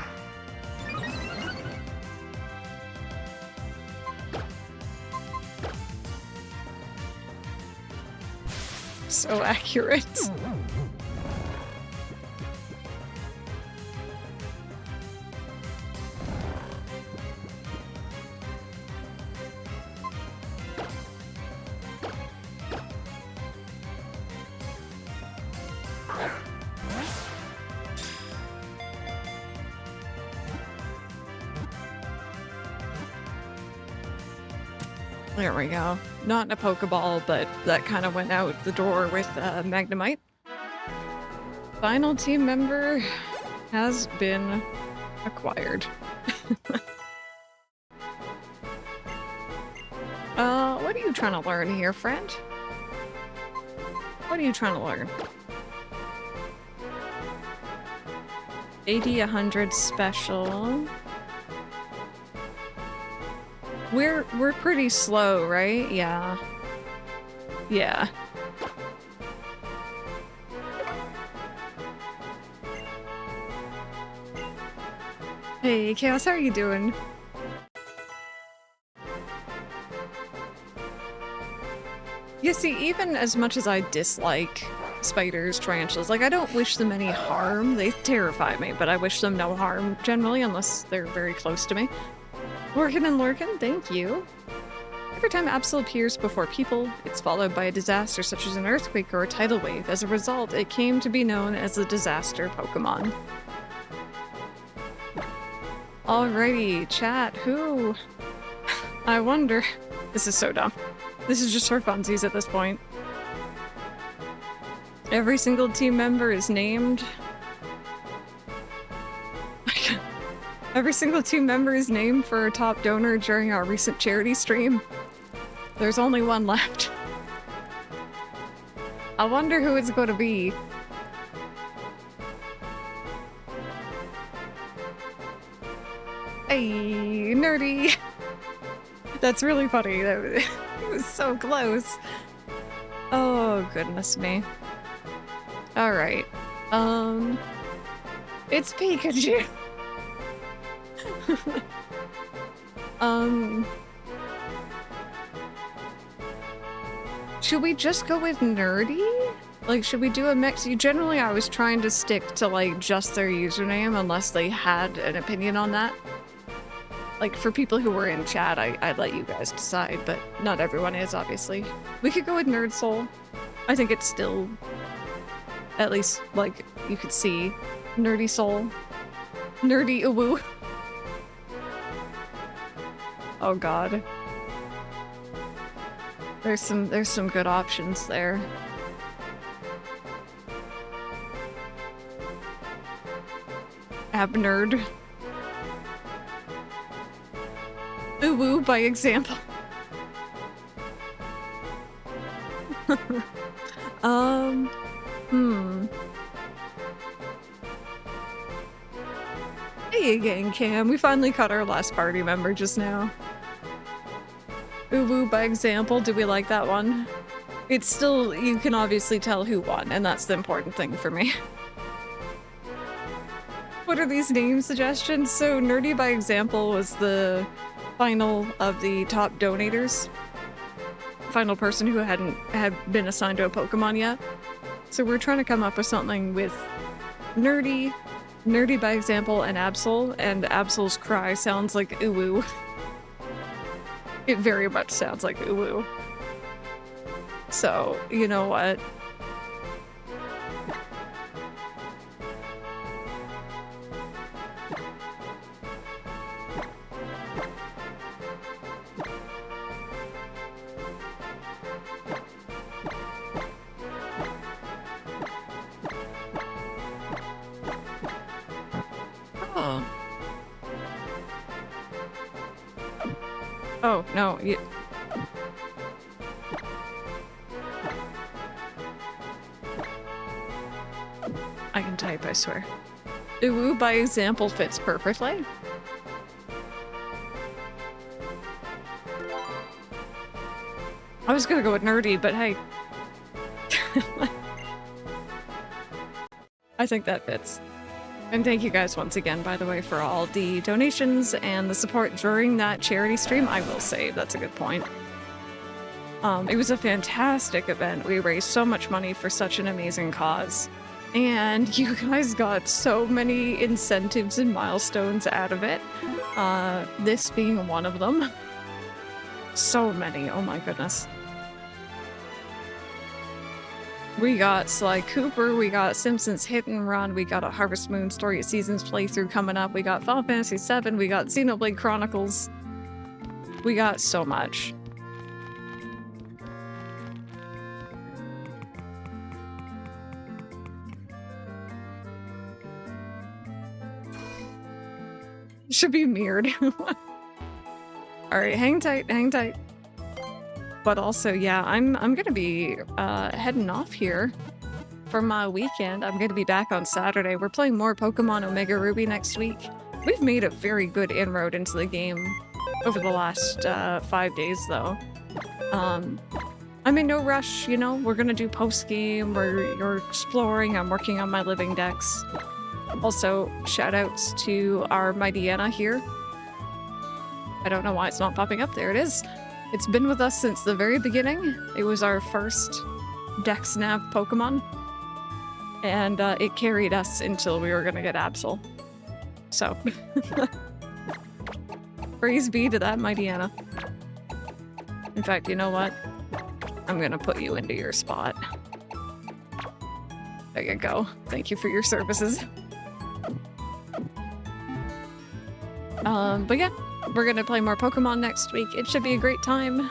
So accurate. There we go. Not in a Pokeball, but that kind of went out the door with Magnemite. Final team member has been acquired. What are you trying to learn here, friend? What are you trying to learn? 80, 100 special. We're pretty slow, right? Yeah. Yeah. Hey, Chaos, how are you doing? You see, even as much as I dislike spiders, tarantulas, like, I don't wish them any harm. They terrify me, but I wish them no harm, generally, unless they're very close to me. Lorkin and Lorkin, thank you. Every time Absol appears before people, it's followed by a disaster such as an earthquake or a tidal wave. As a result, it came to be known as the Disaster Pokemon. Alrighty, chat, who? I wonder. This is so dumb. This is just for funsies at this point. Every single team member is named. Every single team member is named for a top donor during our recent charity stream. There's only one left. I wonder who it's going to be. Hey, nerdy! That's really funny. It was so close. Oh, goodness me. All right. It's Pikachu. Should we just go with nerdy? Like, should we do a mix? Generally, I was trying to stick to, like, just their username unless they had an opinion on that. Like, for people who were in chat, I'd let you guys decide, but not everyone is, obviously. We could go with Nerd Soul. I think it's still, at least, like, you could see Nerdy Soul. Nerdy Uwu. Oh god. There's some good options there. Abnerd. Uwu by example. Hey again, Cam. We finally caught our last party member just now. Uwu by example. Do we like that one? It's still, you can obviously tell who won, and that's the important thing for me. What are these name suggestions? So Nerdy by example was the final of the top donators. Final person who had been assigned to a Pokemon yet. So we're trying to come up with something with Nerdy by example, and Absol, and Absol's cry sounds like Uwu. It very much sounds like Uwu. So, you know what? Oh, no, I can type, I swear. Uwu by example fits perfectly. I was gonna go with nerdy, but hey. I think that fits. And thank you guys once again, by the way, for all the donations and the support during that charity stream. I will say, that's a good point. It was a fantastic event. We raised so much money for such an amazing cause. And you guys got so many incentives and milestones out of it. This being one of them. So many, oh my goodness. We got Sly Cooper, we got Simpsons Hit and Run, we got a Harvest Moon Story of Seasons playthrough coming up, we got Final Fantasy VII, we got Xenoblade Chronicles. We got so much. Should be mirrored. Alright, hang tight, hang tight. But also, yeah, I'm gonna be heading off here for my weekend. I'm gonna be back on Saturday. We're playing more Pokémon Omega Ruby next week. We've made a very good inroad into the game over the last 5 days, though. I'm in no rush, you know? We're gonna do post-game, you're exploring, I'm working on my living decks. Also, shoutouts to our Mightyena here. I don't know why it's not popping up. There it is. It's been with us since the very beginning. It was our first Dex Nav Pokemon. And it carried us until we were gonna get Absol. So. Praise be to that Mightyena. In fact, you know what? I'm gonna put you into your spot. There you go. Thank you for your services. But yeah, we're gonna play more Pokemon next week. It should be a great time.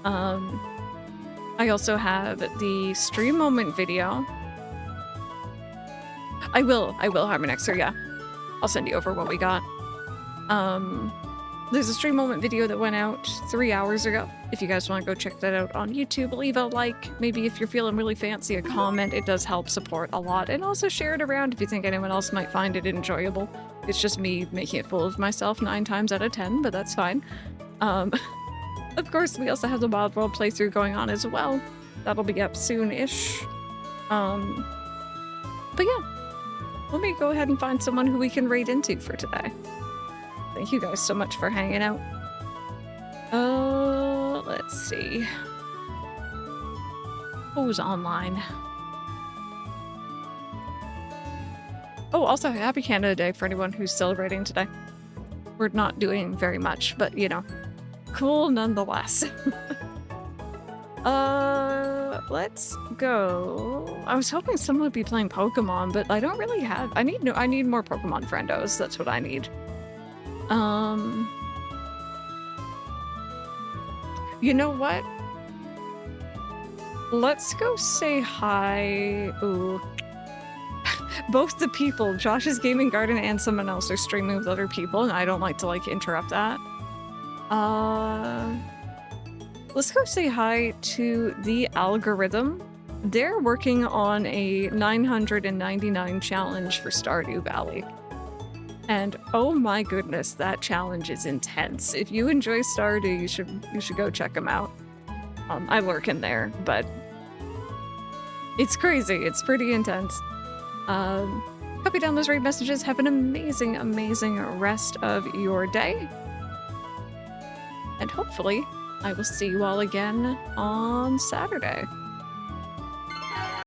I also have the stream moment video. I will, Harmonixer, yeah. I'll send you over what we got. There's a stream moment video that went out 3 hours ago. If you guys want to go check that out on YouTube, leave a like. Maybe if you're feeling really fancy, a comment. It does help support a lot. And also share it around if you think anyone else might find it enjoyable. It's just me making it full of myself 9 times out of 10, but that's fine. Of course, we also have the Wild World playthrough going on as well. That'll be up soon-ish. But yeah, let me go ahead and find someone who we can raid into for today. Thank you guys so much for hanging out. Let's see. Who's online? Oh, also happy Canada Day for anyone who's celebrating today. We're not doing very much, but you know, cool nonetheless. Let's go. I was hoping someone would be playing Pokemon, but I don't really have. I need more Pokemon friendos. That's what I need. You know what? Let's go say hi. Ooh. Both the people, Josh's Gaming Garden and someone else, are streaming with other people, and I don't like to interrupt that. Let's go say hi to the algorithm. They're working on a 999 challenge for Stardew Valley. And oh my goodness, that challenge is intense. If you enjoy Stardew, you should go check them out. I lurk in there, but it's crazy. It's pretty intense. Copy down those raid messages. Have an amazing, amazing rest of your day. And hopefully, I will see you all again on Saturday.